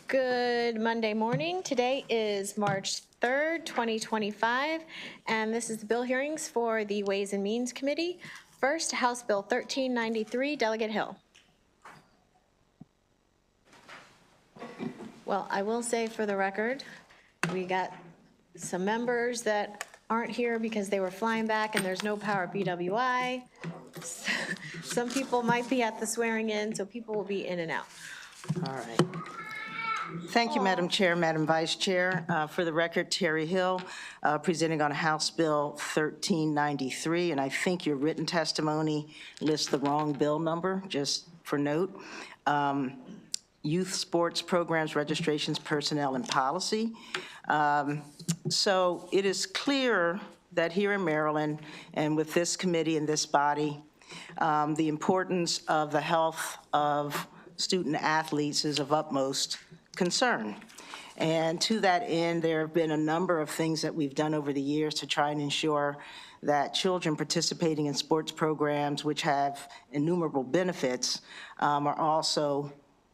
Good Monday morning. Today is March 3rd, 2025, and this is the bill hearings for the Ways and Means Committee. First, House Bill 1393, Delegate Hill. Well, I will say for the record, we got some members that aren't here because they were flying back and there's no power at BWI. Some people might be at the swearing in, so people will be in and out. All right. Thank you, Madam Chair, Madam Vice Chair. For the record, Terry Hill, presenting on House Bill 1393, and I think your written testimony lists the wrong bill number, just for note. Youth Sports Programs, Registrations, Personnel, and Policy. So it is clear that here in Maryland, and with this committee and this body, the importance of the health of student athletes is of utmost concern. And to that end, there have been a number of things that we've done over the years to try and ensure that children participating in sports programs, which have innumerable benefits, are also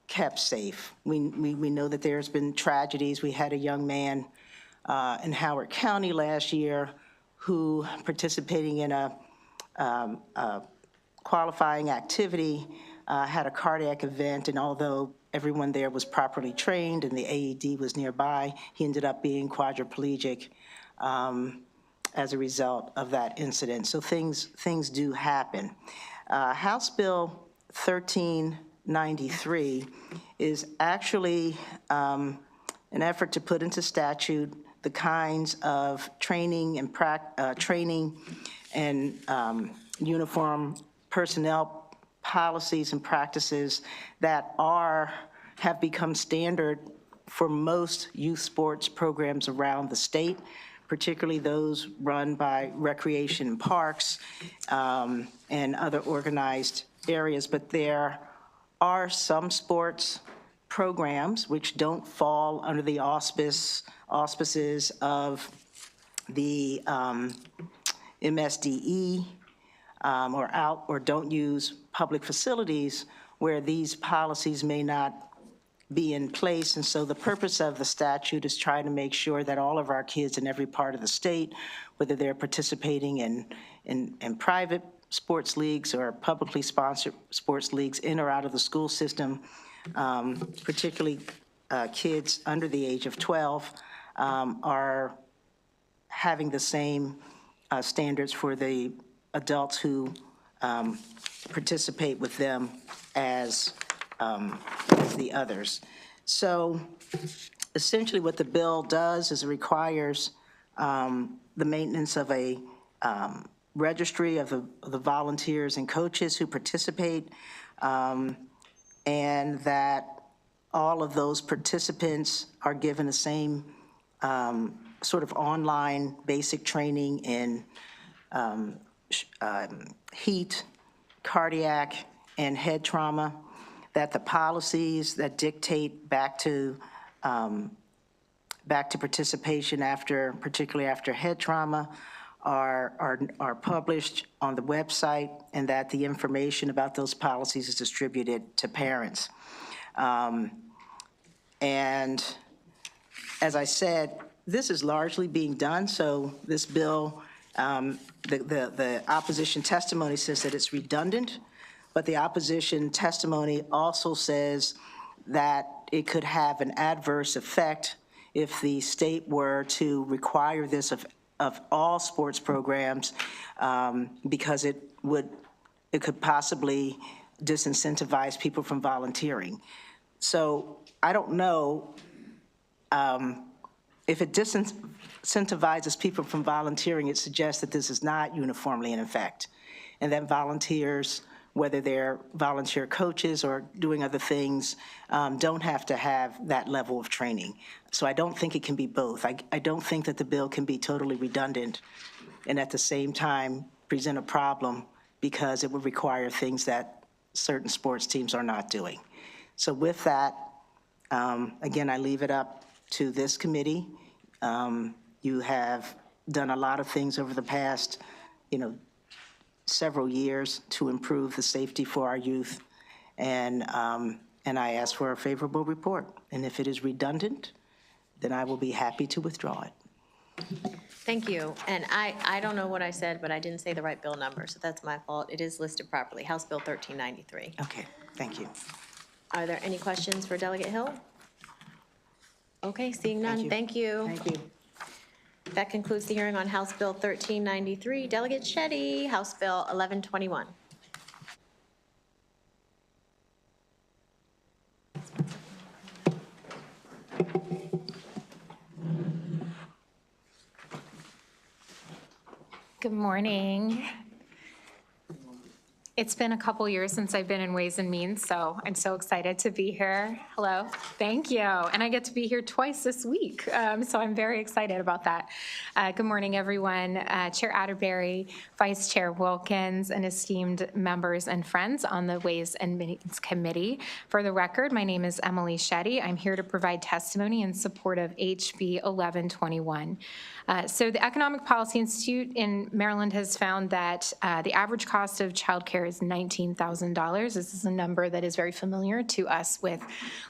kept safe. We know that there's been tragedies. We had a young man in Howard County last year who, participating in a qualifying activity, had a cardiac event, and although everyone there was properly trained and the AED was nearby, he ended up being quadriplegic as a result of that incident. So things do happen. House Bill 1393 is actually an effort to put into statute the kinds of training and uniform personnel policies and practices that have become standard for most youth sports programs around the state, particularly those run by recreation and parks and other organized areas. But there are some sports programs which don't fall under the auspices of the MSDE or don't use public facilities where these policies may not be in place. And so the purpose of the statute is trying to make sure that all of our kids in every part of the state, whether they're participating in private sports leagues or publicly sponsored sports leagues in or out of the school system, particularly kids under the age of 12, are having the same standards for the adults who participate with them as the others. So essentially what the bill does is it requires the maintenance of a registry of the volunteers and coaches who participate, and that all of those participants are given the same sort of online basic training in heat, cardiac, and head trauma, that the policies that dictate back to participation particularly after head trauma, are published on the website, and that the information about those policies is distributed to parents. And as I said, this is largely being done. So this bill, the opposition testimony says that it's redundant, but the opposition testimony also says that it could have an adverse effect if the state were to require this of all sports programs, because it could possibly disincentivize people from volunteering. So I don't know if it disincentivizes people from volunteering. It suggests that this is not uniformly in effect, and that volunteers, whether they're volunteer coaches or doing other things, don't have to have that level of training. So I don't think it can be both. I don't think that the bill can be totally redundant and at the same time present a problem, because it would require things that certain sports teams are not doing. So with that, again, I leave it up to this committee. You have done a lot of things over the past, several years to improve the safety for our youth. And and I ask for a favorable report. And if it is redundant, then I will be happy to withdraw it. Thank you. And I don't know what I said, but I didn't say the right bill number, so that's my fault. It is listed properly, House Bill 1393. Okay, thank you. Are there any questions for Delegate Hill? Okay, seeing none, thank you. Thank you. That concludes the hearing on House Bill 1393. Delegate Shetty, House Bill 1121. Good morning. It's been a couple years since I've been in Ways and Means, so I'm so excited to be here. Hello, thank you. And I get to be here twice this week, so I'm very excited about that. Good morning, everyone. Chair Atterbury, Vice Chair Wilkins, and esteemed members and friends on the Ways and Means Committee. For the record, my name is Emily Shetty. I'm here to provide testimony in support of HB 1121. So the Economic Policy Institute in Maryland has found that the average cost of childcare is $19,000. This is a number that is very familiar to us with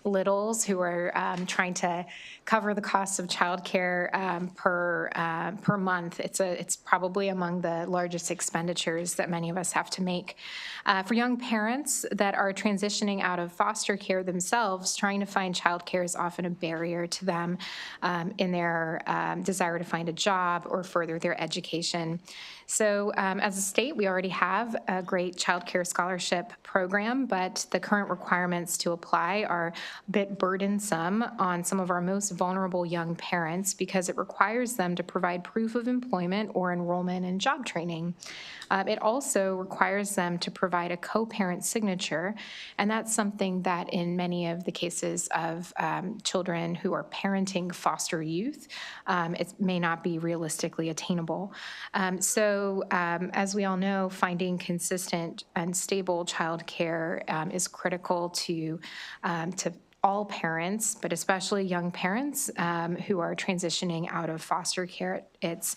littles who are trying to cover the cost of childcare per month. It's probably among the largest expenditures that many of us have to make. For young parents that are transitioning out of foster care themselves, trying to find childcare is often a barrier to them in their desire to find a job or further their education. So as a state, we already have a great child care scholarship program, but the current requirements to apply are a bit burdensome on some of our most vulnerable young parents because it requires them to provide proof of employment or enrollment in job training. It also requires them to provide a co-parent signature, and that's something that in many of the cases of children who are parenting foster youth, it may not be realistically attainable. So as we all know, finding consistent and stable childcare is critical to all parents, but especially young parents who are transitioning out of foster care. It's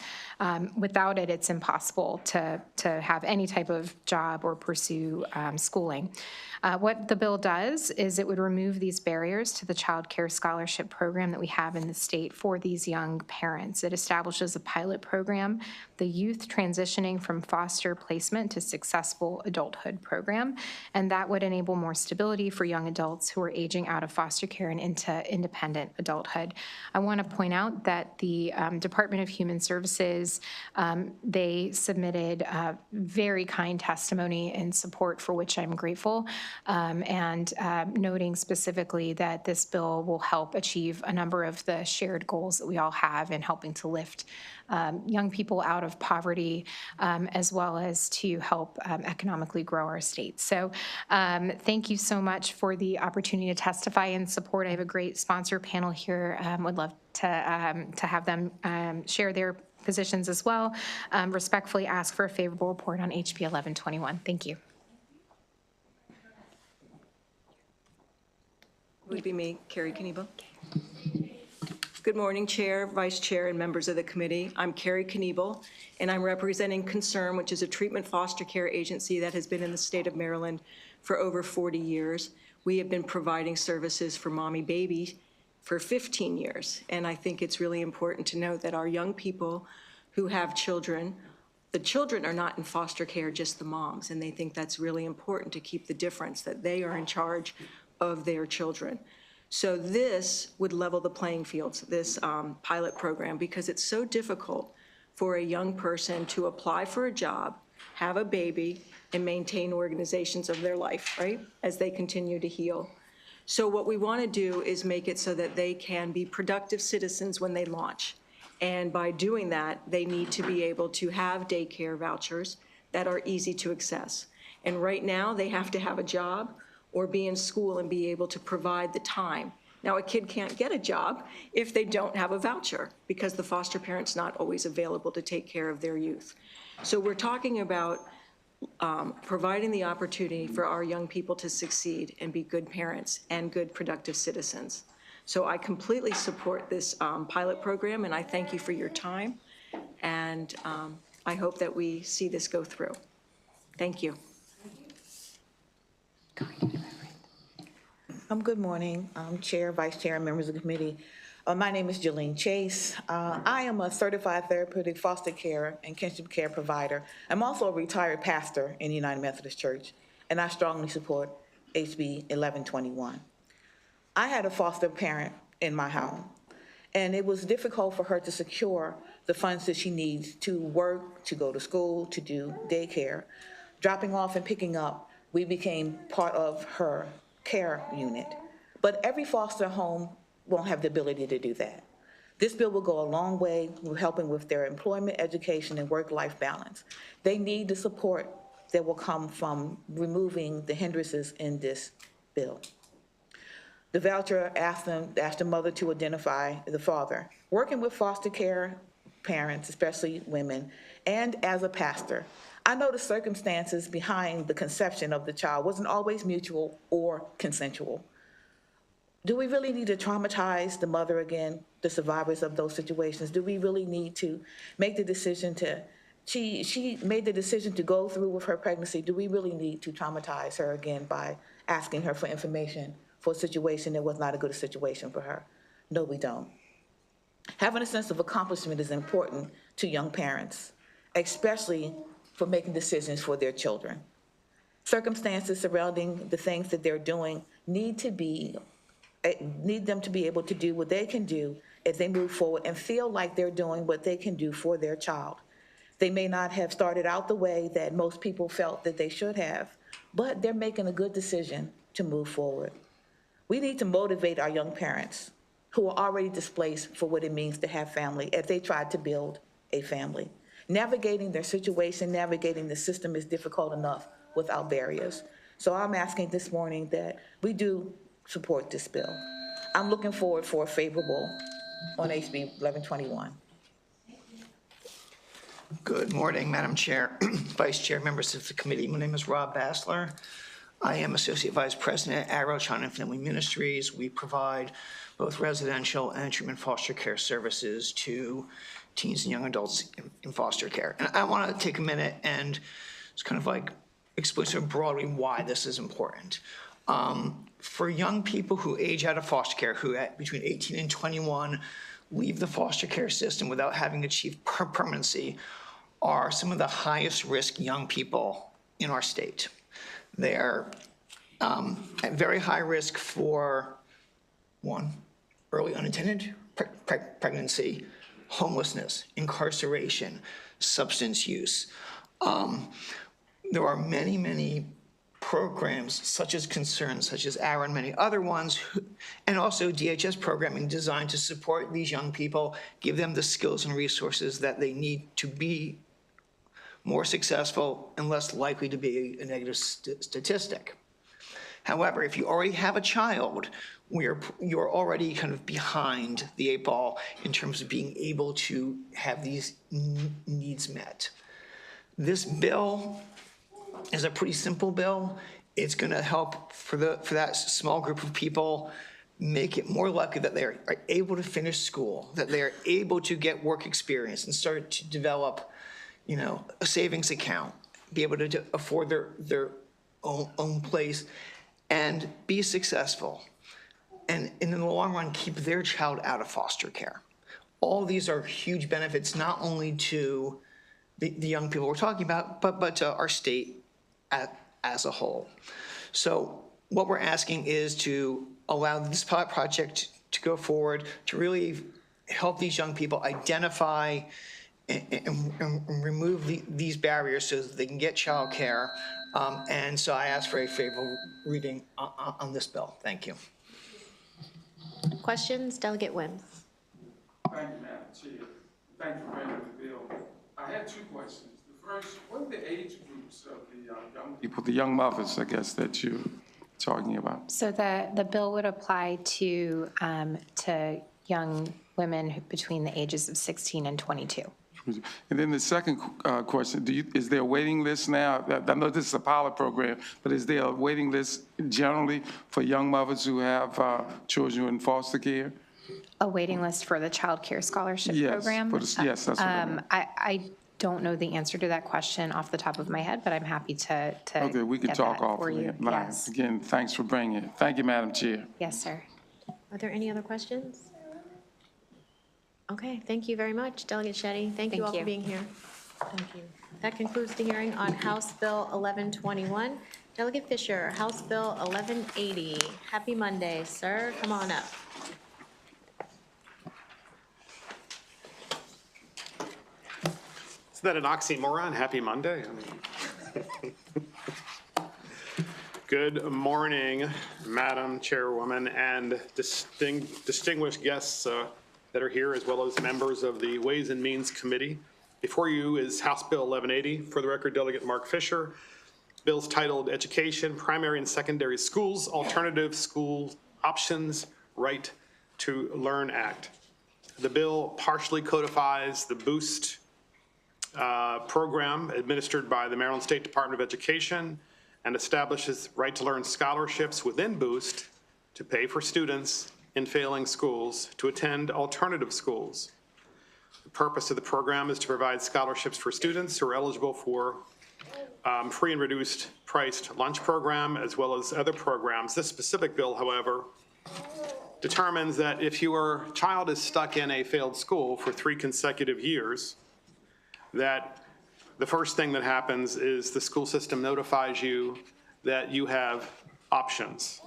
without it, it's impossible to have any type of job or pursue schooling. What the bill does is it would remove these barriers to the child care scholarship program that we have in the state for these young parents. It establishes a pilot program, the Youth Transitioning from Foster Placement to Successful Adulthood program, and that would enable more stability for young adults who are aging out of foster care and into independent adulthood. I want to point out that the Department of Human Services, they submitted very kind testimony in support for which I'm grateful, and noting specifically that this bill will help achieve a number of the shared goals that we all have in helping to lift young people out of poverty, as well as to help economically grow our state. So thank you so much for the opportunity to testify in support. I have a great sponsor panel here. Would love to have them share their positions as well. Respectfully ask for a favorable report on HB 1121. Thank you. Would be me, Carrie Knievel. Good morning, Chair, Vice Chair, and members of the committee. I'm Carrie Knievel, and I'm representing Concern, which is a treatment foster care agency that has been in the state of Maryland for over 40 years. We have been providing services for mommy baby for 15 years, and I think it's really important to note that our young people who have children, the children are not in foster care, just the moms, and they think that's really important to keep the difference, that they are in charge of their children. So this would level the playing fields, this pilot program, because it's so difficult for a young person to apply for a job, have a baby, and maintain organizations of their life, right, as they continue to heal. So what we want to do is make it so that they can be productive citizens when they launch. And by doing that, they need to be able to have daycare vouchers that are easy to access. And right now, they have to have a job or be in school and be able to provide the time. Now, a kid can't get a job if they don't have a voucher because the foster parent's not always available to take care of their youth. So we're talking about providing the opportunity for our young people to succeed and be good parents and good productive citizens. So I completely support this pilot program, and I thank you for your time, and I hope that we see this go through. Thank you. Good morning, Chair, Vice Chair, and members of the committee. My name is Jolene Chase. I am a certified therapeutic foster care and kinship care provider. I'm also a retired pastor in the United Methodist Church, and I strongly support HB 1121. I had a foster parent in my home, and it was difficult for her to secure the funds that she needs to work, to go to school, to do daycare. Dropping off and picking up, we became part of her care unit. But every foster home won't have the ability to do that. This bill will go a long way with helping with their employment, education, and work-life balance. They need the support that will come from removing the hindrances in this bill. The voucher asked the mother to identify the father. Working with foster care parents, especially women, and as a pastor, I know the circumstances behind the conception of the child wasn't always mutual or consensual. Do we really need to traumatize the mother again, the survivors of those situations? Do we really need to make the decision she made the decision to go through with her pregnancy? Do we really need to traumatize her again by asking her for information for a situation that was not a good situation for her? No, we don't. Having a sense of accomplishment is important to young parents, especially for making decisions for their children. Circumstances surrounding the things that they're doing need them to be able to do what they can do as they move forward and feel like they're doing what they can do for their child. They may not have started out the way that most people felt that they should have, but they're making a good decision to move forward. We need to motivate our young parents who are already displaced for what it means to have family as they try to build a family. Navigating their situation, navigating the system is difficult enough without barriers. So I'm asking this morning that we do support this bill. I'm looking forward for a favorable on HB 1121. Good morning, Madam Chair, Vice Chair, members of the committee. My name is Rob Bassler. I am Associate Vice President at Arrow Child and Family Ministries. We provide both residential and treatment foster care services to teens and young adults in foster care. And I want to take a minute and just kind of like explain sort of broadly why this is important. For young people who age out of foster care, who at between 18 and 21 leave the foster care system without having achieved permanency, are some of the highest risk young people in our state. They're at very high risk for, one, early unintended pregnancy, homelessness, incarceration, substance use. There are many, many programs such as Concern, such as Arrow, and many other ones, and also DHS programming designed to support these young people, give them the skills and resources that they need to be more successful and less likely to be a negative statistic. However, if you already have a child, you're already kind of behind the 8 ball in terms of being able to have these needs met. This bill is a pretty simple bill. It's going to help for that small group of people make it more likely that they are able to finish school, that they are able to get work experience and start to develop, a savings account, be able to afford their own place and be successful. And in the long run, keep their child out of foster care. All these are huge benefits, not only to the young people we're talking about, but to our state as a whole. So what we're asking is to allow this pilot project to go forward, to really help these young people identify and remove these barriers so that they can get child care. And so I ask for a favorable reading on this bill. Thank you. Questions? Delegate Wims. Thank you, Madam Chair. Thank you for bringing the bill. I had 2 questions. The first, what are the age groups of the young people, the young mothers, I guess, that you're talking about? So the bill would apply to young women between the ages of 16 and 22. And then the second question, is there a waiting list now? I know this is a pilot program, but is there a waiting list generally for young mothers who have children in foster care? A waiting list for the Child Care Scholarship Program? Yes, that's what I mean. don't know the answer to that question off the top of my head, but I'm happy to Okay, we can get talk that for you. offline. Yes. Again, thanks for bringing it. Thank you, Madam Chair. Yes, sir. Are there any other questions? Okay, thank you very much, Delegate Shetty. Thank you Thank all for you. being here. Thank you. That concludes the hearing on House Bill 1121. Delegate Fisher, House Bill 1180. Happy Monday, sir. Come on up. Isn't that an oxymoron? Happy Monday? Good morning, Madam Chairwoman and distinguished guests that are here, as well as members of the Ways and Means Committee. Before you is House Bill 1180. For the record, Delegate Mark Fisher. Bill's titled Education, Primary and Secondary Schools, Alternative School Options, Right to Learn Act. The bill partially codifies the BOOST program administered by the Maryland State Department of Education and establishes right to learn scholarships within BOOST to pay for students in failing schools to attend alternative schools. The purpose of the program is to provide scholarships for students who are eligible for free and reduced priced lunch program, as well as other programs. This specific bill, however, determines that if your child is stuck in a failed school for 3 consecutive years, that the first thing that happens is the school system notifies you that you have options.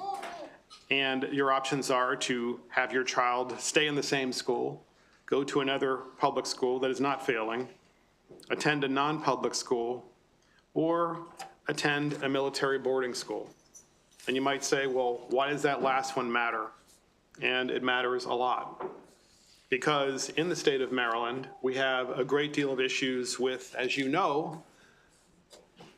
And your options are to have your child stay in the same school, go to another public school that is not failing, attend a non-public school, or attend a military boarding school. And you might say, well, why does that last one matter? And it matters a lot. Because in the state of Maryland, we have a great deal of issues with, as you know,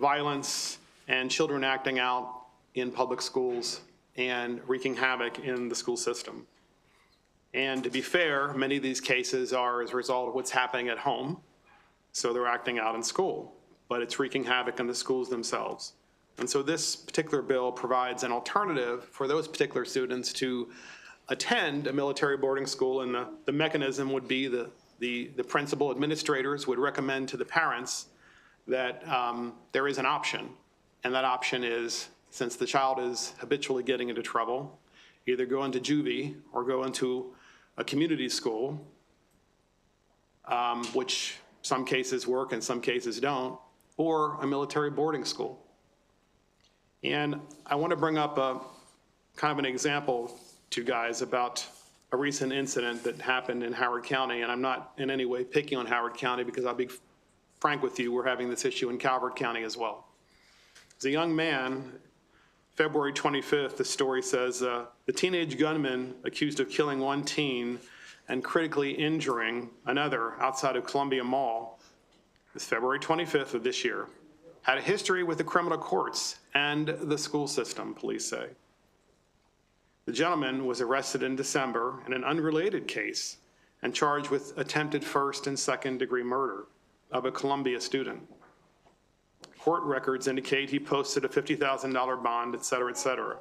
violence and children acting out in public schools and wreaking havoc in the school system. And to be fair, many of these cases are as a result of what's happening at home, so they're acting out in school, but it's wreaking havoc in the schools themselves. And so this particular bill provides an alternative for those particular students to attend a military boarding school, and the mechanism would be the principal administrators would recommend to the parents that there is an option, and that option is, since the child is habitually getting into trouble, either go into juvie or go into a community school, which some cases work and some cases don't, or a military boarding school. And I want to bring up a kind of an example to you guys about a recent incident that happened in Howard County, and I'm not in any way picking on Howard County because I'll be frank with you, we're having this issue in Calvert County as well. As a young man, February 25th, the story says, the teenage gunman accused of killing one teen and critically injuring another outside of Columbia Mall, this February 25th of this year, had a history with the criminal courts and the school system, police say. The gentleman was arrested in December in an unrelated case and charged with attempted first and second degree murder of a Columbia student. Court records indicate he posted a $50,000 bond, et cetera, et cetera.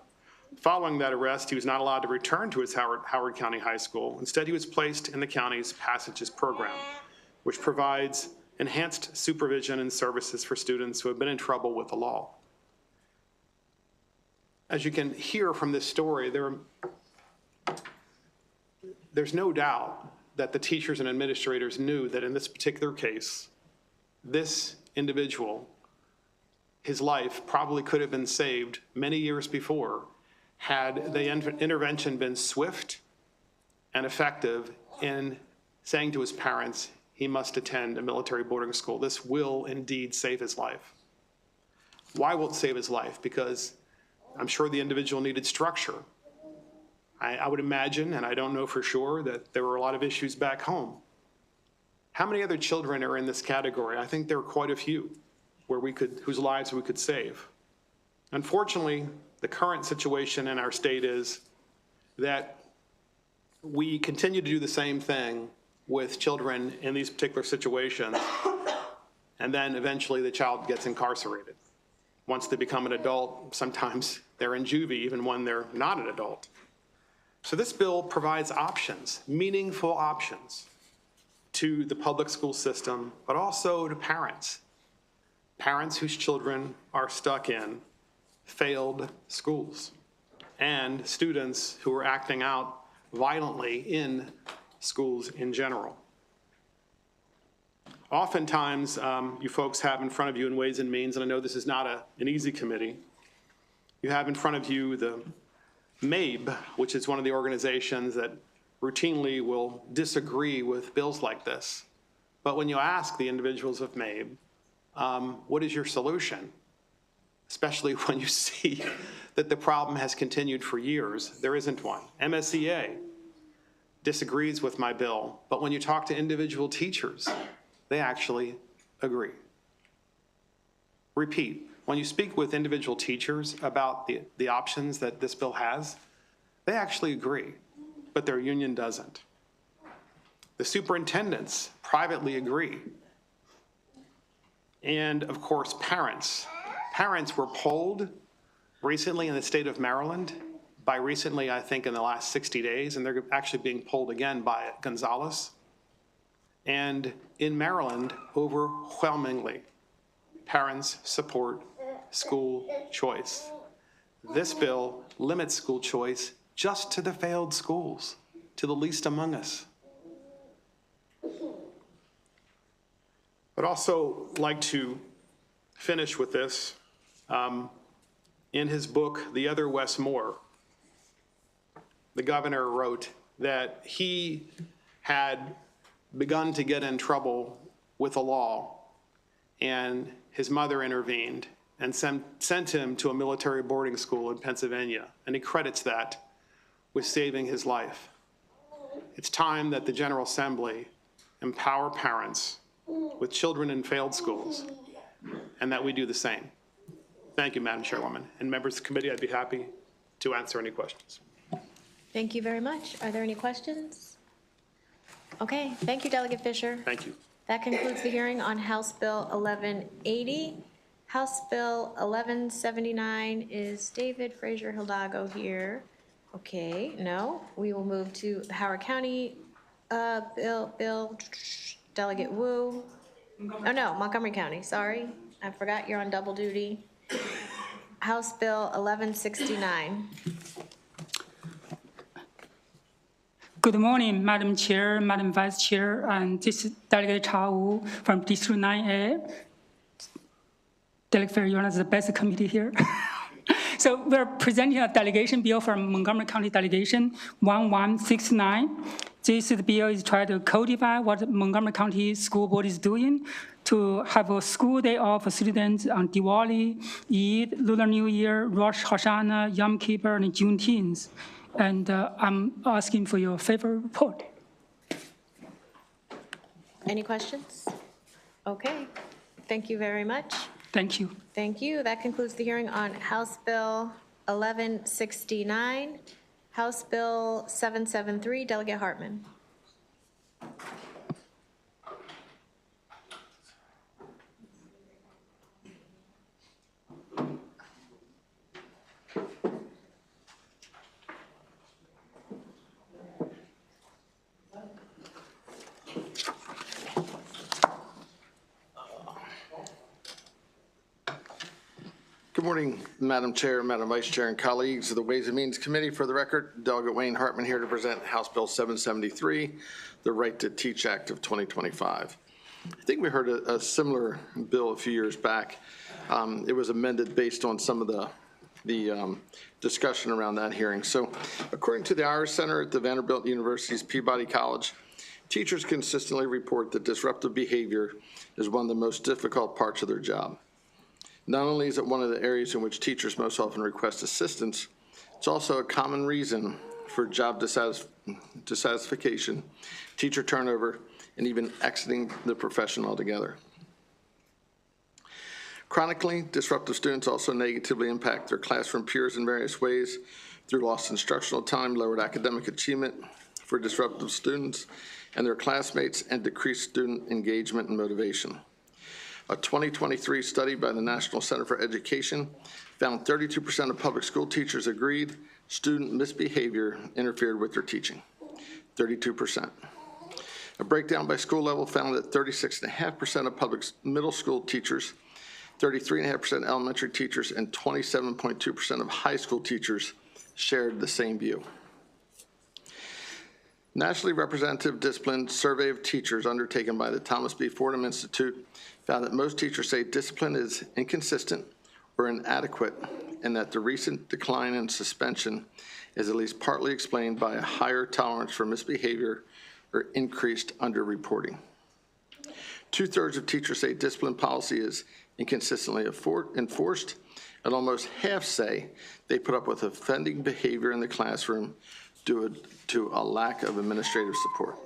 Following that arrest, he was not allowed to return to his Howard County High School. Instead, he was placed in the county's Passages program, which provides enhanced supervision and services for students who have been in trouble with the law. As you can hear from this story, there's no doubt that the teachers and administrators knew that in this particular case, this individual, his life probably could have been saved many years before had the intervention been swift and effective in saying to his parents, he must attend a military boarding school. This will indeed save his life. Why will it save his life? Because I'm sure the individual needed structure. I would imagine, and I don't know for sure, that there were a lot of issues back home. How many other children are in this category? I think there are quite a few whose lives we could save. Unfortunately, the current situation in our state is that we continue to do the same thing with children in these particular situations, and then eventually the child gets incarcerated. Once they become an adult, sometimes they're in juvie even when they're not an adult. So this bill provides options, meaningful options, to the public school system, but also to parents. Parents whose children are stuck in failed schools, and students who are acting out violently in schools in general. Oftentimes, you folks have in front of you in Ways and Means, and I know this is not an easy committee, you have in front of you the MABE, which is one of the organizations that routinely will disagree with bills like this. But when you ask the individuals of MABE, what is your solution? Especially when you see that the problem has continued for years, there isn't one. MSEA disagrees with my bill, but when you talk to individual teachers, they actually agree. Repeat, when you speak with individual teachers about the options that this bill has, they actually agree, but their union doesn't. The superintendents privately agree. And of course, parents. Parents were polled recently in the state of Maryland, by recently, I think in the last 60 days, and they're actually being polled again by Gonzalez. And in Maryland, overwhelmingly, parents support school choice. This bill limits school choice just to the failed schools, to the least among us. I'd also like to finish with this. In his book, The Other Wes Moore, the governor wrote that he had begun to get in trouble with the law, and his mother intervened and sent him to a military boarding school in Pennsylvania, and he credits that with saving his life. It's time that the General Assembly empower parents with children in failed schools, and that we do the same. Thank you, Madam Chairwoman. And members of the committee, I'd be happy to answer any questions. Thank you very much. Are there any questions? Okay, thank you, Delegate Fisher. Thank you. That concludes the hearing on House Bill 1180. House Bill 1179 is David Frazier Hidalgo here. Okay, no, we will move to the Howard County bill, Delegate Wu. Oh, no, Montgomery County, sorry. I forgot you're on double duty. House Bill 1169. Good morning, Madam Chair, Madam Vice Chair, and this is Delegate Cha Wu from District 9A. Delegate Fair, you're the best committee here. So we're presenting a delegation bill from Montgomery County Delegation 1169. This bill is trying to codify what Montgomery County School Board is doing to have a school day off for students on Diwali, Eid, Lunar New Year, Rosh Hashanah, Yom Kippur, and Juneteenth. And I'm asking for your favorable report. Any questions? Okay, thank you very much. Thank you. Thank you. That concludes the hearing on House Bill 1169. House Bill 773, Delegate Hartman. Good morning, Madam Chair, Madam Vice Chair, and colleagues of the Ways and Means Committee. For the record, Delegate Wayne Hartman here to present House Bill 773, the Right to Teach Act of 2025. I think we heard a similar bill a few years back. It was amended based on some of the discussion around that hearing. So according to the Irish Center at the Vanderbilt University's Peabody College, teachers consistently report that disruptive behavior is one of the most difficult parts of their job. Not only is it one of the areas in which teachers most often request assistance, it's also a common reason for job dissatisfaction, teacher turnover, and even exiting the profession altogether. Chronically, disruptive students also negatively impact their classroom peers in various ways through lost instructional time, lowered academic achievement for disruptive students and their classmates, and decreased student engagement and motivation. A 2023 study by the National Center for Education found 32% of public school teachers agreed student misbehavior interfered with their teaching. 32%. A breakdown by school level found that 36.5% of public middle school teachers, 33.5% elementary teachers, and 27.2% of high school teachers shared the same view. Nationally representative discipline survey of teachers undertaken by the Thomas B. Fordham Institute found that most teachers say discipline is inconsistent or inadequate, and that the recent decline in suspension is at least partly explained by a higher tolerance for misbehavior or increased underreporting. 2/3 of teachers say discipline policy is inconsistently enforced, and almost half say they put up with offending behavior in the classroom due to a lack of administrative support.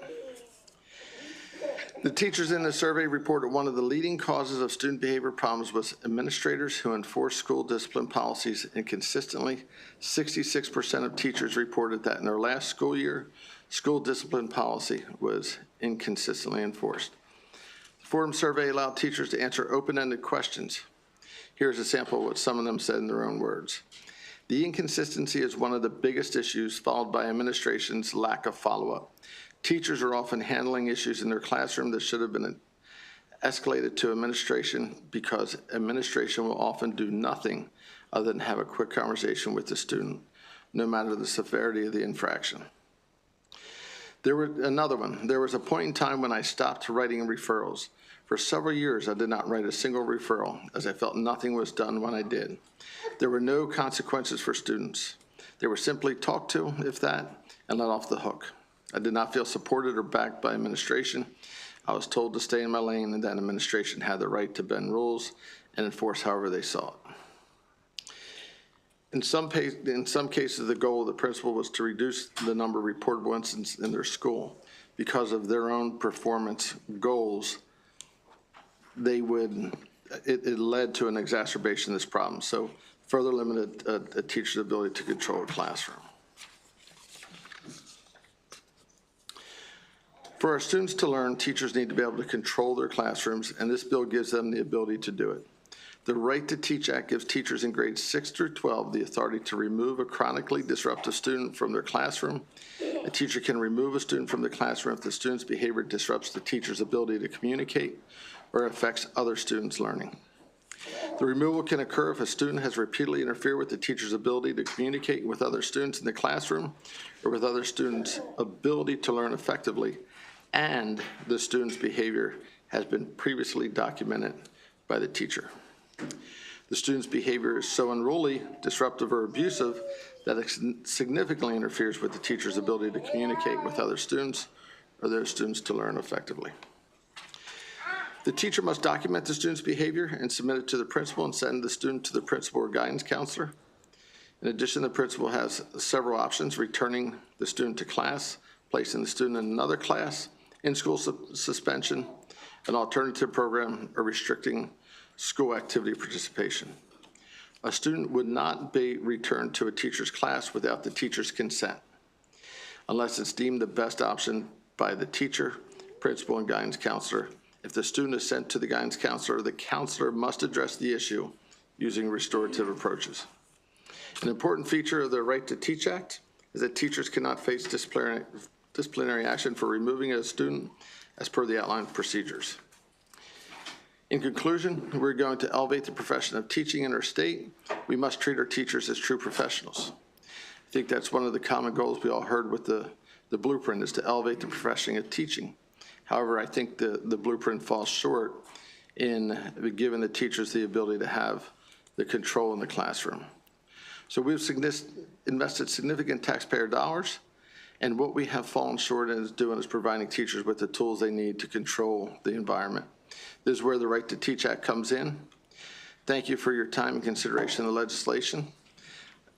The teachers in the survey reported one of the leading causes of student behavior problems was administrators who enforce school discipline policies inconsistently. 66% of teachers reported that in their last school year, school discipline policy was inconsistently enforced. The Fordham survey allowed teachers to answer open-ended questions. Here's a sample of what some of them said in their own words. The inconsistency is one of the biggest issues, followed by administration's lack of follow-up. Teachers are often handling issues in their classroom that should have been escalated to administration because administration will often do nothing other than have a quick conversation with the student, no matter the severity of the infraction. Another one. There was a point in time when I stopped writing referrals. For several years, I did not write a single referral, as I felt nothing was done when I did. There were no consequences for students. They were simply talked to, if that, and let off the hook. I did not feel supported or backed by administration. I was told to stay in my lane and that administration had the right to bend rules and enforce however they saw it. In some cases, the goal of the principal was to reduce the number of reportable incidents in their school. Because of their own performance goals, it led to an exacerbation of this problem. So further limited a teacher's ability to control a classroom. For our students to learn, teachers need to be able to control their classrooms, and this bill gives them the ability to do it. The Right to Teach Act gives teachers in grades 6 through 12 the authority to remove a chronically disruptive student from their classroom. A teacher can remove a student from the classroom if the student's behavior disrupts the teacher's ability to communicate or affects other students' learning. The removal can occur if a student has repeatedly interfered with the teacher's ability to communicate with other students in the classroom or with other students' ability to learn effectively, and the student's behavior has been previously documented by the teacher. The student's behavior is so unruly, disruptive, or abusive that it significantly interferes with the teacher's ability to communicate with other students or those students to learn effectively. The teacher must document the student's behavior and submit it to the principal and send the student to the principal or guidance counselor. In addition, the principal has several options: returning the student to class, placing the student in another class, in-school suspension, an alternative program, or restricting school activity participation. A student would not be returned to a teacher's class without the teacher's consent, unless it's deemed the best option by the teacher, principal, and guidance counselor. If the student is sent to the guidance counselor, the counselor must address the issue using restorative approaches. An important feature of the Right to Teach Act is that teachers cannot face disciplinary action for removing a student as per the outlined procedures. In conclusion, we're going to elevate the profession of teaching in our state. We must treat our teachers as true professionals. I think that's one of the common goals we all heard with the blueprint, is to elevate the profession of teaching. However, I think the blueprint falls short in giving the teachers the ability to have the control in the classroom. So we've invested significant taxpayer dollars, and what we have fallen short in doing is providing teachers with the tools they need to control the environment. This is where the Right to Teach Act comes in. Thank you for your time and consideration of the legislation.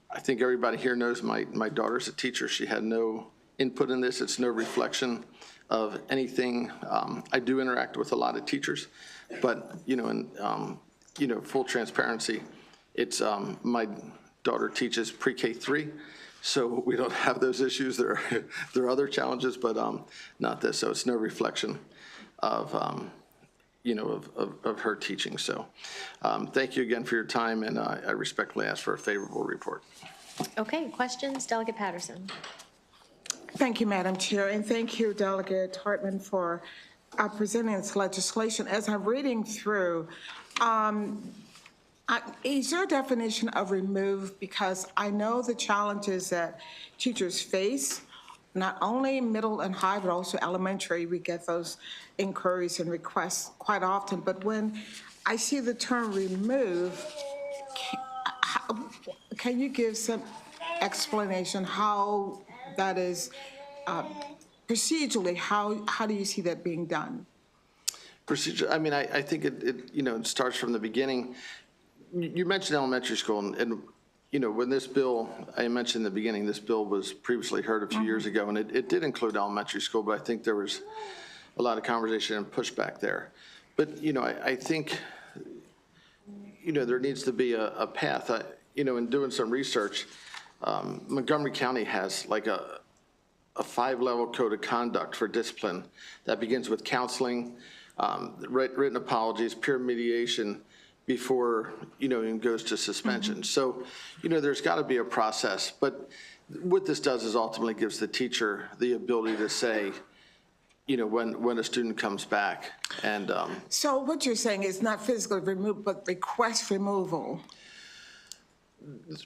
I think everybody here knows my daughter's a teacher. She had no input in this. It's no reflection of anything. I do interact with a lot of teachers, but full transparency, it's my daughter teaches pre-K 3, so we don't have those issues. There are other challenges, but not this. So it's no reflection of of her teaching. So thank you again for your time, and I respectfully ask for a favorable report. Okay, questions? Delegate Patterson. Thank you, Madam Chair, and thank you, Delegate Hartman, for presenting this legislation. As I'm reading through, is your definition of remove, because I know the challenges that teachers face, not only middle and high, but also elementary. We get those inquiries and requests quite often, but when I see the term remove, can you give some explanation how that is procedurally, how do you see that being done? Procedure, I mean, I think it starts from the beginning. You mentioned elementary school, and when this bill, I mentioned in the beginning, this bill was previously heard a few years ago, and it did include elementary school, but I think there was a lot of conversation and pushback there. But, I think, there needs to be a path. In doing some research, Montgomery County has like a 5-level code of conduct for discipline that begins with counseling, written apologies, peer mediation, before, it goes to suspension. So, there's got to be a process. But what this does is ultimately gives the teacher the ability to say, when a student comes back. And so what you're saying is not physical removal, but request removal.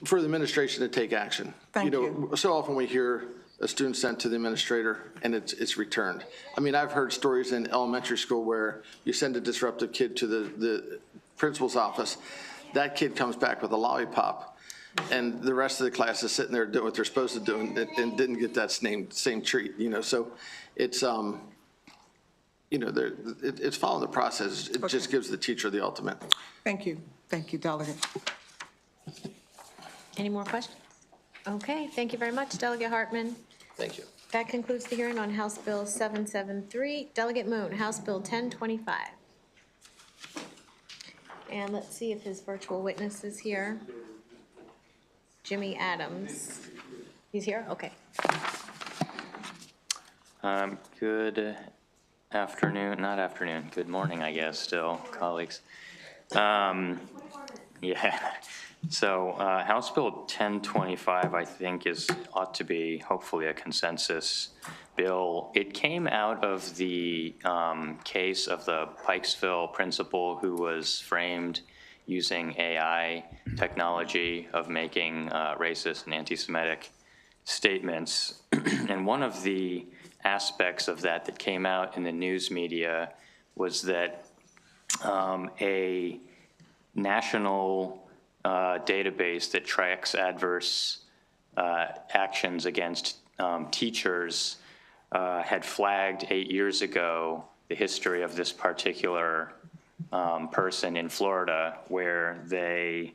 For the administration to take action. Thank you. So often we hear a student sent to the administrator and it's returned. I mean, I've heard stories in elementary school where you send a disruptive kid to the principal's office, that kid comes back with a lollipop, and the rest of the class is sitting there doing what they're supposed to do and didn't get that same treat, So it's, it's following the process. It just gives the teacher the ultimate. Thank you. Thank you, Delegate. Any more questions? Okay, thank you very much, Delegate Hartman. Thank you. That concludes the hearing on House Bill 773. Delegate Moon, House Bill 1025. And let's see if his virtual witness is here. Jimmy Adams. He's here? Okay. Good afternoon, not afternoon, good morning, I guess, still, colleagues. Yeah, so House Bill 1025, I think, ought to be hopefully a consensus bill. It came out of the case of the Pikesville principal who was framed using AI technology of making racist and anti-Semitic statements. And one of the aspects of that came out in the news media was that a national database that tracks adverse actions against teachers had flagged 8 years ago the history of this particular person in Florida, where they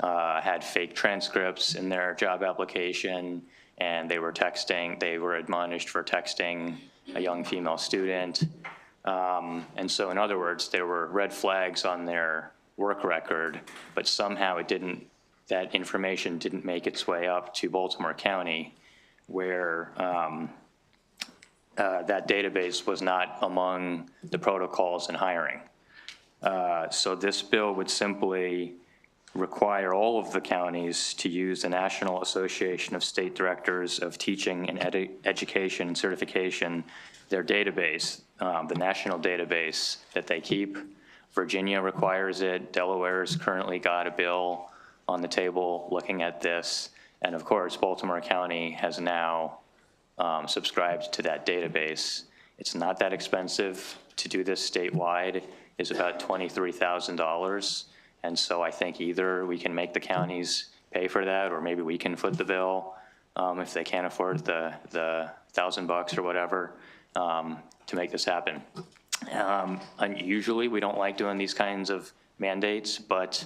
had fake transcripts in their job application, and they were admonished for texting a young female student. And so in other words, there were red flags on their work record, but somehow that information didn't make its way up to Baltimore County, where that database was not among the protocols in hiring. So this bill would simply require all of the counties to use the National Association of State Directors of Teaching and Education and Certification, their database, the national database that they keep. Virginia requires it. Delaware's currently got a bill on the table looking at this. And of course, Baltimore County has now subscribed to that database. It's not that expensive to do this statewide. It's about $23,000. And so I think either we can make the counties pay for that, or maybe we can foot the bill if they can't afford the $1,000 or whatever to make this happen. Usually we don't like doing these kinds of mandates, but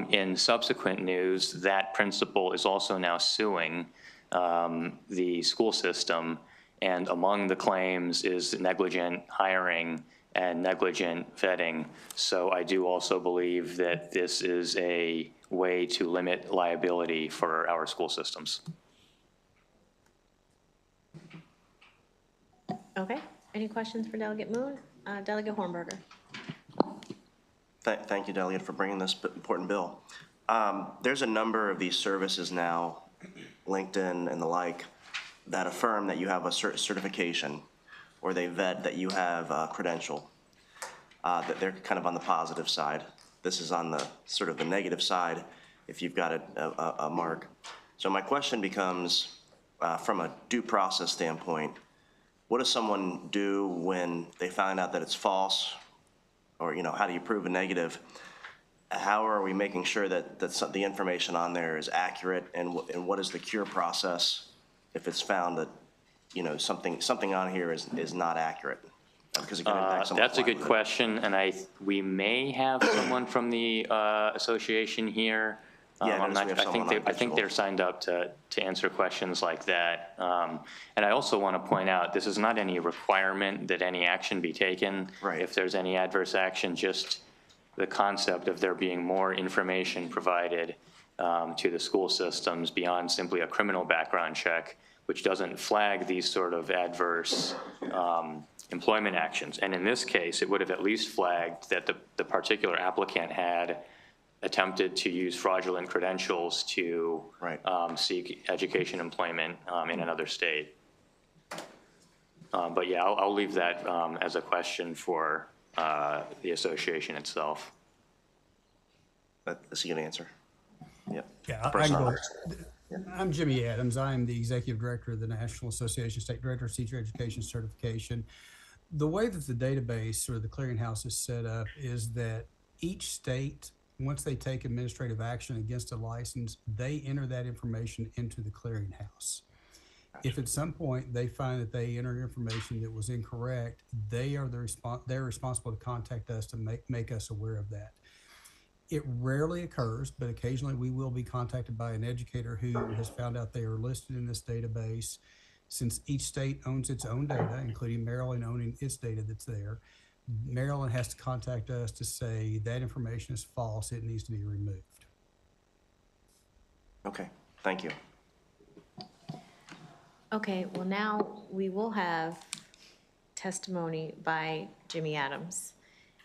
in subsequent news, that principal is also now suing the school system, and among the claims is negligent hiring and negligent vetting. So I do also believe that this is a way to limit liability for our school systems. Okay, any questions for Delegate Moon? Delegate Hornberger. Thank you, Delegate, for bringing this important bill. There's a number of these services now, LinkedIn and the like, that affirm that you have a certification, or they vet that you have a credential, that they're kind of on the positive side. This is on the sort of the negative side if you've got a mark. So my question becomes, from a due process standpoint, what does someone do when they find out that it's false? Or, how do you prove a negative? How are we making sure that the information on there is accurate, and what is the cure process if it's found that, something on here is not accurate? Because it can impact someone's That's a good livelihood. question, and we may have someone from the association here. Yeah, I'm not, we have someone on I think digital. they're signed up to answer questions like that. And I also want to point out, this is not any requirement that any action be taken. Right. If there's any adverse action, just the concept of there being more information provided to the school systems beyond simply a criminal background check, which doesn't flag these sort of adverse employment actions. And in this case, it would have at least flagged that the particular applicant had attempted to use fraudulent credentials to Right. Seek education employment in another state. But yeah, I'll leave that as a question for the association itself. That's a good answer. Yep. Yeah, I'm Jimmy Adams. I'm the Executive Director of the National Association of State Directors of Teacher Education Certification. The way that the database or the clearinghouse is set up is that each state, once they take administrative action against a license, they enter that information into the clearinghouse. If at some point they find that they entered information that was incorrect, they're responsible to contact us to make us aware of that. It rarely occurs, but occasionally we will be contacted by an educator who has found out they are listed in this database. Since each state owns its own data, including Maryland owning its data that's there, Maryland has to contact us to say that information is false, it needs to be removed. Okay, thank you. Okay, well, now we will have testimony by Jimmy Adams,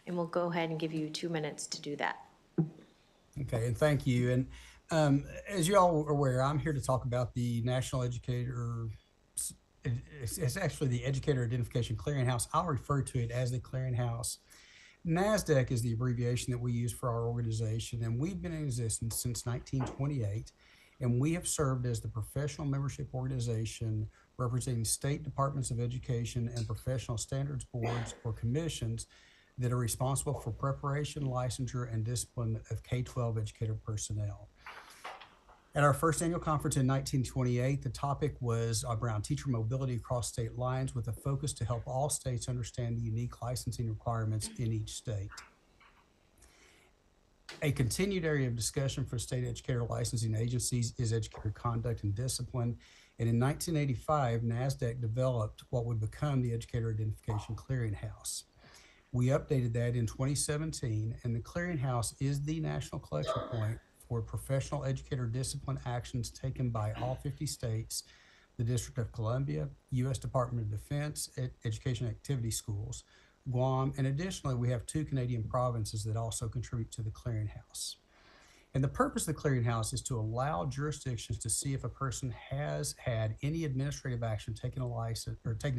and we'll go ahead and give you 2 minutes to do that. Okay, and thank you. And as you all are aware, I'm here to talk about the National Educator, it's actually the Educator Identification Clearinghouse. I'll refer to it as the Clearinghouse. NASDAQ is the abbreviation that we use for our organization, and we've been in existence since 1928, and we have served as the professional membership organization representing state departments of education and professional standards boards or commissions that are responsible for preparation, licensure, and discipline of K-12 educator personnel. At our first annual conference in 1928, the topic was around teacher mobility across state lines, with a focus to help all states understand the unique licensing requirements in each state. A continued area of discussion for state educator licensing agencies is educator conduct and discipline. And in 1985, NASDAQ developed what would become the Educator Identification Clearinghouse. We updated that in 2017, and the Clearinghouse is the national collection point for professional educator discipline actions taken by all 50 states, the District of Columbia, U.S. Department of Defense, Education Activity Schools, Guam, and additionally, we have 2 Canadian provinces that also contribute to the Clearinghouse. And the purpose of the Clearinghouse is to allow jurisdictions to see if a person has had any administrative action taken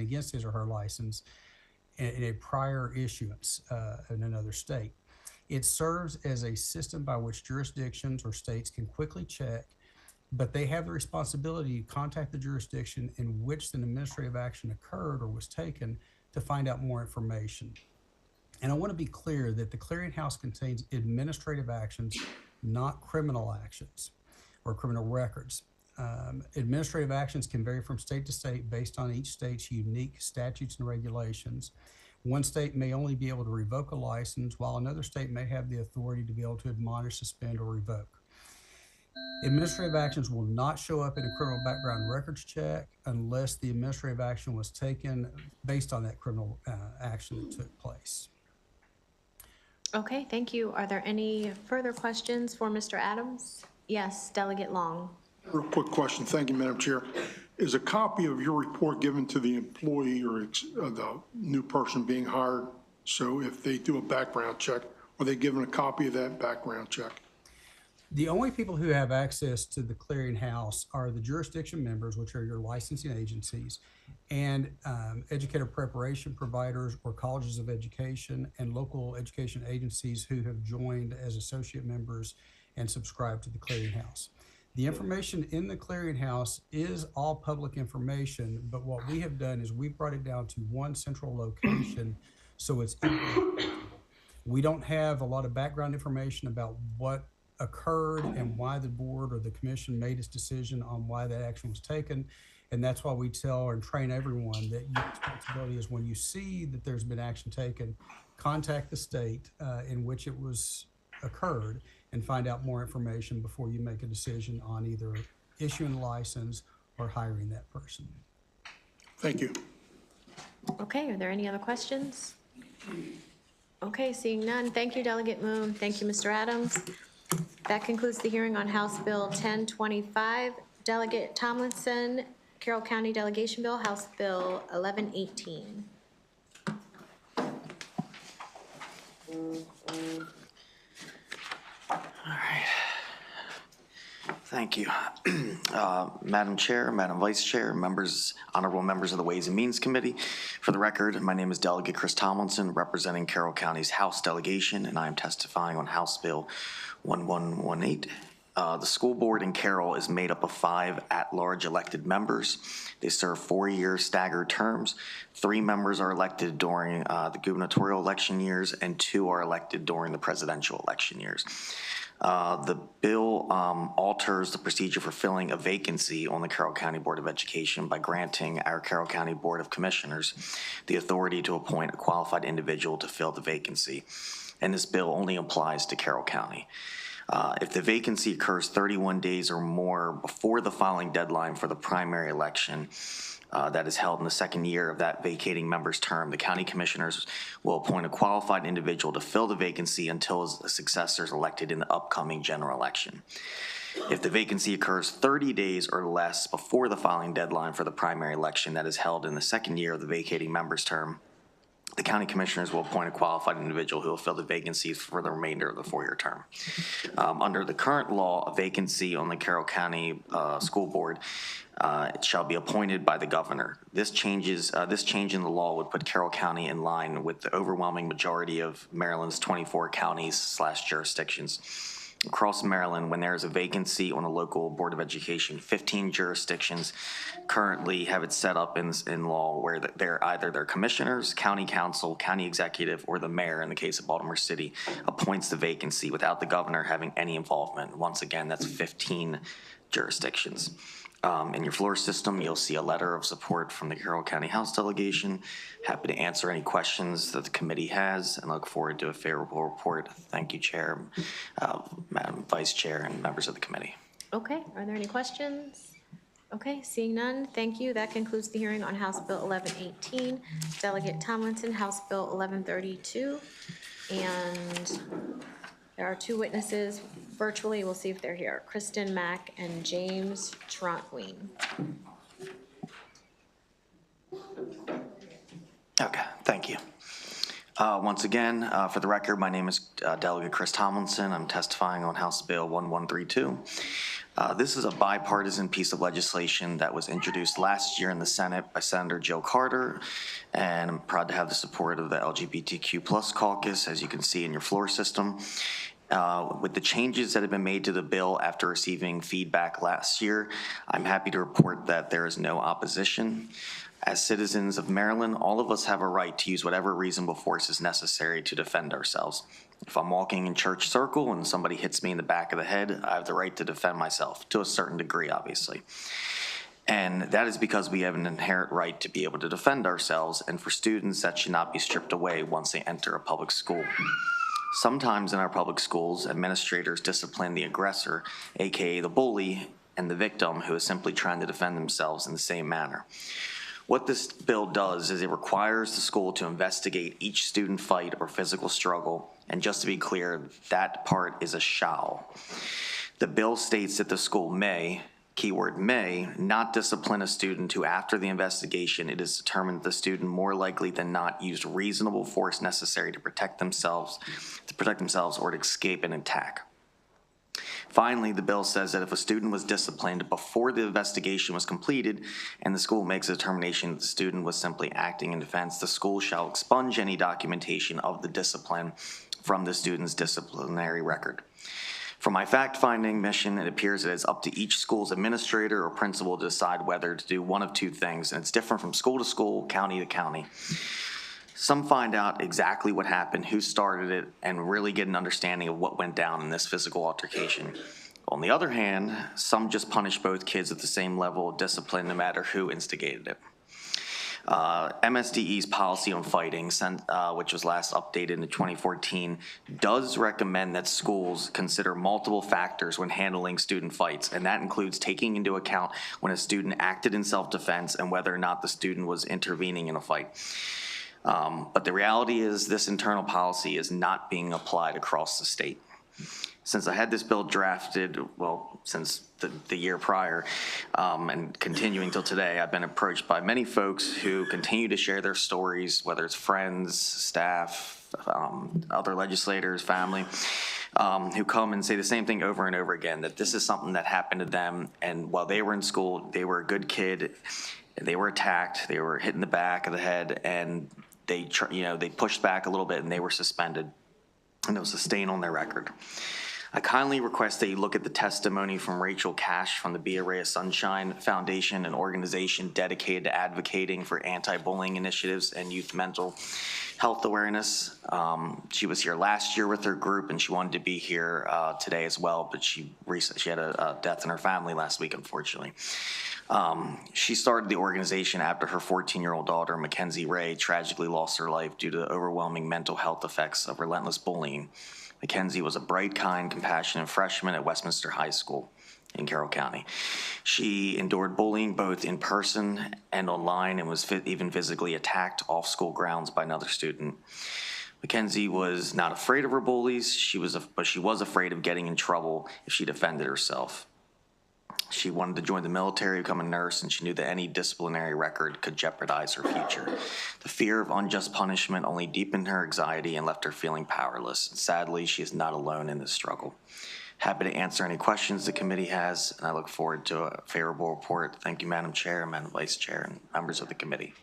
against his or her license in a prior issuance in another state. It serves as a system by which jurisdictions or states can quickly check, but they have the responsibility to contact the jurisdiction in which an administrative action occurred or was taken to find out more information. And I want to be clear that the Clearinghouse contains administrative actions, not criminal actions or criminal records. Administrative actions can vary from state to state based on each state's unique statutes and regulations. One state may only be able to revoke a license, while another state may have the authority to be able to admonish, suspend, or revoke. Administrative actions will not show up in a criminal background records check unless the administrative action was taken based on that criminal action that took place. Okay, thank you. Are there any further questions for Mr. Adams? Yes, Delegate Long. Real quick question. Thank you, Madam Chair. Is a copy of your report given to the employee or the new person being hired? So if they do a background check, are they given a copy of that background check? The only people who have access to the clearinghouse are the jurisdiction members, which are your licensing agencies, and educator preparation providers or colleges of education and local education agencies who have joined as associate members and subscribe to the clearinghouse. The information in the clearinghouse is all public information, but what we have done is we brought it down to one central location so it's we don't have a lot of background information about what occurred and why the board or the commission made its decision on why that action was taken. And that's why we tell and train everyone that your responsibility is when you see that there's been action taken, contact the state in which it was occurred and find out more information before you make a decision on either issuing a license or hiring that person. Thank you. Okay, are there any other questions? Okay, seeing none. Thank you, Delegate Moon. Thank you, Mr. Adams. That concludes the hearing on House Bill 1025. Delegate Tomlinson, Carroll County Delegation Bill, House Bill 1118. All right. Thank you. Madam Chair, Madam Vice Chair, members, honorable members of the Ways and Means Committee. For the record, my name is Delegate Chris Tomlinson, representing Carroll County's House delegation, and I am testifying on House Bill 1118. The school board in Carroll is made up of 5 at-large elected members. They serve 4-year staggered terms. 3 members are elected during the gubernatorial election years, and 2 are elected during the presidential election years. The bill alters the procedure for filling a vacancy on the Carroll County Board of Education by granting our Carroll County Board of Commissioners the authority to appoint a qualified individual to fill the vacancy. And this bill only applies to Carroll County. If the vacancy occurs 31 days or more before the filing deadline for the primary election, that is held in the second year of that vacating member's term, the county commissioners will appoint a qualified individual to fill the vacancy until a successor is elected in the upcoming general election. If the vacancy occurs 30 days or less before the filing deadline for the primary election that is held in the second year of the vacating member's term, the county commissioners will appoint a qualified individual who will fill the vacancy for the remainder of the 4-year term. Under the current law, a vacancy on the Carroll County School Board it shall be appointed by the governor. This change in the law would put Carroll County in line with the overwhelming majority of Maryland's 24 counties/jurisdictions. Across Maryland, when there is a vacancy on a local board of education, 15 jurisdictions currently have it set up in law where they're either their commissioners, county council, county executive, or the mayor, in the case of Baltimore City, appoints the vacancy without the governor having any involvement. Once again, that's 15 jurisdictions. In your floor system, you'll see a letter of support from the Carroll County House delegation. Happy to answer any questions that the committee has and look forward to a favorable report. Thank you, Chair, Madam Vice Chair, and members of the committee. Okay, are there any questions? Okay, seeing none, thank you. That concludes the hearing on House Bill 1118. Delegate Tomlinson, House Bill 1132. And there are 2 witnesses virtually. We'll see if they're here. Kristen Mack and James Trontween. Okay, thank you. Once again, for the record, my name is Delegate Chris Tomlinson. I'm testifying on House Bill 1132. This is a bipartisan piece of legislation that was introduced last year in the Senate by Senator Jill Carter, and I'm proud to have the support of the LGBTQ+ caucus, as you can see in your floor system. With the changes that have been made to the bill after receiving feedback last year, I'm happy to report that there is no opposition. As citizens of Maryland, all of us have a right to use whatever reasonable force is necessary to defend ourselves. If I'm walking in church circle and somebody hits me in the back of the head, I have the right to defend myself, to a certain degree, obviously. And that is because we have an inherent right to be able to defend ourselves, and for students, that should not be stripped away once they enter a public school. Sometimes in our public schools, administrators discipline the aggressor, aka the bully, and the victim who is simply trying to defend themselves in the same manner. What this bill does is it requires the school to investigate each student fight or physical struggle, and just to be clear, that part is a shall. The bill states that the school may, keyword may, not discipline a student who, after the investigation, it is determined that the student more likely than not used reasonable force necessary to protect themselves or to escape an attack. Finally, the bill says that if a student was disciplined before the investigation was completed and the school makes a determination that the student was simply acting in defense, the school shall expunge any documentation of the discipline from the student's disciplinary record. From my fact-finding mission, it appears that it's up to each school's administrator or principal to decide whether to do one of two things, and it's different from school to school, county to county. Some find out exactly what happened, who started it, and really get an understanding of what went down in this physical altercation. On the other hand, some just punish both kids at the same level of discipline no matter who instigated it. MSDE's policy on fighting, which was last updated in 2014, does recommend that schools consider multiple factors when handling student fights, and that includes taking into account when a student acted in self-defense and whether or not the student was intervening in a fight. But the reality is this internal policy is not being applied across the state. Since I had this bill drafted, well, since the year prior, and continuing till today, I've been approached by many folks who continue to share their stories, whether it's friends, staff, other legislators, family, who come and say the same thing over and over again, that this is something that happened to them, and while they were in school, they were a good kid, they were attacked, they were hit in the back of the head, and they pushed back a little bit and they were suspended, and it was a stain on their record. I kindly request that you look at the testimony from Rachel Cash from the Be a Ray of Sunshine Foundation, an organization dedicated to advocating for anti-bullying initiatives and youth mental health awareness. She was here last year with her group, and she wanted to be here today as well, but she had a death in her family last week, unfortunately. She started the organization after her 14-year-old daughter, Mackenzie Ray, tragically lost her life due to the overwhelming mental health effects of relentless bullying. Mackenzie was a bright, kind, compassionate freshman at Westminster High School in Carroll County. She endured bullying both in person and online and was even physically attacked off school grounds by another student. Mackenzie was not afraid of her bullies, but she was afraid of getting in trouble if she defended herself. She wanted to join the military, become a nurse, and she knew that any disciplinary record could jeopardize her future. The fear of unjust punishment only deepened her anxiety and left her feeling powerless. Sadly, she is not alone in this struggle. Happy to answer any questions the committee has, and I look forward to a favorable report. Thank you, Madam Chair, Madam Vice Chair, and members of the committee.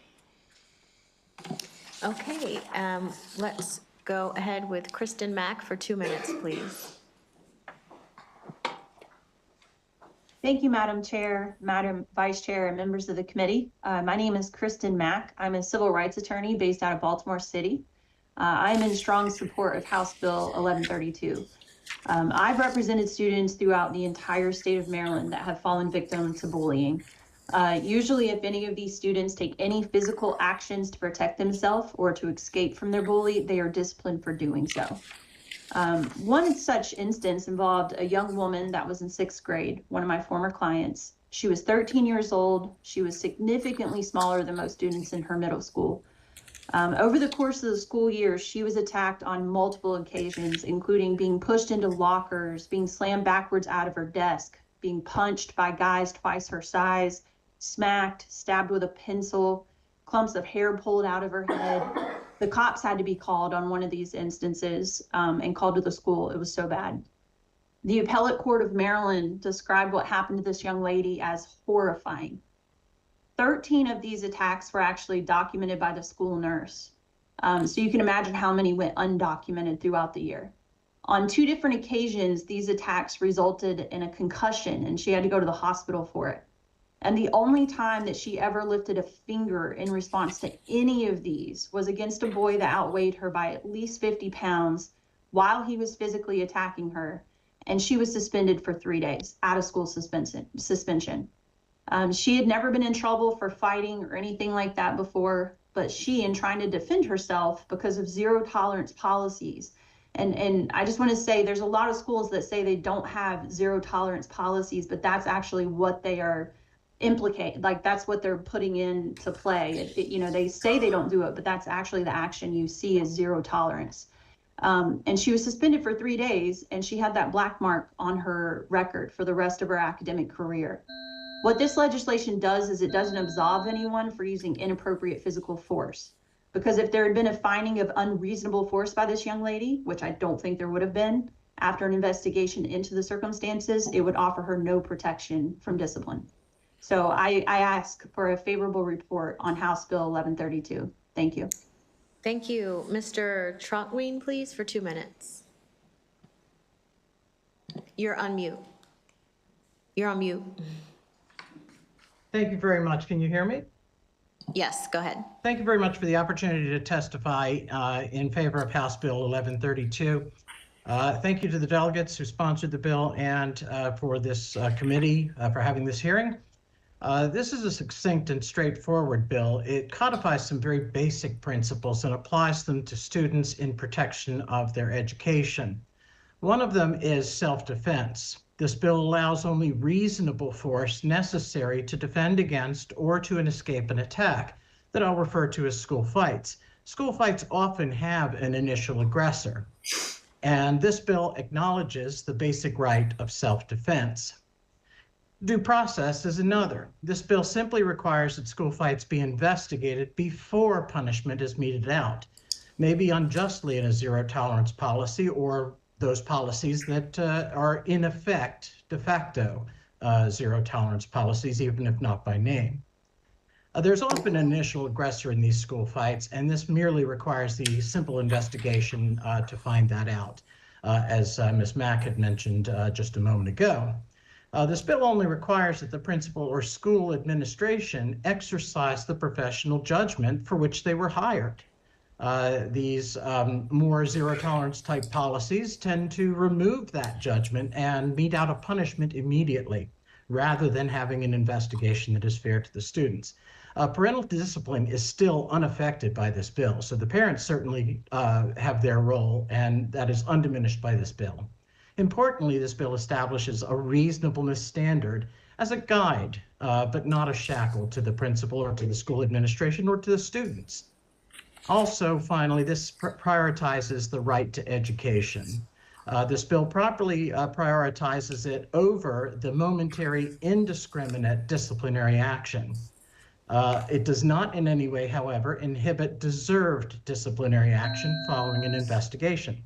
Okay, let's go ahead with Kristen Mack for 2 minutes, please. Thank you, Madam Chair, Madam Vice Chair, and members of the committee. My name is Kristen Mack. I'm a civil rights attorney based out of Baltimore City. I'm in strong support of House Bill 1132. I've represented students throughout the entire state of Maryland that have fallen victim to bullying. Usually, if any of these students take any physical actions to protect themselves or to escape from their bully, they are disciplined for doing so. One such instance involved a young woman that was in 6th grade, one of my former clients. She was 13 years old. She was significantly smaller than most students in her middle school. Over the course of the school year, she was attacked on multiple occasions, including being pushed into lockers, being slammed backwards out of her desk, being punched by guys twice her size, smacked, stabbed with a pencil, clumps of hair pulled out of her head. The cops had to be called on one of these instances and called to the school. It was so bad. The Appellate Court of Maryland described what happened to this young lady as horrifying. 13 of these attacks were actually documented by the school nurse. So you can imagine how many went undocumented throughout the year. On 2 different occasions, these attacks resulted in a concussion, and she had to go to the hospital for it. And the only time that she ever lifted a finger in response to any of these was against a boy that outweighed her by at least 50 pounds while he was physically attacking her. And she was suspended for 3 days, out of school suspension. She had never been in trouble for fighting or anything like that before, but she, in trying to defend herself because of zero tolerance policies, and I just want to say there's a lot of schools that say they don't have zero tolerance policies, but that's actually what they are implicate, like that's what they're putting into play. They say they don't do it, but that's actually the action you see is zero tolerance. And she was suspended for 3 days, and she had that black mark on her record for the rest of her academic career. What this legislation does is it doesn't absolve anyone for using inappropriate physical force. Because if there had been a finding of unreasonable force by this young lady, which I don't think there would have been, After an investigation into the circumstances, it would offer her no protection from discipline. So I ask for a favorable report on House Bill 1132. Thank you. Thank you. Mr. Trotwine, please, for 2 minutes. You're on mute. You're on mute. Thank you very much. Can you hear me? Yes, go ahead. Thank you very much for the opportunity to testify in favor of House Bill 1132. Thank you to the delegates who sponsored the bill and for this committee for having this hearing. This is a succinct and straightforward bill. It codifies some very basic principles and applies them to students in protection of their education. One of them is self-defense. This bill allows only reasonable force necessary to defend against or to escape an attack that I'll refer to as school fights. School fights often have an initial aggressor, and this bill acknowledges the basic right of self-defense. Due process is another. This bill simply requires that school fights be investigated before punishment is meted out, maybe unjustly in a zero-tolerance policy or those policies that are in effect, de facto, zero-tolerance policies, even if not by name. There's often an initial aggressor in these school fights, and this merely requires the simple investigation to find that out, as Ms. Mack had mentioned just a moment ago. This bill only requires that the principal or school administration exercise the professional judgment for which they were hired. These more zero-tolerance type policies tend to remove that judgment and mete out a punishment immediately, rather than having an investigation that is fair to the students. Parental discipline is still unaffected by this bill, so the parents certainly have their role, and that is undiminished by this bill. Importantly, this bill establishes a reasonableness standard as a guide, but not a shackle to the principal or to the school administration or to the students. Also, finally, this prioritizes the right to education. This bill properly prioritizes it over the momentary indiscriminate disciplinary action. It does not in any way, however, inhibit deserved disciplinary action following an investigation.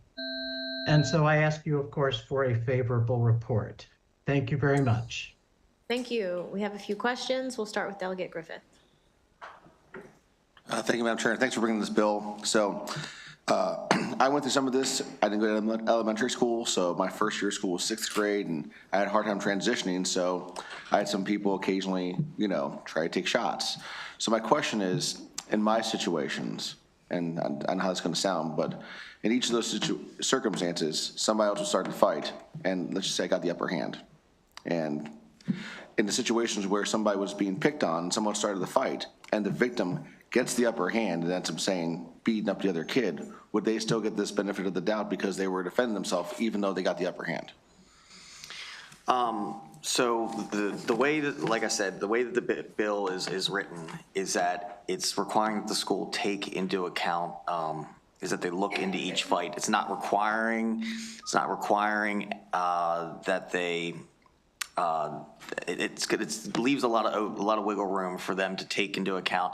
And so I ask you, of course, for a favorable report. Thank you very much. Thank you. We have a few questions. We'll start with Delegate Griffith. Thank you, Madam Chair. Thanks for bringing this bill. So I went through some of this. I didn't go to elementary school, so my first year of school was 6th grade, and I had a hard time transitioning, so I had some people occasionally, try to take shots. So my question is, in my situations, and I don't know how it's going to sound, but in each of those circumstances, somebody else will start to fight, and let's just say I got the upper hand. And in the situations where somebody was being picked on, someone started the fight, and the victim gets the upper hand and ends up saying, beating up the other kid, would they still get this benefit of the doubt because they were defending themselves even though they got the upper hand? So the way that, like I said, the way that the bill is written is that it's requiring that the school take into account is that they look into each fight. It's not requiring that they it leaves a lot of wiggle room for them to take into account,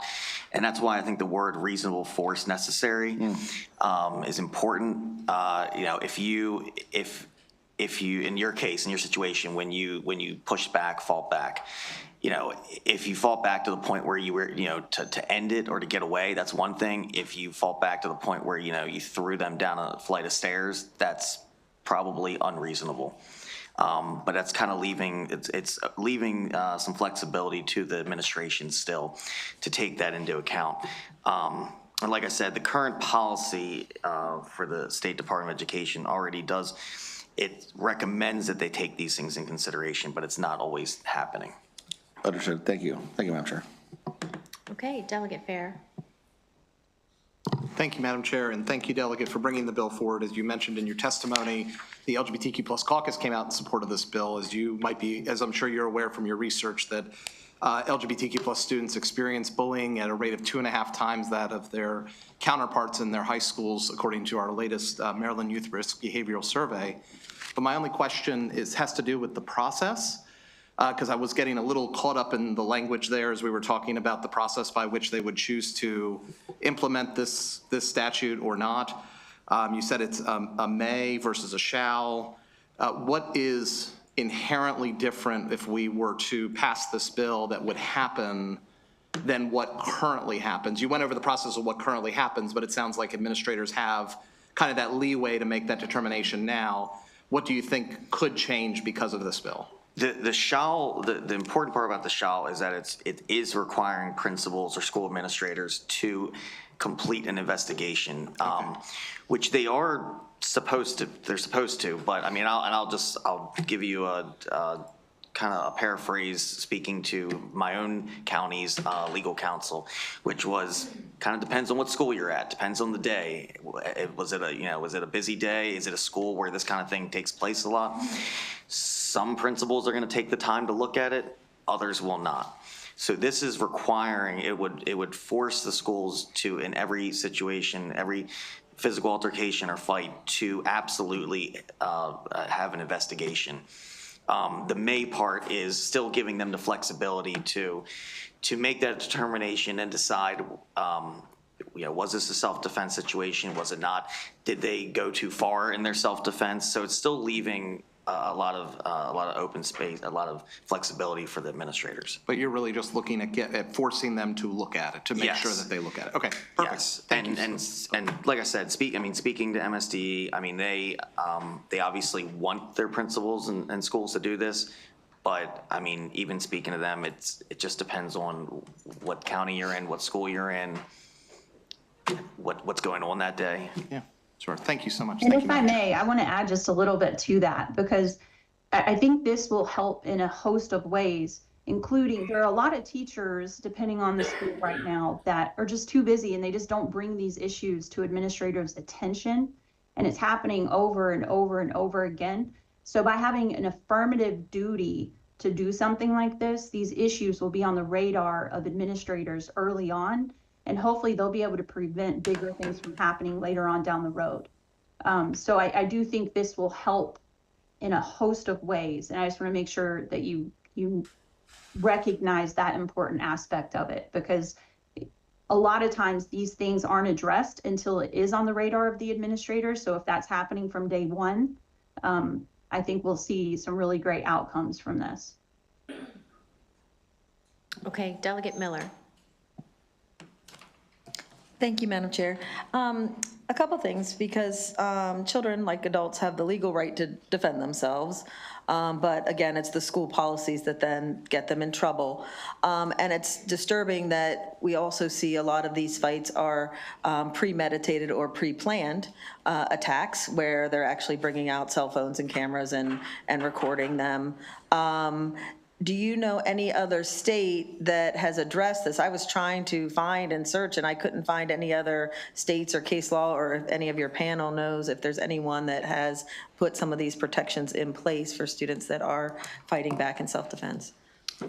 and that's why I think the word reasonable force necessary is important. If you in your case, in your situation, when you push back, fought back, if you fought back to the point where you were, to end it or to get away, that's one thing. If you fought back to the point where, you threw them down a flight of stairs, that's probably unreasonable. But that's kind of leaving some flexibility to the administration still to take that into account. And like I said, the current policy for the State Department of Education already does, it recommends that they take these things in consideration, but it's not always happening. Understood. Thank you. Thank you, Madam Chair. Okay, Delegate Fair. Thank you, Madam Chair, and thank you, Delegate, for bringing the bill forward. As you mentioned in your testimony, the LGBTQ+ caucus came out in support of this bill. As I'm sure you're aware from your research, that LGBTQ+ students experience bullying at a rate of 2.5 times that of their counterparts in their high schools, according to our latest Maryland Youth Risk Behavioral Survey. But my only question has to do with the process, because I was getting a little caught up in the language there as we were talking about the process by which they would choose to implement this statute or not. You said it's a may versus a shall. What is inherently different if we were to pass this bill that would happen than what currently happens? You went over the process of what currently happens, but it sounds like administrators have kind of that leeway to make that determination now. What do you think could change because of this bill? The shall, the important part about the shall is that it is requiring principals or school administrators to complete an investigation, which they are supposed to. They're supposed to, but I mean, I'll give you a kind of a paraphrase speaking to my own county's legal counsel, which was kind of depends on what school you're at, depends on the day. Was it a busy day? Is it a school where this kind of thing takes place a lot? Some principals are going to take the time to look at it, others will not. So this is requiring, it would force the schools to, in every situation, every physical altercation or fight, to absolutely have an investigation. The may part is still giving them the flexibility to make that determination and decide, was this a self-defense situation? Was it not? Did they go too far in their self-defense? So it's still leaving a lot of open space, a lot of flexibility for the administrators. But you're really just looking at forcing them to look at it, to make sure that they look at it. Okay, perfect. Yes, and like I said, speaking to MSD, I mean, they obviously want their principals and schools to do this, but I mean, even speaking to them, it just depends on what county you're in, what school you're in, what's going on that day. Yeah. Sure. Thank you so much. And if I may, I want to add just a little bit to that, because I think this will help in a host of ways, including there are a lot of teachers, depending on the school right now, that are just too busy and they just don't bring these issues to administrators' attention. And it's happening over and over and over again. So by having an affirmative duty to do something like this, these issues will be on the radar of administrators early on. And hopefully they'll be able to prevent bigger things from happening later on down the road. So I do think this will help in a host of ways. And I just want to make sure that you recognize that important aspect of it, because a lot of times these things aren't addressed until it is on the radar of the administrator. So if that's happening from day one, I think we'll see some really great outcomes from this. Okay, Delegate Miller. Thank you, Madam Chair. A couple things, because children, like adults, have the legal right to defend themselves. But again, it's the school policies that then get them in trouble. And it's disturbing that we also see a lot of these fights are premeditated or pre-planned attacks, where they're actually bringing out cell phones and cameras and recording them. Do you know any other state that has addressed this? I was trying to find and search, and I couldn't find any other states or case law, or if any of your panel knows if there's anyone that has put some of these protections in place for students that are fighting back in self-defense.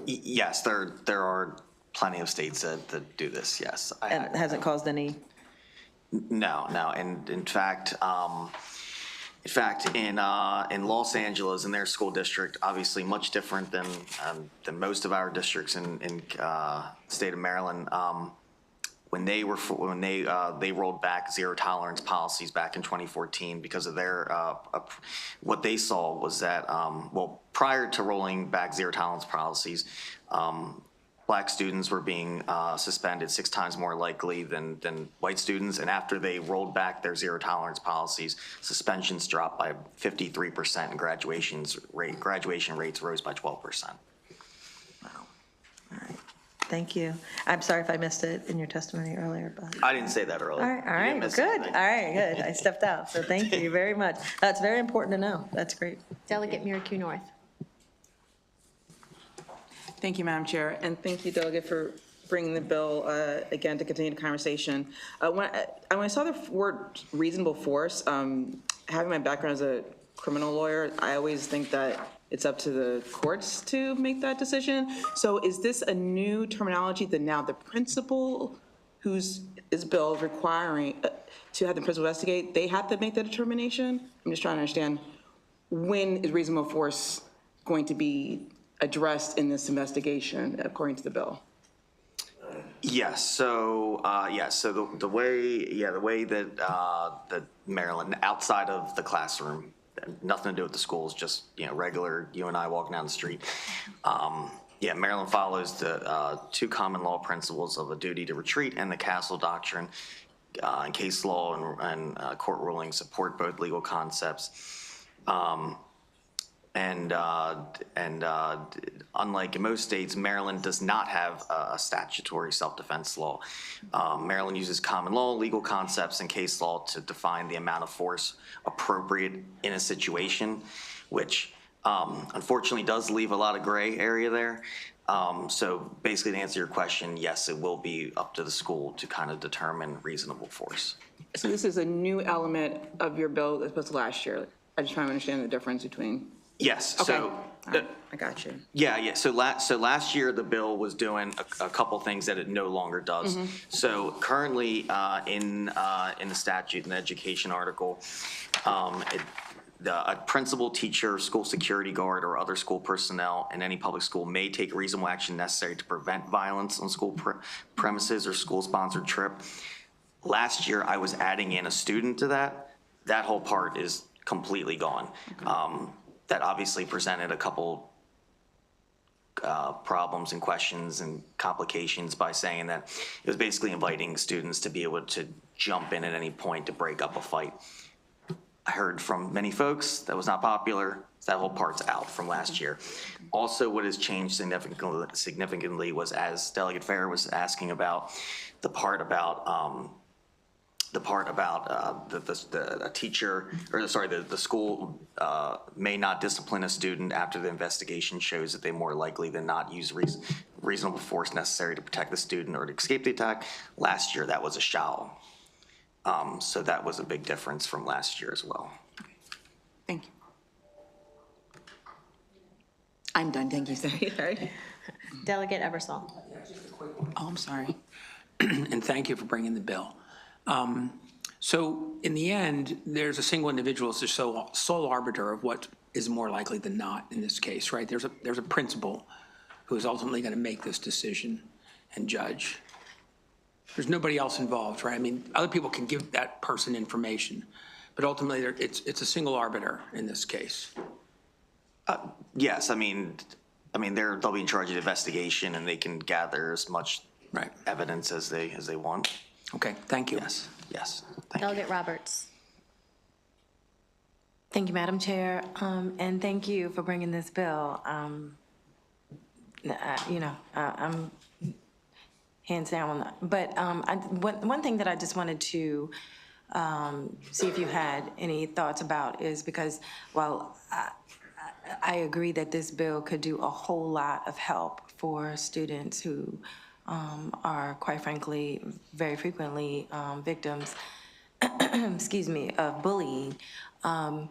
Yes, there are plenty of states that do this, yes. And it hasn't caused any? No, and in fact, in Los Angeles, in their school district, obviously much different than most of our districts in state of Maryland. When they rolled back zero tolerance policies back in 2014 because of their what they saw was that prior to rolling back zero tolerance policies, Black students were being suspended 6 times more likely than white students, and after they rolled back their zero tolerance policies, suspensions dropped by 53% and graduation rates rose by 12%. Wow. All right. Thank you. I'm sorry if I missed it in your testimony earlier, but. I didn't say that earlier. All right, good. All right, good. I stepped out, so thank you very much. That's very important to know. That's great. Delegate Miracle North. Thank you, Madam Chair, and thank you, Delegate, for bringing the bill again to continue the conversation. When I saw the word reasonable force, having my background as a criminal lawyer, I always think that it's up to the courts to make that decision. So is this a new terminology that now the principal whose is bill requiring to have the principal investigate, they have to make that determination? I'm just trying to understand, when is reasonable force going to be addressed in this investigation, according to the bill? Yes. So the way that Maryland, outside of the classroom, nothing to do with the schools, just, regular you and I walking down the street. Yeah, Maryland follows the two common law principles of a duty to retreat and the Castle Doctrine. And case law and court rulings support both legal concepts. Unlike in most states, Maryland does not have a statutory self-defense law. Maryland uses common law, legal concepts, and case law to define the amount of force appropriate in a situation, which unfortunately does leave a lot of gray area there. So basically, to answer your question, yes, it will be up to the school to kind of determine reasonable force. So this is a new element of your bill as opposed to last year. I just trying to understand the difference between. Yes. Okay. So I got you. Yeah. So last year the bill was doing a couple things that it no longer does. So currently in the statute, in the education article, a principal, teacher, school security guard, or other school personnel in any public school may take reasonable action necessary to prevent violence on school premises or school-sponsored trip. Last year, I was adding in a student to that. That whole part is completely gone. That obviously presented a couple problems and questions and complications by saying that it was basically inviting students to be able to jump in at any point to break up a fight. I heard from many folks that was not popular. That whole part's out from last year. Also, what has changed significantly was, as Delegate Fair was asking about, the part about the teacher, or sorry, the school may not discipline a student after the investigation shows that they more likely than not use reasonable force necessary to protect the student or to escape the attack. Last year, that was a shall. So that was a big difference from last year as well. Thank you. I'm done, thank you, sorry. Delegate Ebersol. Oh, I'm sorry. And thank you for bringing the bill. So in the end, there's a single individual as the sole arbiter of what is more likely than not in this case, right? There's a principal who is ultimately going to make this decision and judge. There's nobody else involved, right? I mean, other people can give that person information, but ultimately it's a single arbiter in this case. Yes, I mean, they'll be in charge of the investigation and they can gather as much evidence as they want. Okay, thank you. Yes. Delegate Roberts. Thank you, Madam Chair, and thank you for bringing this bill. I'm hands down on that. But one thing that I just wanted to see if you had any thoughts about is because while I agree that this bill could do a whole lot of help for students who are, quite frankly, very frequently victims, excuse me, of bullying. But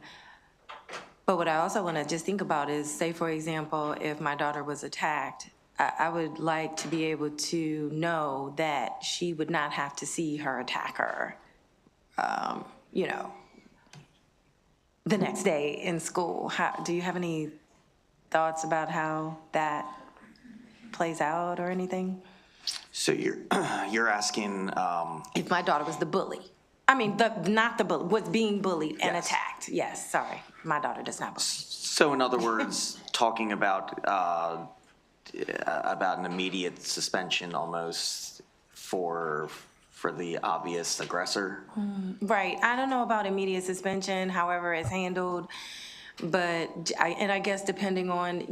what I also want to just think about is, say, for example, if my daughter was attacked, I would like to be able to know that she would not have to see her attacker, the next day in school. Do you have any thoughts about how that plays out or anything? So you're asking if my daughter was the bully. I mean, not the bully, was being bullied and attacked. Yes, sorry, my daughter does not bully. So in other words, talking about an immediate suspension almost for the obvious aggressor? Right. I don't know about immediate suspension, however it's handled, but I guess depending on,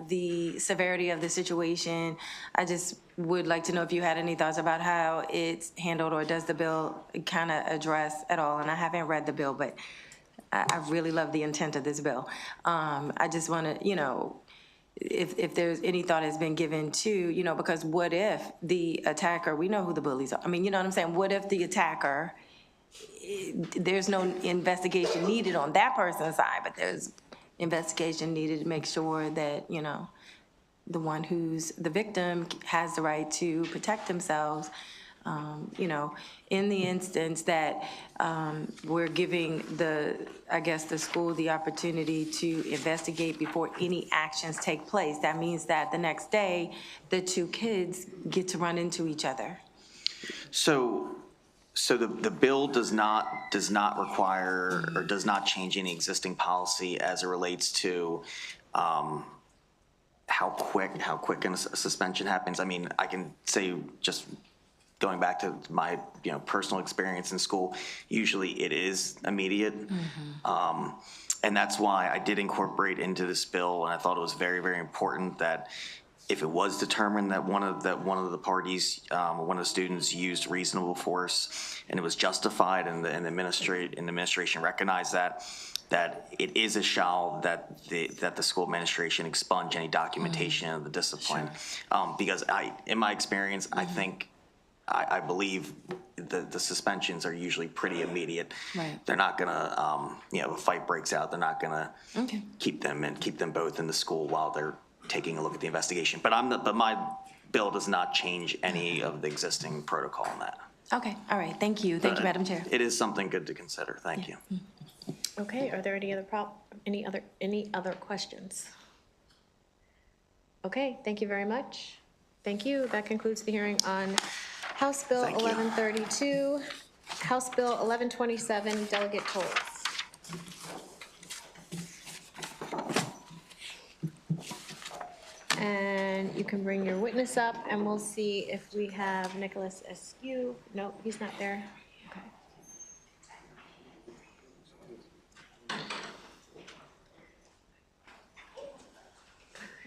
the severity of the situation, I just would like to know if you had any thoughts about how it's handled, or does the bill kind of address at all? And I haven't read the bill, but I really love the intent of this bill. I just want to, if there's any thought has been given to, because what if the attacker, we know who the bullies are. I mean, you know what I'm saying? What if the attacker, there's no investigation needed on that person's side, but there's investigation needed to make sure that, the one who's the victim has the right to protect themselves. In the instance that we're giving the school the opportunity to investigate before any actions take place, that means that the next day, the two kids get to run into each other. So So the bill does not require or does not change any existing policy as it relates to how quick a suspension happens. I mean, I can say, just going back to my personal experience in school, usually it is immediate. And that's why I did incorporate into this bill, and I thought it was very, very important that if it was determined that one of the parties, one of the students used reasonable force, and it was justified, and the administration recognized that it is a shall that the school administration expunge any documentation of the discipline. Because in my experience, I believe the suspensions are usually pretty immediate. Right. They're not gonna, if a fight breaks out, they're not gonna keep them both in the school while they're taking a look at the investigation. But my bill does not change any of the existing protocol in that. Okay, all right, thank you, Madam Chair. It is something good to consider. Thank you. Okay, are there any other questions? Okay, thank you very much. Thank you. That concludes the hearing on House Bill 1132, House Bill 1127, delegate tolls. And you can bring your witness up, and we'll see if we have Nicholas Askew. Nope, he's not there. Okay.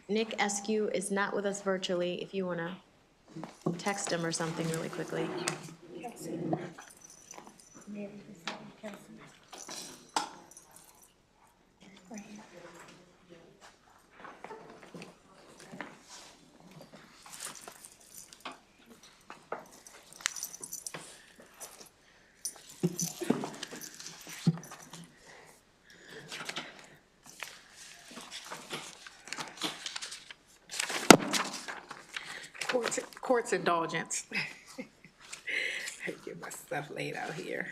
Nick Askew is not with us virtually. If you want to text him or something really quickly. Court's indulgence. I get my stuff laid out here.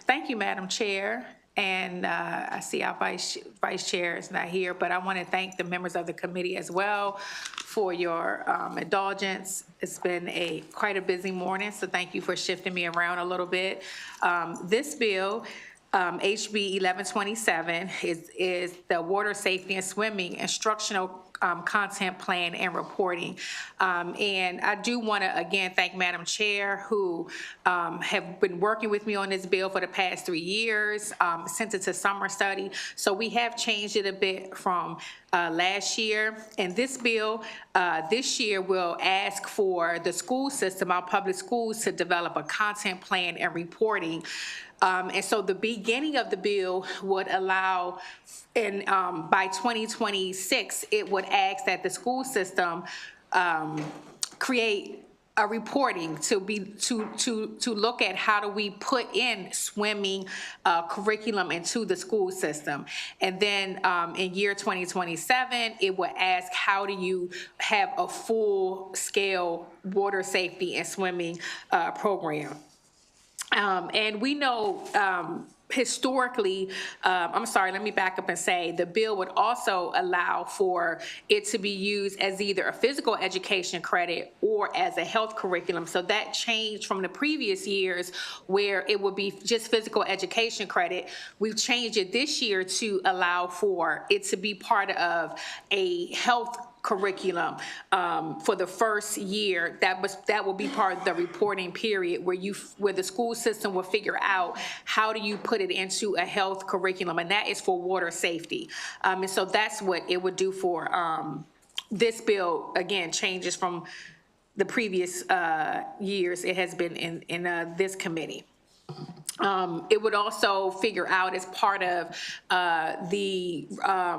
Thank you, Madam Chair. And I see our vice chair is not here, but I want to thank the members of the committee as well for your indulgence. It's been quite a busy morning, so thank you for shifting me around a little bit. This bill, HB 1127, is the Water Safety and Swimming Instructional Content Plan and Reporting. And I do want to again thank Madam Chair, who have been working with me on this bill for the past 3 years since it's a summer study. So we have changed it a bit from last year. And this bill this year will ask for the school system, our public schools, to develop a content plan and reporting. And so the beginning of the bill would allow, and by 2026, it would ask that the school system create a reporting to look at how do we put in swimming curriculum into the school system. And then in year 2027, it would ask how do you have a full-scale water safety and swimming program. And we know historically, I'm sorry, let me back up and say the bill would also allow for it to be used as either a physical education credit or as a health curriculum. So that changed from the previous years where it would be just physical education credit. We've changed it this year to allow for it to be part of a health curriculum for the first year. That will be part of the reporting period where the school system will figure out how do you put it into a health curriculum, and that is for water safety. And so that's what it would do for this bill. Again, changes from the previous years it has been in this committee. It would also figure out as part of the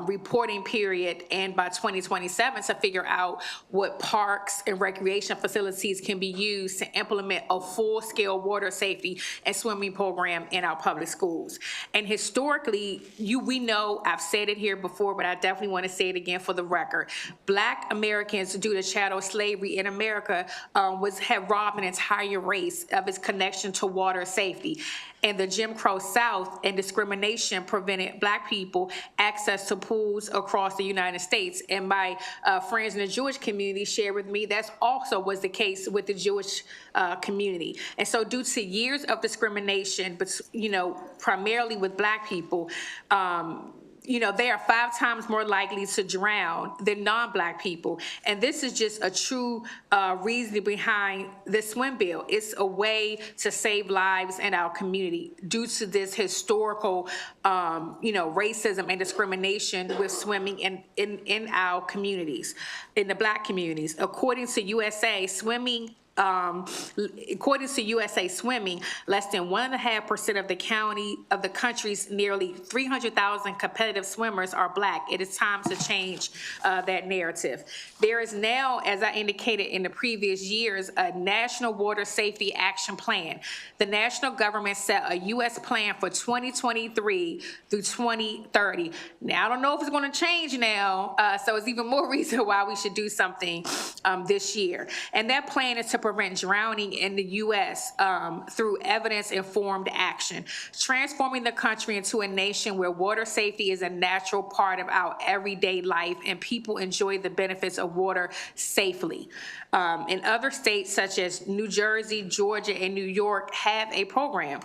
reporting period, and by 2027 to figure out what parks and recreation facilities can be used to implement a full-scale water safety and swimming program in our public schools. And historically, we know, I've said it here before, but I definitely want to say it again for the record. Black Americans, due to chattel slavery in America, have robbed an entire race of its connection to water safety. and the Jim Crow South and discrimination prevented Black people access to pools across the United States. And my friends in the Jewish community shared with me that's also was the case with the Jewish community. And so due to years of discrimination, but primarily with Black people, they are 5 times more likely to drown than non-Black people. And this is just a true reasoning behind the swim bill. It's a way to save lives in our community due to this historical, racism and discrimination with swimming in our communities, in the Black communities. According to USA Swimming, less than 1.5% of the country's nearly 300,000 competitive swimmers are Black. It is time to change that narrative. There is now, as I indicated in the previous years, a National Water Safety Action Plan. The national government set a U.S. plan for 2023 through 2030. Now, I don't know if it's going to change now, so it's even more reason why we should do something this year. And that plan is to prevent drowning in the U.S. Through evidence-informed action, transforming the country into a nation where water safety is a natural part of our everyday life and people enjoy the benefits of water safely. In other states such as New Jersey, Georgia, and New York have a program.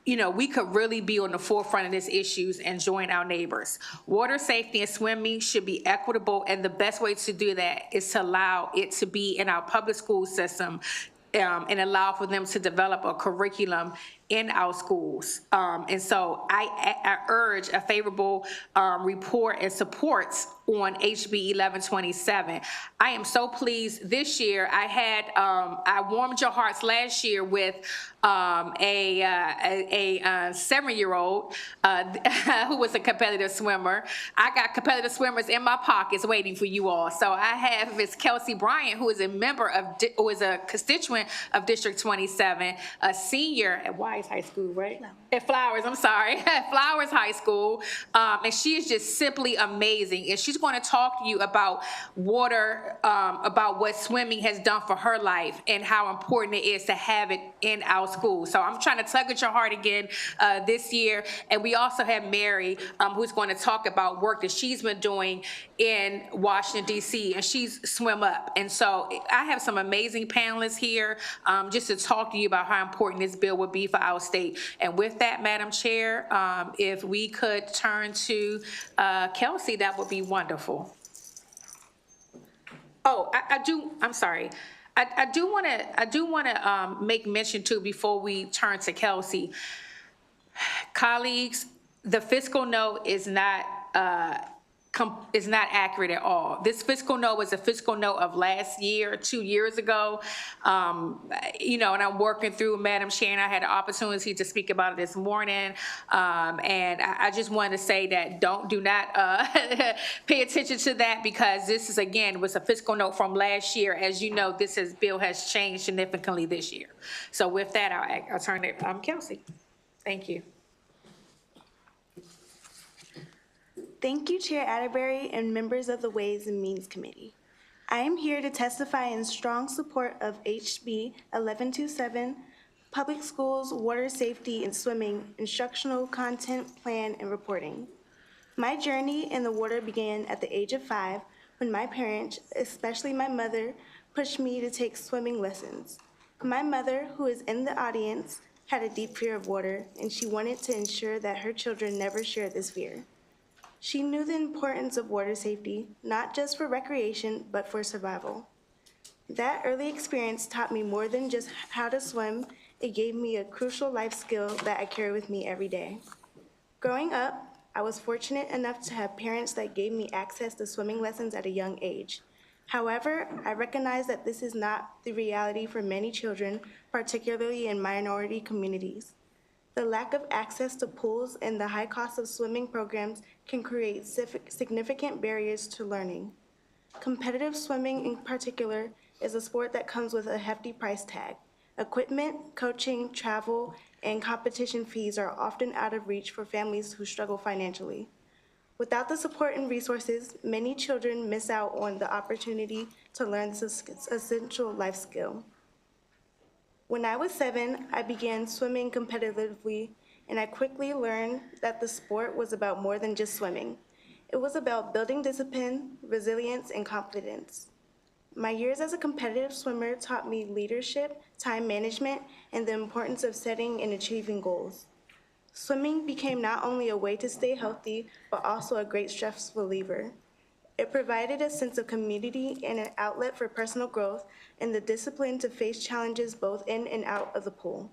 We could really be on the forefront of these issues and join our neighbors. Water safety and swimming should be equitable, and the best way to do that is to allow it to be in our public school system and allow for them to develop a curriculum in our schools. And so I urge a favorable report and supports on HB 1127. I am so pleased this year. I warmed your hearts last year with a 7-year-old who was a competitive swimmer. I got competitive swimmers in my pockets waiting for you all. So I have Miss Kelsey Bryant, who is a constituent of District 27, a senior at Wise High School, right? No. At Flowers, I'm sorry, at Flowers High School. And she is just simply amazing. And she's going to talk to you about water, about what swimming has done for her life and how important it is to have it in our school. So I'm trying to tug at your heart again this year. And we also have Mary, who's going to talk about work that she's been doing in Washington, D.C., and she's Swim Up. And so I have some amazing panelists here just to talk to you about how important this bill would be for our state. And with that, Madam Chair, if we could turn to Kelsey, that would be wonderful. Oh, I'm sorry. I do want to make mention too before we turn to Kelsey. Colleagues, the fiscal note is not accurate at all. This fiscal note was a fiscal note of last year, 2 years ago. And I'm working through, Madam Chair, and I had an opportunity to speak about it this morning. And I just wanted to say that do not pay attention to that, because this is, again, was a fiscal note from last year. As you know, bill has changed significantly this year. So with that, I'll turn it to Kelsey. Thank you. Thank you, Chair Atterbury and members of the Ways and Means Committee. I am here to testify in strong support of HB 1127, Public Schools, Water Safety and Swimming, Instructional Content Plan and Reporting. My journey in the water began at the age of 5 when my parents, especially my mother, pushed me to take swimming lessons. My mother, who is in the audience, had a deep fear of water, and she wanted to ensure that her children never shared this fear. She knew the importance of water safety, not just for recreation, but for survival. That early experience taught me more than just how to swim. It gave me a crucial life skill that I carry with me every day. Growing up, I was fortunate enough to have parents that gave me access to swimming lessons at a young age. However, I recognize that this is not the reality for many children, particularly in minority communities. The lack of access to pools and the high cost of swimming programs can create significant barriers to learning. Competitive swimming in particular is a sport that comes with a hefty price tag. Equipment, coaching, travel, and competition fees are often out of reach for families who struggle financially. Without the support and resources, many children miss out on the opportunity to learn this essential life skill. When I was 7, I began swimming competitively, and I quickly learned that the sport was about more than just swimming. It was about building discipline, resilience, and confidence. My years as a competitive swimmer taught me leadership, time management, and the importance of setting and achieving goals. Swimming became not only a way to stay healthy, but also a great stress reliever. It provided a sense of community and an outlet for personal growth and the discipline to face challenges both in and out of the pool.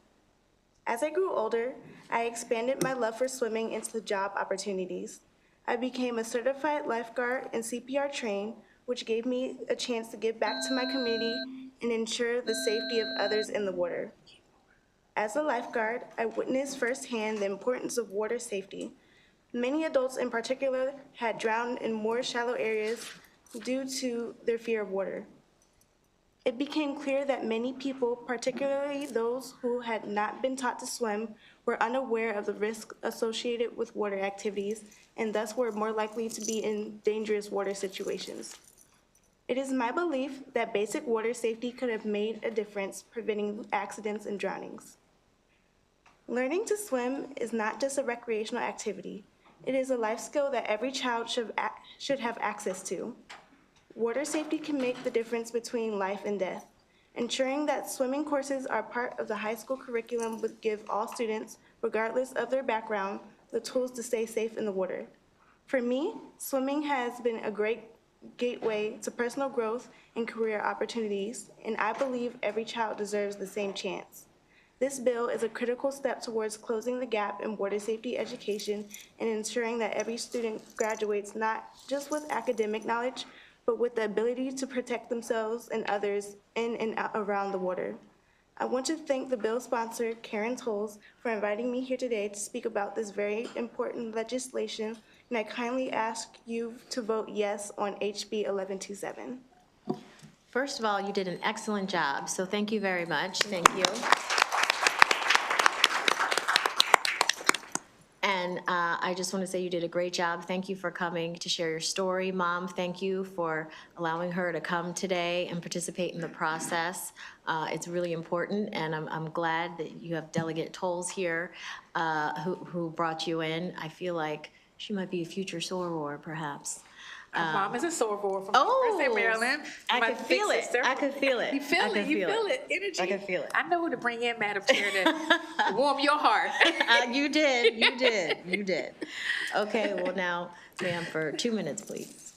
As I grew older, I expanded my love for swimming into job opportunities. I became a certified lifeguard and CPR trained, which gave me a chance to give back to my community and ensure the safety of others in the water. As a lifeguard, I witnessed firsthand the importance of water safety. Many adults in particular had drowned in more shallow areas due to their fear of water. It became clear that many people, particularly those who had not been taught to swim, were unaware of the risk associated with water activities and thus were more likely to be in dangerous water situations. It is my belief that basic water safety could have made a difference preventing accidents and drownings. Learning to swim is not just a recreational activity. It is a life skill that every child should have access to. Water safety can make the difference between life and death. Ensuring that swimming courses are part of the high school curriculum would give all students, regardless of their background, the tools to stay safe in the water. For me, swimming has been a great gateway to personal growth and career opportunities, and I believe every child deserves the same chance. This bill is a critical step towards closing the gap in water safety education and ensuring that every student graduates not just with academic knowledge, but with the ability to protect themselves and others in and around the water. I want to thank the bill sponsor, Karen Tolles, for inviting me here today to speak about this very important legislation, and I kindly ask you to vote yes on HB 1127. First of all, you did an excellent job, so thank you very much. Thank you. And I just want to say you did a great job. Thank you for coming to share your story. Mom, thank you for allowing her to come today and participate in the process. It's really important, and I'm glad that you have Delegate Tolles here who brought you in. I feel like she might be a future soror, perhaps. Mom is a soror from Oh, Maryland. I could feel it. I could feel it. You feel it. You feel it. Energy. I could feel it. I know who to bring in, Madam Chair, to warm your heart. You did. You did. You did. Okay, well now, ma'am, for 2 minutes, please.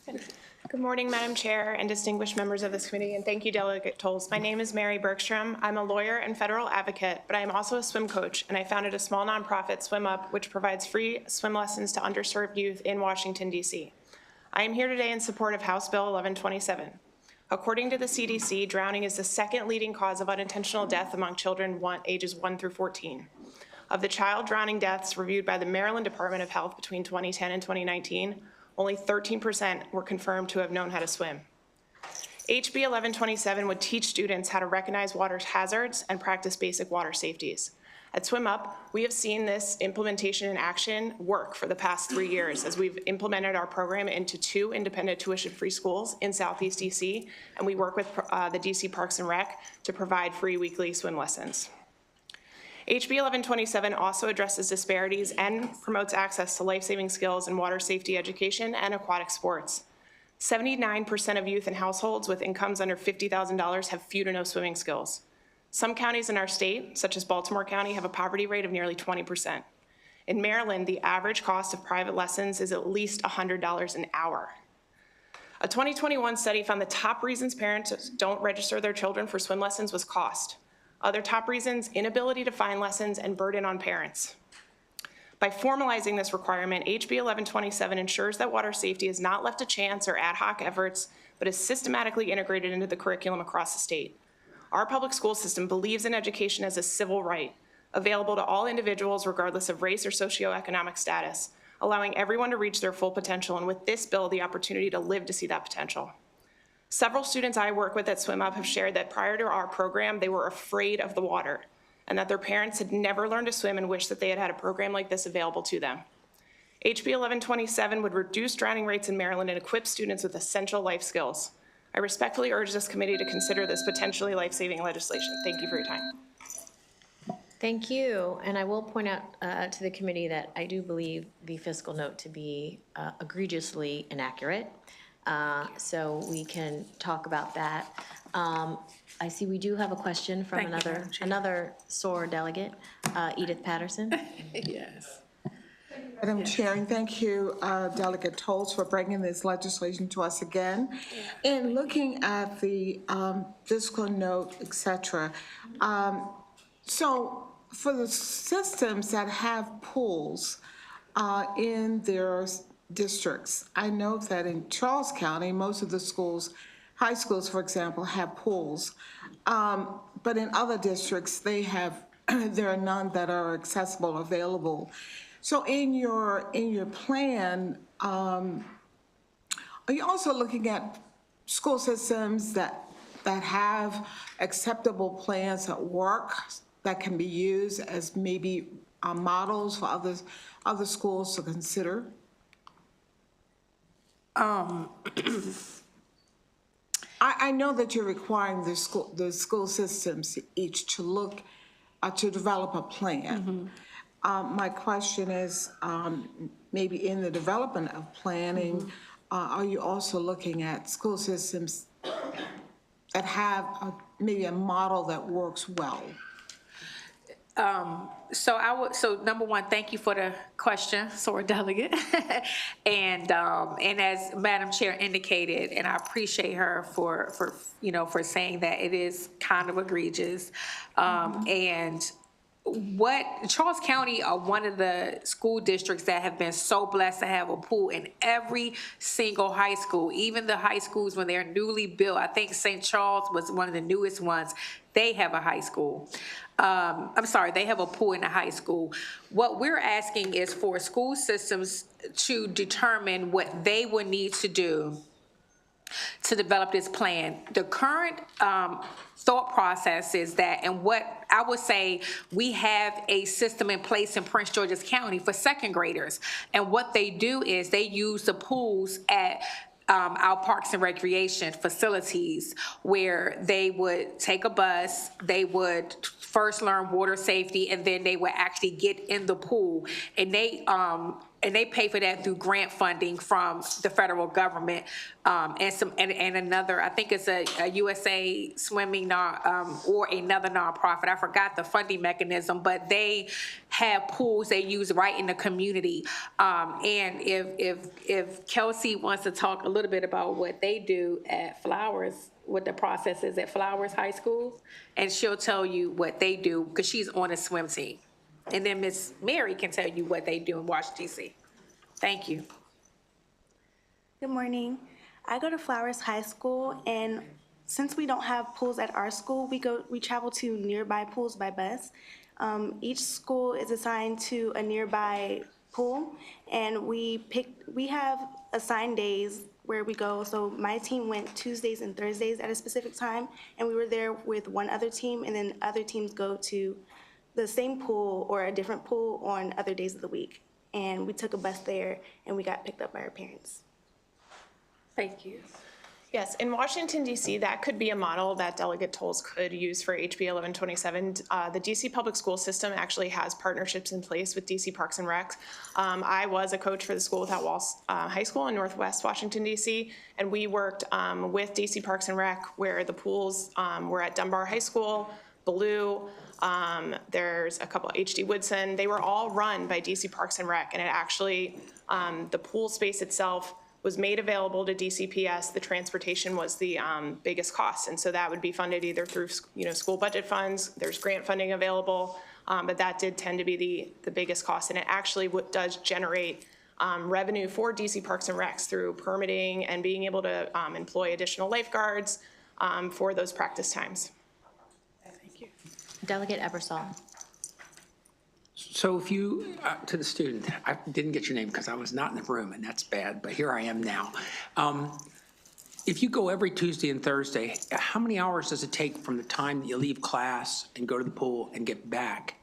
Good morning, Madam Chair and distinguished members of this committee, and thank you, Delegate Tolles. My name is Mary Bergstrom. I'm a lawyer and federal advocate, but I am also a swim coach, and I founded a small nonprofit, Swim Up, which provides free swim lessons to underserved youth in Washington, D.C. I am here today in support of House Bill 1127. According to the CDC, drowning is the second leading cause of unintentional death among children ages 1 through 14. Of the child drowning deaths reviewed by the Maryland Department of Health between 2010 and 2019, only 13% were confirmed to have known how to swim. HB 1127 would teach students how to recognize water hazards and practice basic water safeties. At Swim Up, we have seen this implementation in action work for the past 3 years as we've implemented our program into 2 independent tuition-free schools in Southeast DC, and we work with the DC Parks and Rec to provide free weekly swim lessons. HB 1127 also addresses disparities and promotes access to life-saving skills in water safety education and aquatic sports. 79% of youth in households with incomes under $50,000 have few to no swimming skills. Some counties in our state, such as Baltimore County, have a poverty rate of nearly 20%. In Maryland, the average cost of private lessons is at least $100 an hour. A 2021 study found the top reasons parents don't register their children for swim lessons was cost. Other top reasons, inability to find lessons and burden on parents. By formalizing this requirement, HB 1127 ensures that water safety is not left to chance or ad hoc efforts, but is systematically integrated into the curriculum across the state. Our public school system believes in education as a civil right, available to all individuals regardless of race or socioeconomic status, allowing everyone to reach their full potential, and with this bill, the opportunity to live to see that potential. Several students I work with at Swim Up have shared that prior to our program, they were afraid of the water, and that their parents had never learned to swim and wished that they had had a program like this available to them. HB 1127 would reduce drowning rates in Maryland and equip students with essential life skills. I respectfully urge this committee to consider this potentially life-saving legislation. Thank you for your time. Thank you. And I will point out to the committee that I do believe the fiscal note to be egregiously inaccurate. So we can talk about that. I see we do have a question from Thank you, Madam Chair. another SOAR delegate, Edith Patterson. Yes. Madam Chair, and thank you, Delegate Tolles, for bringing this legislation to us again. In looking at the fiscal note, et cetera, so for the systems that have pools in their districts, I know that in Charles County, most of the schools, high schools, for example, have pools. But in other districts, they have, there are none that are accessible, available. So in your plan, are you also looking at school systems that have acceptable plans that work, that can be used as maybe models for other schools to consider? I know that you're requiring the school systems each to look, to develop a plan. My question is, maybe in the development of planning, are you also looking at school systems that have maybe a model that works well? So number one, thank you for the question, SOAR delegate. And as Madam Chair indicated, and I appreciate her for saying that it is kind of egregious. And Charles County are one of the school districts that have been so blessed to have a pool in every single high school, even the high schools when they're newly built. I think St. Charles was one of the newest ones. They have a high school. They have a pool in a high school. What we're asking is for school systems to determine what they would need to do to develop this plan. The current thought process is that, and what I would say, we have a system in place in Prince George's County for second graders. And what they do is they use the pools at our parks and recreation facilities, where they would take a bus, they would first learn water safety, and then they would actually get in the pool. And they pay for that through grant funding from the federal government, and another, I think it's a USA Swimming or another nonprofit. I forgot the funding mechanism, but they have pools they use right in the community. And if Kelsey wants to talk a little bit about what they do at Flowers, what the process is at Flowers High School, and she'll tell you what they do because she's on a swim team. And then Miss Mary can tell you what they do in Washington, D.C. Thank you. Good morning. I go to Flowers High School, and since we don't have pools at our school, we travel to nearby pools by bus. Each school is assigned to a nearby pool, and we have assigned days where we go. So my team went Tuesdays and Thursdays at a specific time, and we were there with one other team, and then other teams go to the same pool or a different pool on other days of the week. And we took a bus there, and we got picked up by our parents. Thank you. Yes, in Washington, D.C., that could be a model that Delegate Tolles could use for HB 1127. The D.C. public school system actually has partnerships in place with D.C. Parks and Rec. I was a coach for the School Without Walls High School in Northwest Washington, D.C., and we worked with D.C. Parks and Rec, where the pools were at Dunbar High School, Blue, there's a couple, H.D. Woodson. They were all run by D.C. Parks and Rec, and it actually, the pool space itself was made available to DCPS. The transportation was the biggest cost, and so that would be funded either through school budget funds. There's grant funding available, but that did tend to be the biggest cost, and it actually does generate revenue for DC Parks and Recs through permitting and being able to employ additional lifeguards for those practice times. Thank you. Delegate Ebersol. So if you, to the student, I didn't get your name because I was not in the room, and that's bad, but here I am now. If you go every Tuesday and Thursday, how many hours does it take from the time that you leave class and go to the pool and get back?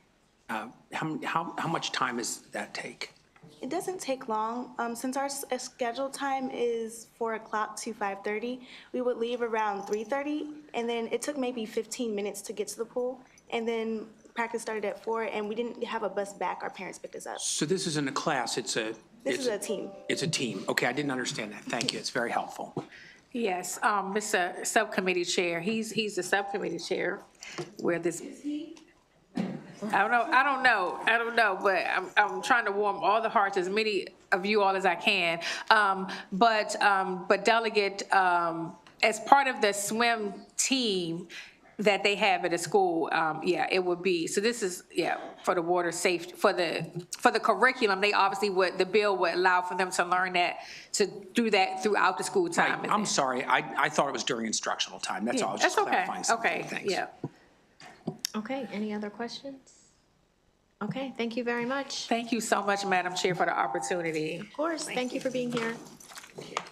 How much time does that take? It doesn't take long. Since our scheduled time is 4 o'clock to 5:30, we would leave around 3:30, and then it took maybe 15 minutes to get to the pool. And then practice started at 4, and we didn't have a bus back. Our parents picked us up. So this isn't a class, This is a team. It's a team. Okay, I didn't understand that. Thank you, it's very helpful. Yes, Mr. Subcommittee Chair, he's the subcommittee chair where this. I don't know, but I'm trying to warm all the hearts, as many of you all as I can. But Delegate, as part of the swim team that they have at the school, yeah, it would be, so this is, yeah, for the water safety, for the curriculum, they obviously the bill would allow for them to learn that, to do that throughout the school time. Right, I'm sorry, I thought it was during instructional time, that's all, I was just That's okay, clarifying something. okay, Thanks. yeah. Okay, any other questions? Okay, thank you very much. Thank you so much, Madam Chair, for the opportunity. Of course, thank you for being here.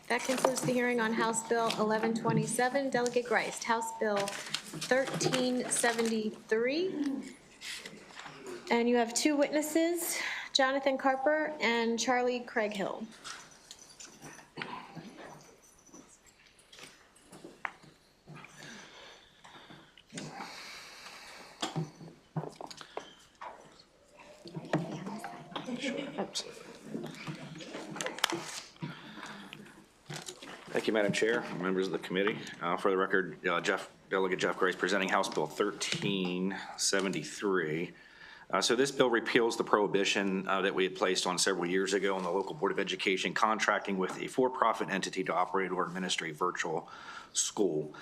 That concludes the hearing on House Bill 1127. Delegate Grice, House Bill 1373. And you have two witnesses, Jonathan Carper and Charlie Craighill. Thank you, Madam Chair, members of the committee. For the record, Delegate Jeff Grace presenting House Bill 1373. So this bill repeals the prohibition that we had placed on several years ago on the local Board of Education contracting with a for-profit entity to operate or administer a virtual school.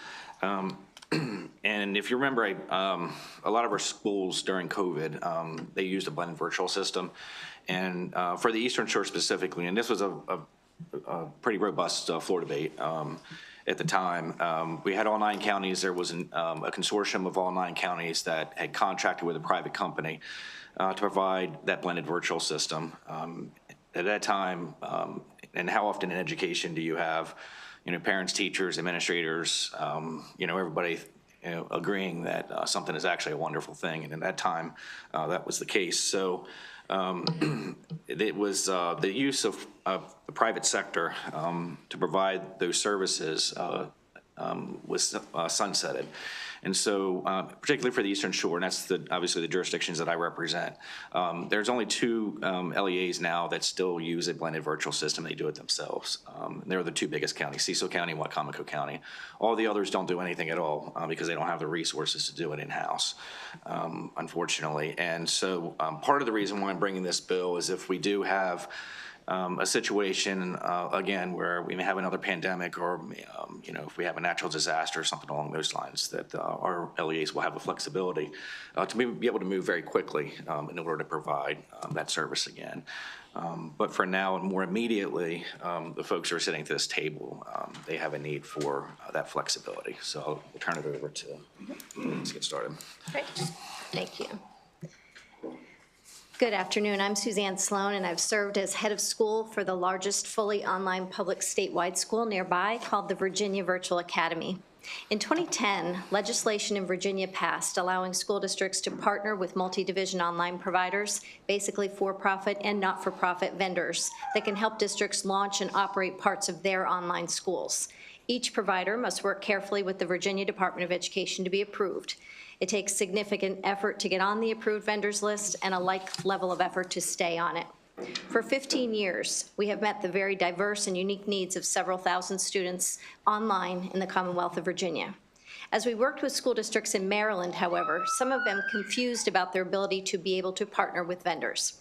And if you remember, a lot of our schools during COVID, they used a blended virtual system. And for the Eastern Shore specifically, and this was a pretty robust floor debate at the time. We had all 9 counties. There was a consortium of all 9 counties that had contracted with a private company to provide that blended virtual system. At that time, and how often in education do you have, parents, teachers, administrators, everybody agreeing that something is actually a wonderful thing. And at that time, that was the case. So it was the use of the private sector to provide those services was sunsetted. And so particularly for the Eastern Shore, and that's obviously the jurisdictions that I represent, there's only 2 LEAs now that still use a blended virtual system. They do it themselves. They're the 2 biggest counties, Cecil County and Wicomico County. All the others don't do anything at all because they don't have the resources to do it in-house, unfortunately. And so part of the reason why I'm bringing this bill is if we do have a situation, again, where we may have another pandemic or, if we have a natural disaster or something along those lines, that our LEAs will have the flexibility to be able to move very quickly in order to provide that service again. But for now and more immediately, the folks who are sitting at this table, they have a need for that flexibility. So I'll turn it over to, let's get started. Great, thank you. Good afternoon, I'm Suzanne Sloan, and I've served as head of school for the largest fully online public statewide school nearby called the Virginia Virtual Academy. In 2010, legislation in Virginia passed allowing school districts to partner with multi-division online providers, basically for-profit and not-for-profit vendors that can help districts launch and operate parts of their online schools. Each provider must work carefully with the Virginia Department of Education to be approved. It takes significant effort to get on the approved vendors list and a like level of effort to stay on it. For 15 years, we have met the very diverse and unique needs of several thousand students online in the Commonwealth of Virginia. As we worked with school districts in Maryland, however, some of them confused about their ability to be able to partner with vendors.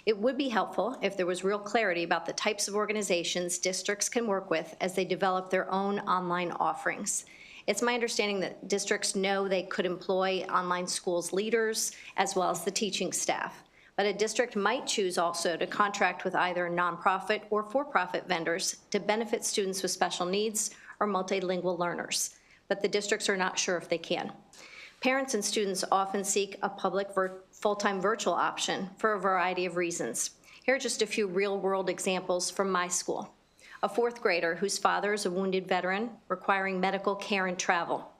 It would be helpful if there was real clarity about the types of organizations districts can work with as they develop their own online offerings. It's my understanding that districts know they could employ online schools leaders as well as the teaching staff. But a district might choose also to contract with either nonprofit or for-profit vendors to benefit students with special needs or multilingual learners. But the districts are not sure if they can. Parents and students often seek a public full-time virtual option for a variety of reasons. Here are just a few real-world examples from my school. A 4th grader whose father is a wounded veteran requiring medical care and travel.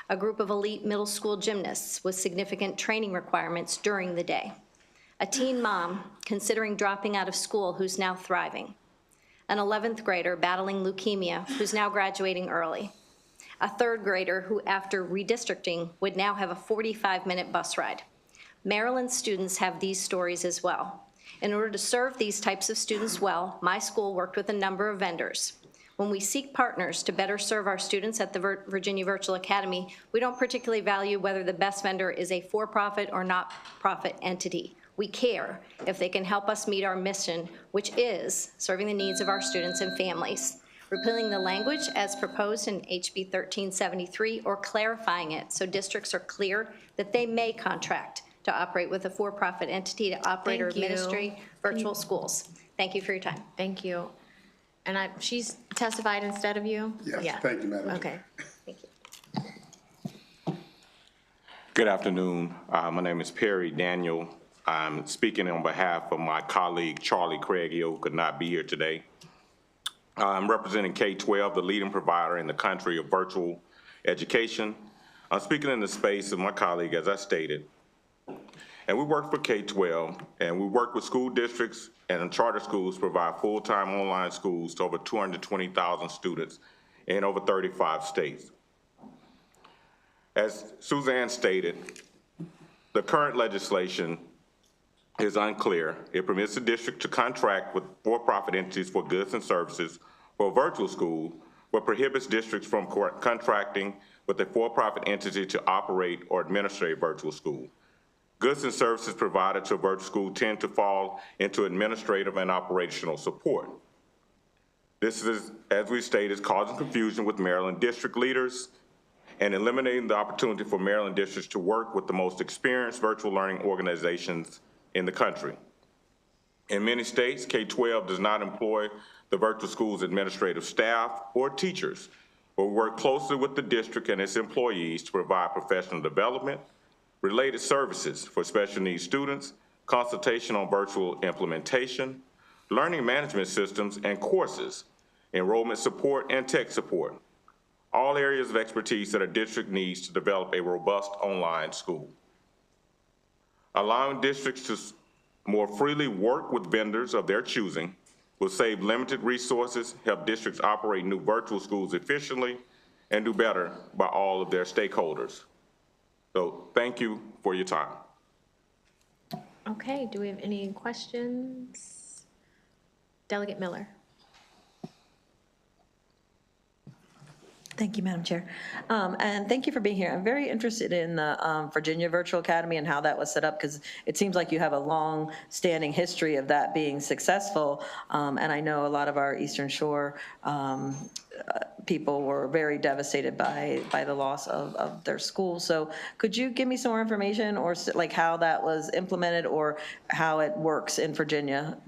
A group of elite middle school gymnasts with significant training requirements during the day. A teen mom considering dropping out of school who's now thriving. An 11th grader battling leukemia who's now graduating early. A 3rd grader who, after redistricting, would now have a 45-minute bus ride. Maryland students have these stories as well. In order to serve these types of students well, my school worked with a number of vendors. When we seek partners to better serve our students at the Virginia Virtual Academy, we don't particularly value whether the best vendor is a for-profit or not-profit entity. We care if they can help us meet our mission, which is serving the needs of our students and families. Repealing the language as proposed in HB 1373 or clarifying it so districts are clear that they may contract to operate with a for-profit entity to operate or Thank you. administrate virtual schools. Thank you for your time. Thank you. And she's testified instead of you? Yes, Yeah. thank you, Madam Chair. Okay, thank you. Good afternoon. My name is Perry Daniel. I'm speaking on behalf of my colleague Charlie Craighill, who could not be here today. I'm representing K-12, the leading provider in the country of virtual education. I'm speaking in the space of my colleague, as I stated. And we work for K-12, and we work with school districts and charter schools to provide full-time online schools to over 220,000 students in over 35 states. As Suzanne stated, the current legislation is unclear. It permits the district to contract with for-profit entities for goods and services for a virtual school, but prohibits districts from contracting with a for-profit entity to operate or administrate a virtual school. Goods and services provided to a virtual school tend to fall into administrative and operational support. This is, as we stated, causing confusion with Maryland district leaders and eliminating the opportunity for Maryland districts to work with the most experienced virtual learning organizations in the country. In many states, K-12 does not employ the virtual school's administrative staff or teachers, but we work closely with the district and its employees to provide professional development, related services for special needs students, consultation on virtual implementation, learning management systems and courses, enrollment support and tech support, all areas of expertise that a district needs to develop a robust online school. Allowing districts to more freely work with vendors of their choosing will save limited resources, help districts operate new virtual schools efficiently, and do better by all of their stakeholders. So thank you for your time. Okay, do we have any questions? Delegate Miller. Thank you, Madam Chair. And thank you for being here. I'm very interested in the Virginia Virtual Academy and how that was set up, because it seems like you have a long-standing history of that being successful. And I know a lot of our Eastern Shore people were very devastated by the loss of their school. So could you give me some more information, or like how that was implemented or how it works in Virginia?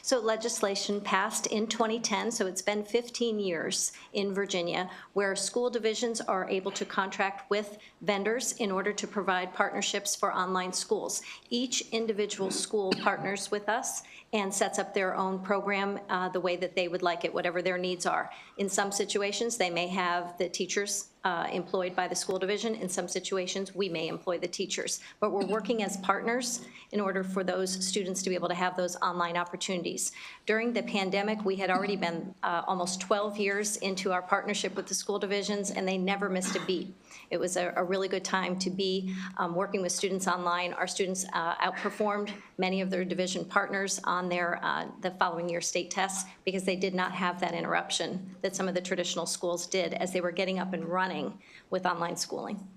So legislation passed in 2010, so it's been 15 years in Virginia, where school divisions are able to contract with vendors in order to provide partnerships for online schools. Each individual school partners with us and sets up their own program the way that they would like it, whatever their needs are. In some situations, they may have the teachers employed by the school division. In some situations, we may employ the teachers. But we're working as partners in order for those students to be able to have those online opportunities. During the pandemic, we had already been almost 12 years into our partnership with the school divisions, and they never missed a beat. It was a really good time to be working with students online. Our students outperformed many of their division partners on their the following year state tests because they did not have that interruption that some of the traditional schools did as they were getting up and running with online schooling.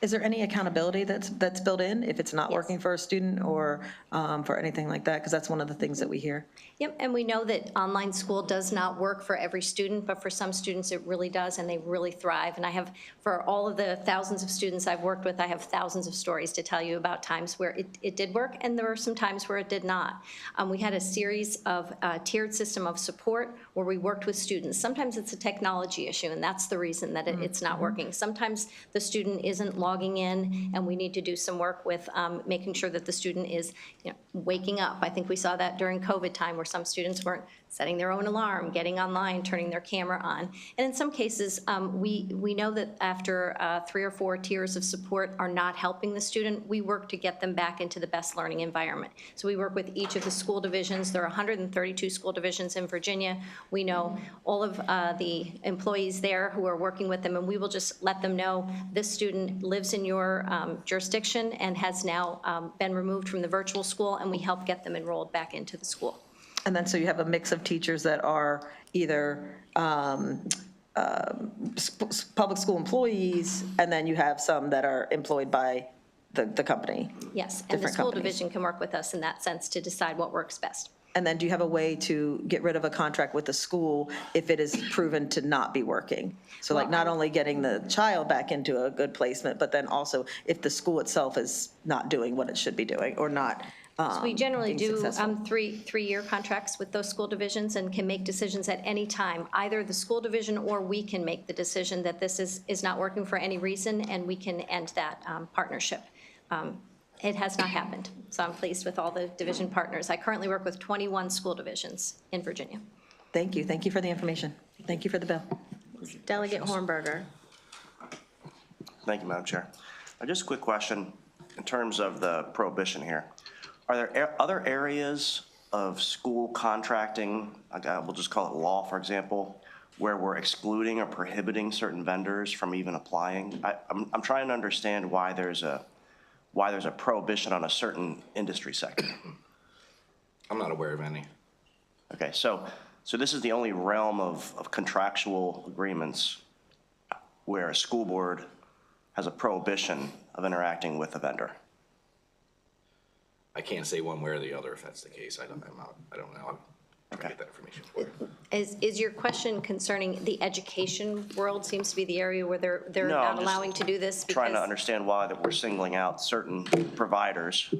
Is there any accountability that's built in if it's not working for a student or for anything like that? Because that's one of the things that we hear. Yep, and we know that online school does not work for every student, but for some students it really does, and they really thrive. And I have, for all of the thousands of students I've worked with, I have thousands of stories to tell you about times where it did work, and there were some times where it did not. We had a series of tiered system of support where we worked with students. Sometimes it's a technology issue, and that's the reason that it's not working. Sometimes the student isn't logging in, and we need to do some work with making sure that the student is waking up. I think we saw that during COVID time where some students weren't setting their own alarm, getting online, turning their camera on. And in some cases, we know that after 3 or 4 tiers of support are not helping the student, we work to get them back into the best learning environment. So we work with each of the school divisions. There are 132 school divisions in Virginia. We know all of the employees there who are working with them, and we will just let them know this student lives in your jurisdiction and has now been removed from the virtual school, and we help get them enrolled back into the school. And then so you have a mix of teachers that are either public school employees, and then you have some that are employed by the company. Yes, and the different school companies. division can work with us in that sense to decide what works best. And then do you have a way to get rid of a contract with the school if it is proven to not be working? So like not only getting the child back into a good placement, but then also if the school itself is not doing what it should be doing or not So we generally being do successful. three-year contracts with those school divisions and can make decisions at any time. Either the school division or we can make the decision that this is not working for any reason, and we can end that partnership. It has not happened, so I'm pleased with all the division partners. I currently work with 21 school divisions in Virginia. Thank you. Thank you for the information. Thank you for the bill. Delegate Hornberger. Thank you, Madam Chair. Just a quick question in terms of the prohibition here. Are there other areas of school contracting, we'll just call it law, for example, where we're excluding or prohibiting certain vendors from even applying? I'm trying to understand why there's a prohibition on a certain industry sector. I'm not aware of any. Okay, so this is the only realm of contractual agreements where a school board has a prohibition of interacting with a vendor. I can't say one way or the other if that's the case. I don't know. I'll get that information for you. Is your question concerning the education world seems to be the area where they're No, I'm not just allowing to do this? Trying to because- understand why that we're singling out certain providers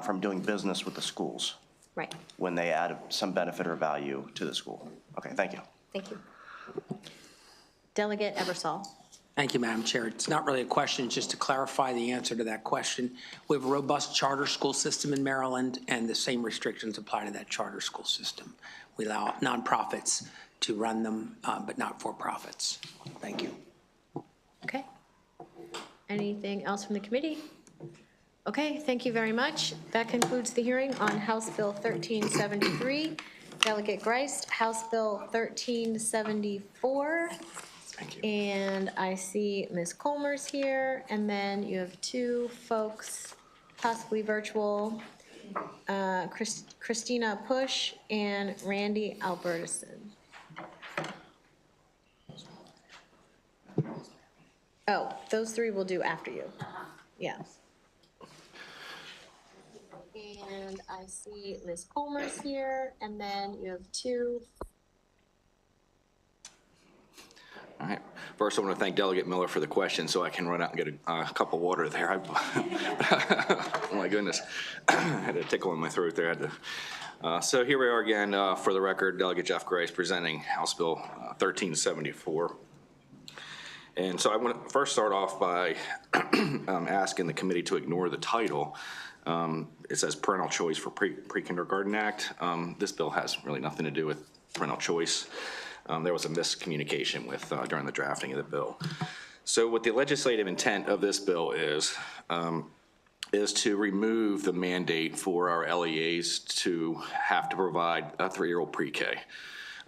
from doing business with the schools. Right. When they add some benefit or value to the school. Okay, thank you. Thank you. Delegate Eversole. Thank you, Madam Chair. It's not really a question, just to clarify the answer to that question. We have a robust charter school system in Maryland, and the same restrictions apply to that charter school system. We allow nonprofits to run them, but not for-profits. Thank you. Okay. Anything else from the committee? Okay, thank you very much. That concludes the hearing on House Bill 1373. Delegate Geist, House Bill 1374. Thank you. And I see Ms. Colmer's here, and then you have 2 folks, possibly virtual, Christina Push and Randy Albertison. Oh, those 3 will do after you. Yeah. And I see Ms. Colmer's here, and then you have 2. All right. First, I want to thank Delegate Miller for the question, so I can run out and get a cup of water there. Oh my goodness, I had a tickle in my throat there. So here we are again. For the record, Delegate Jeff Grace presenting House Bill 1374. And so I want to first start off by asking the committee to ignore the title. It says Parental Choice for Pre-Kindergarten Act. This bill has really nothing to do with parental choice. There was a miscommunication during the drafting of the bill. So what the legislative intent of this bill is to remove the mandate for our LEAs to have to provide a 3-year-old pre-K.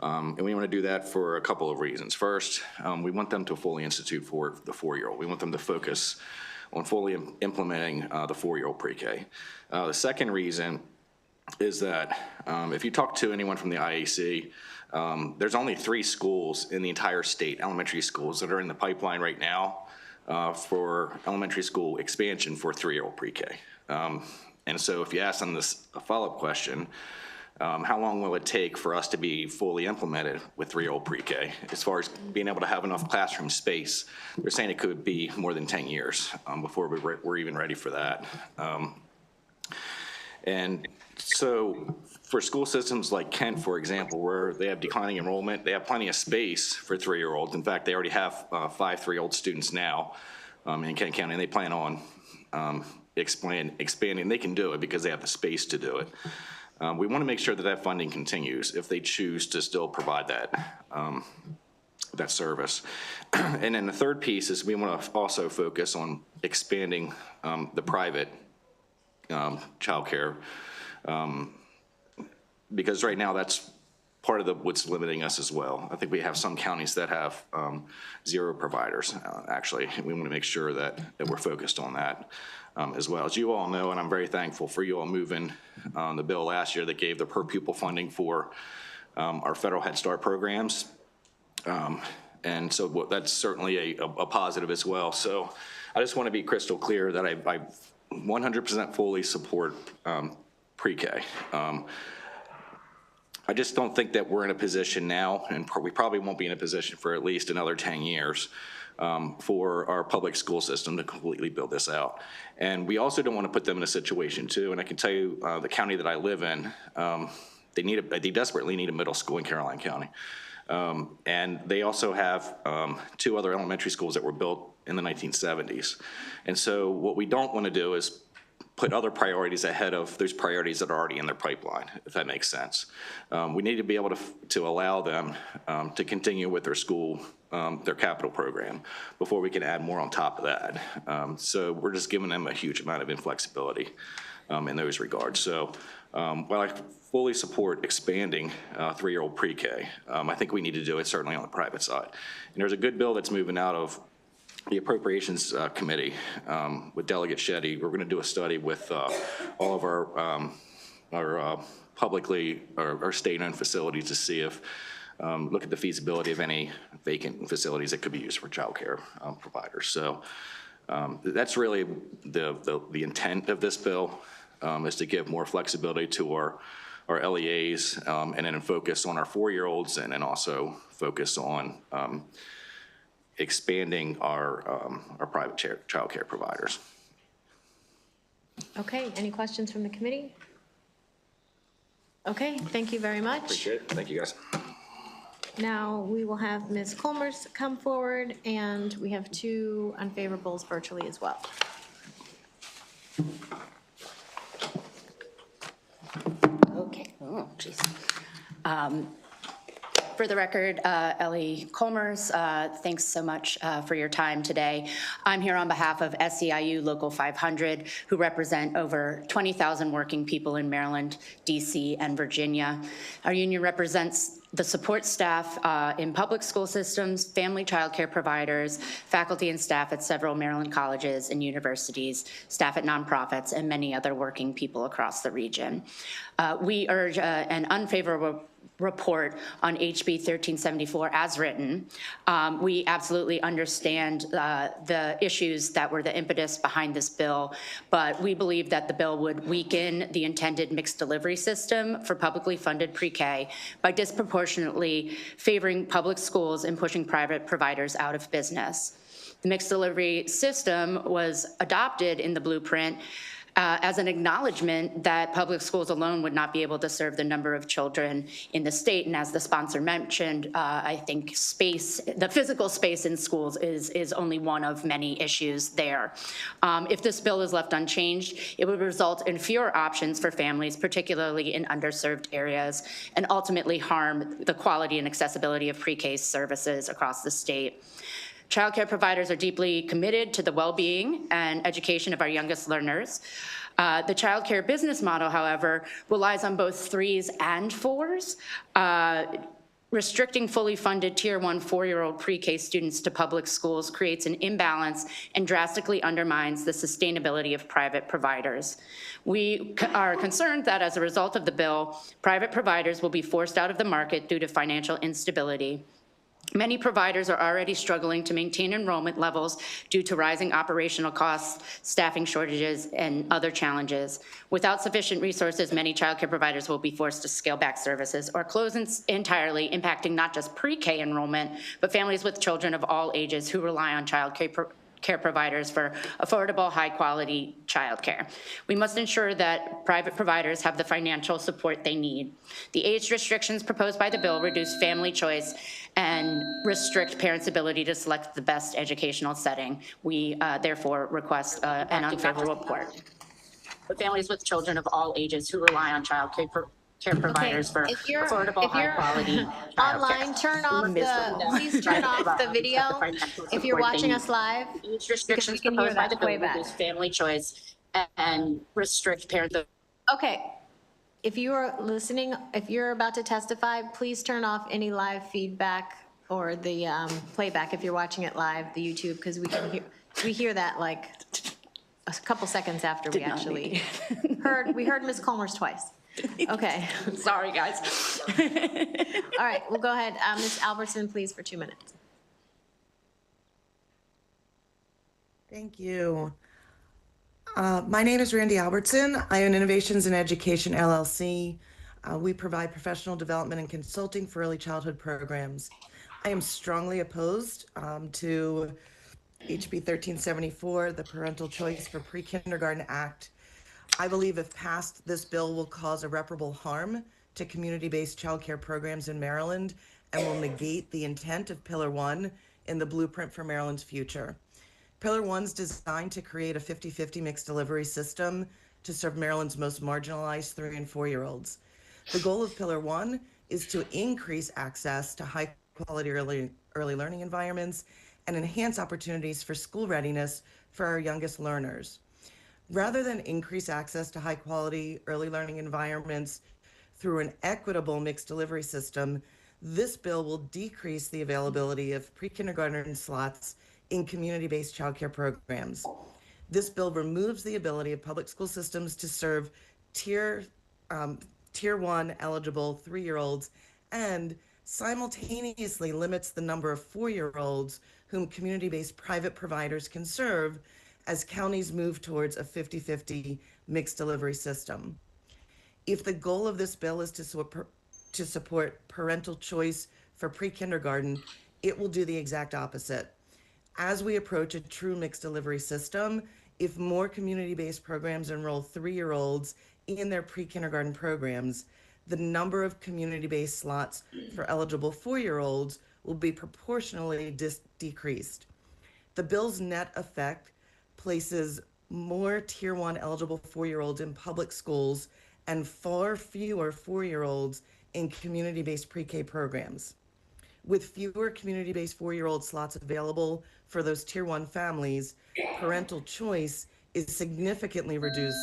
And we want to do that for a couple of reasons. First, we want them to fully institute for the 4-year-old. We want them to focus on fully implementing the 4-year-old pre-K. The second reason is that if you talk to anyone from the IAC, there's only 3 schools in the entire state, elementary schools, that are in the pipeline right now for elementary school expansion for 3-year-old pre-K. And so if you ask them this a follow-up question, how long will it take for us to be fully implemented with 3-year-old pre-K? As far as being able to have enough classroom space, they're saying it could be more than 10 years before we're even ready for that. And so for school systems like Kent, for example, where they have declining enrollment, they have plenty of space for 3-year-olds. In fact, they already have 5 3-year-old students now in Kent County, and they plan on expanding. They can do it because they have the space to do it. We want to make sure that that funding continues if they choose to still provide that service. And then the third piece is we want to also focus on expanding the private childcare, because right now that's part of what's limiting us as well. I think we have some counties that have 0 providers, actually. We want to make sure that we're focused on that as well. As you all know, and I'm very thankful for you all moving the bill last year that gave the per pupil funding for our federal Head Start programs. And so that's certainly a positive as well. So I just want to be crystal clear that I 100% fully support pre-K. I just don't think that we're in a position now, and we probably won't be in a position for at least another 10 years for our public school system to completely build this out. And we also don't want to put them in a situation too, and I can tell you the county that I live in, they desperately need a middle school in Caroline County. And they also have 2 other elementary schools that were built in the 1970s. And so what we don't want to do is put other priorities ahead of those priorities that are already in their pipeline, if that makes sense. We need to be able to allow them to continue with their school, their capital program, before we can add more on top of that. So we're just giving them a huge amount of inflexibility in those regards. So while I fully support expanding 3-year-old pre-K, I think we need to do it certainly on the private side. And there's a good bill that's moving out of the Appropriations Committee with Delegate Shetty. We're going to do a study with all of our publicly or state-owned facilities to see if look at the feasibility of any vacant facilities that could be used for child care providers. So that's really the intent of this bill, is to give more flexibility to our LEAs and then focus on our 4-year-olds, and then also focus on expanding our private child care providers. Okay, any questions from the committee? Okay, thank you very much. Appreciate it. Thank you, guys. Now, we will have Ms. Colmers come forward, and we have 2 unfavorables virtually as well. Okay, oh, geez. For the record, Ellie Colmers, thanks so much for your time today. I'm here on behalf of SEIU Local 500, who represent over 20,000 working people in Maryland, DC, and Virginia. Our union represents the support staff in public school systems, family child care providers, faculty and staff at several Maryland colleges and universities, staff at nonprofits, and many other working people across the region. We urge an unfavorable report on HB 1374 as written. We absolutely understand the issues that were the impetus behind this bill, but we believe that the bill would weaken the intended mixed delivery system for publicly funded pre-K by disproportionately favoring public schools and pushing private providers out of business. The mixed delivery system was adopted in the blueprint as an acknowledgement that public schools alone would not be able to serve the number of children in the state. And as the sponsor mentioned, I think the physical space in schools is only one of many issues there. If this bill is left unchanged, it would result in fewer options for families, particularly in underserved areas, and ultimately harm the quality and accessibility of pre-K services across the state. Child care providers are deeply committed to the well-being and education of our youngest learners. The child care business model, however, relies on both 3s and 4s. Restricting fully funded Tier 1 4-year-old pre-K students to public schools creates an imbalance and drastically undermines the sustainability of private providers. We are concerned that as a result of the bill, private providers will be forced out of the market due to financial instability. Many providers are already struggling to maintain enrollment levels due to rising operational costs, staffing shortages, and other challenges. Without sufficient resources, many childcare providers will be forced to scale back services or close entirely, impacting not just pre-K enrollment, but families with children of all ages who rely on childcare providers for affordable, high-quality childcare. We must ensure that private providers have the financial support they need. The age restrictions proposed by the bill reduce family choice and restrict parents' ability to select the best educational setting. We therefore request an unfavorable report. with families with children of all ages who rely on child care providers for affordable, high-quality online, turn off please turn off the video if you're watching us live, Each because we restrictions can hear proposed by that the bill playback. reduce family choice and restrict parent. Okay, if you are listening, if you're about to testify, please turn off any live feedback or the playback if you're watching it live, the YouTube, because we hear that like a couple seconds after we actually we heard Ms. Colmers twice. Okay. Sorry, guys. All right, we'll go ahead. Ms. Albertson, please, for 2 minutes. Thank you. My name is Randy Albertson. I own Innovations in Education, LLC. We provide professional development and consulting for early childhood programs. I am strongly opposed to HB 1374, the Parental Choice for Pre-Kindergarten Act. I believe if passed, this bill will cause irreparable harm to community-based childcare programs in Maryland and will negate the intent of Pillar 1 in the blueprint for Maryland's future. Pillar 1's designed to create a 50-50 mixed delivery system to serve Maryland's most marginalized 3- and 4-year-olds. The goal of Pillar 1 is to increase access to high-quality early learning environments and enhance opportunities for school readiness for our youngest learners. Rather than increase access to high-quality early learning environments through an equitable mixed delivery system, this bill will decrease the availability of pre-kindergarten slots in community-based childcare programs. This bill removes the ability of public school systems to serve Tier 1 eligible 3-year-olds and simultaneously limits the number of 4-year-olds whom community-based private providers can serve as counties move towards a 50-50 mixed delivery system. If the goal of this bill is to support parental choice for pre-kindergarten, it will do the exact opposite. As we approach a true mixed delivery system, if more community-based programs enroll 3-year-olds in their pre-kindergarten programs, the number of community-based slots for eligible 4-year-olds will be proportionally decreased. The bill's net effect places more Tier 1 eligible 4-year-olds in public schools and far fewer 4-year-olds in community-based pre-K programs. With fewer community-based 4-year-old slots available for those Tier 1 families, parental choice is significantly reduced,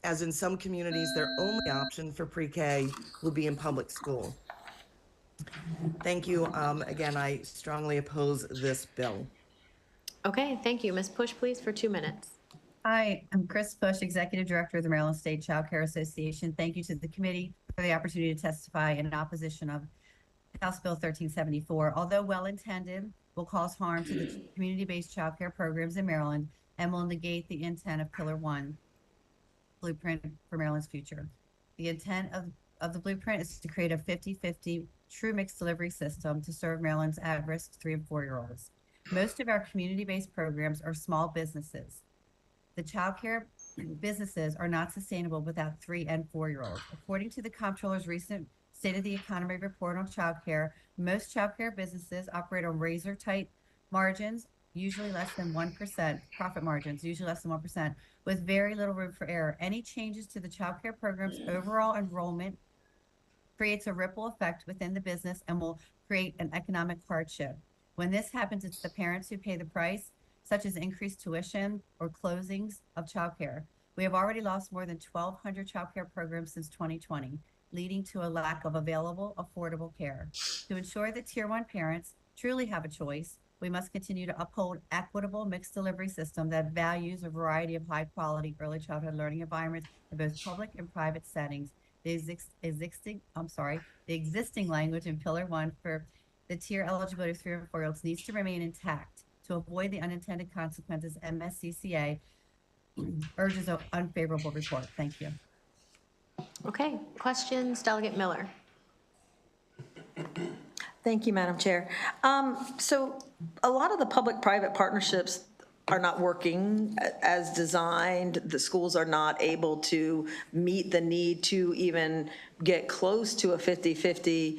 as in some communities, their only option for pre-K will be in public school. Thank you. Again, I strongly oppose this bill. Okay, thank you. Ms. Push, please, for 2 minutes. Hi, I'm Chris Push, Executive Director of the Maryland State Child Care Association. Thank you to the committee for the opportunity to testify in opposition of House Bill 1374. Although well-intended, will cause harm to the community-based child care programs in Maryland and will negate the intent of Pillar 1, Blueprint for Maryland's Future. The intent of the blueprint is to create a 50-50 true mixed delivery system to serve Maryland's at-risk 3- and 4-year-olds. Most of our community-based programs are small businesses. The child care businesses are not sustainable without 3- and 4-year-olds. According to the Comptroller's recent State of the Economy report on child care, most child care businesses operate on razor-tight margins, usually less than 1%, profit margins, usually less than 1%, with very little room for error. Any changes to the child care program's overall enrollment creates a ripple effect within the business and will create an economic hardship. When this happens, it's the parents who pay the price, such as increased tuition or closings of childcare. We have already lost more than 1,200 childcare programs since 2020, leading to a lack of available, affordable care. To ensure that Tier 1 parents truly have a choice, we must continue to uphold equitable mixed delivery system that values a variety of high-quality early childhood learning environments in both public and private settings. The existing language in Pillar 1 for the tier eligibility of 3- and 4-year-olds needs to remain intact to avoid the unintended consequences. MSCCA urges an unfavorable report. Thank you. Okay, questions? Delegate Miller. Thank you, Madam Chair. So a lot of the public-private partnerships are not working as designed. The schools are not able to meet the need to even get close to a 50-50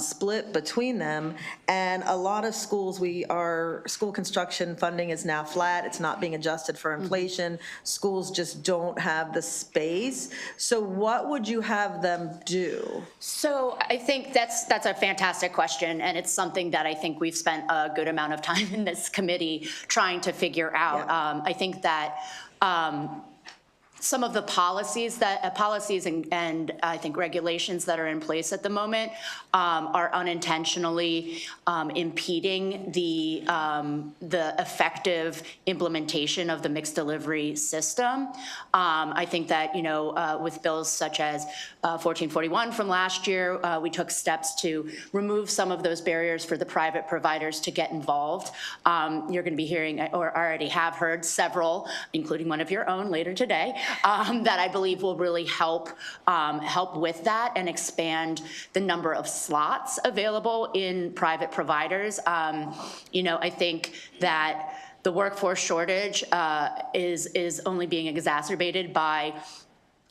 split between them. And a lot of schools, school construction funding is now flat. It's not being adjusted for inflation. Schools just don't have the space. So what would you have them do? So I think that's a fantastic question, and it's something that I think we've spent a good amount of time in this committee trying to figure out. I think that some of the policies and I think regulations that are in place at the moment are unintentionally impeding the effective implementation of the mixed delivery system. I think that, with bills such as 1441 from last year, we took steps to remove some of those barriers for the private providers to get involved. You're going to be hearing, or already have heard, several, including one of your own later today, that I believe will really help with that and expand the number of slots available in private providers. I think that the workforce shortage is only being exacerbated by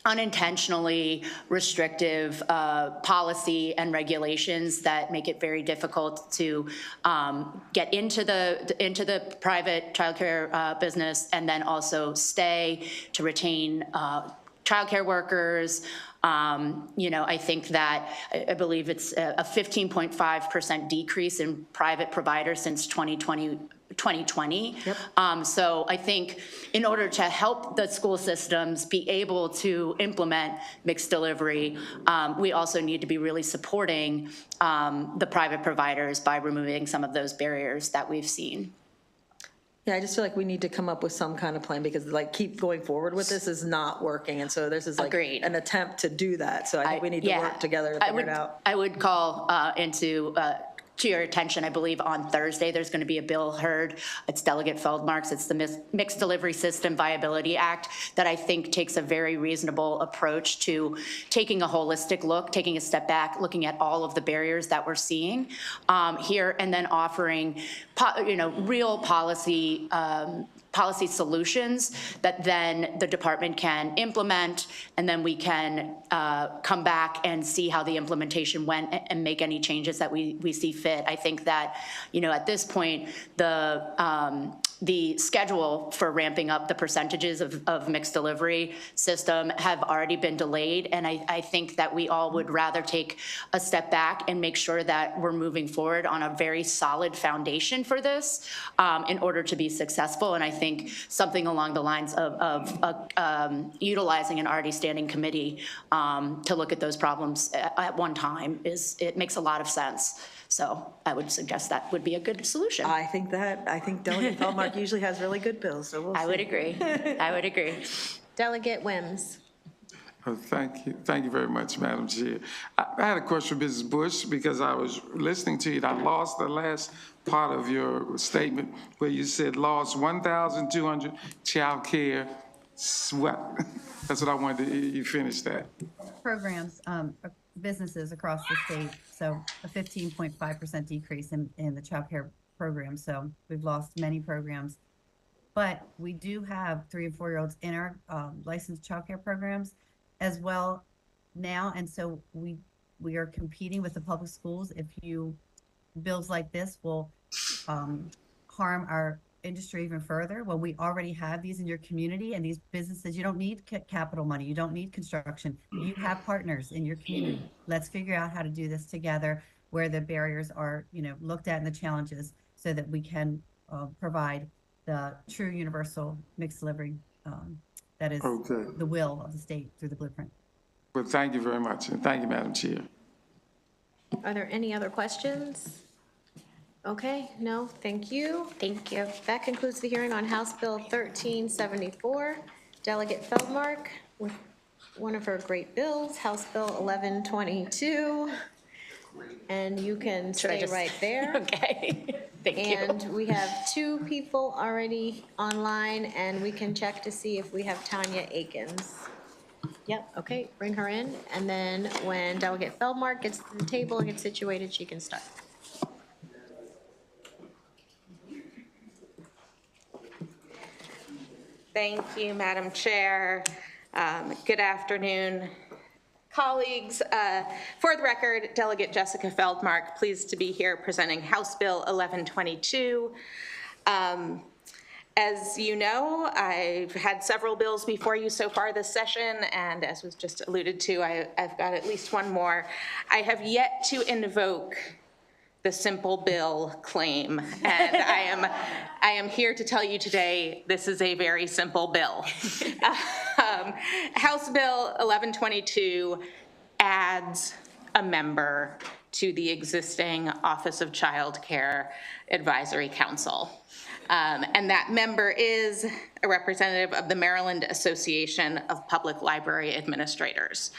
unintentionally restrictive policy and regulations that make it very difficult to get into the private childcare business, and then also stay to retain childcare workers. I think that I believe it's a 15.5% decrease in private providers since 2020. Yep. So I think in order to help the school systems be able to implement mixed delivery, we also need to be really supporting the private providers by removing some of those barriers that we've seen. Yeah, I just feel like we need to come up with some kind of plan, because keep going forward with this is not working. And so this is an attempt to do that. So I think we need to work together to figure it out. I would call to your attention, I believe on Thursday, there's going to be a bill heard. It's Delegate Feldmark's. It's the Mixed Delivery System Viability Act that I think takes a very reasonable approach to taking a holistic look, taking a step back, looking at all of the barriers that we're seeing here, and then offering, real policy solutions that then the department can implement, and then we can come back and see how the implementation went and make any changes that we see fit. I think that, at this point, the schedule for ramping up the percentages of mixed delivery system have already been delayed, and I think that we all would rather take a step back and make sure that we're moving forward on a very solid foundation for this in order to be successful. And I think something along the lines of utilizing an already standing committee to look at those problems at one time it makes a lot of sense. So I would suggest that would be a good solution. I think Delegate Feldmark usually has really good bills, so we'll see. I would agree. Delegate Wims. Thank you very much, Madam Chair. I had a question for Mrs. Bush, because I was listening to you and I lost the last part of your statement where you said lost 1,200 child care. What? That's what I wanted you finish that. Programs, businesses across the state, so a 15.5% decrease in the child care program. So we've lost many programs, but we do have 3- and 4-year-olds in our licensed child care programs as well now. And so we are competing with the public schools. Bills like this will harm our industry even further when we already have these in your community, and these businesses, you don't need capital money, you don't need construction, you have partners in your community. Let's figure out how to do this together, where the barriers are looked at and the challenges, so that we can provide the true universal mixed delivery that is the will of the state through the blueprint. Well, thank you very much, and thank you, Madam Chair. Are there any other questions? Okay, no, thank you. Thank you. That concludes the hearing on House Bill 1374. Delegate Feldmark with one of her great bills, House Bill 1122. And you can stay right there. Okay, thank you. And we have 2 people already online, and we can check to see if we have Tanya Akins. Yep, okay, bring her in. And then when Delegate Feldmark gets to the table and gets situated, she can start. Thank you, Madam Chair. Good afternoon, colleagues. For the record, Delegate Jessica Feldmark, pleased to be here presenting House Bill 1122. As you know, I've had several bills before you so far this session, and as was just alluded to, I've got at least one more. I have yet to invoke the simple bill claim, and I am here to tell you today this is a very simple bill. House Bill 1122 adds a member to the existing Office of Child Care Advisory Council. And that member is a representative of the Maryland Association of Public Library Administrators.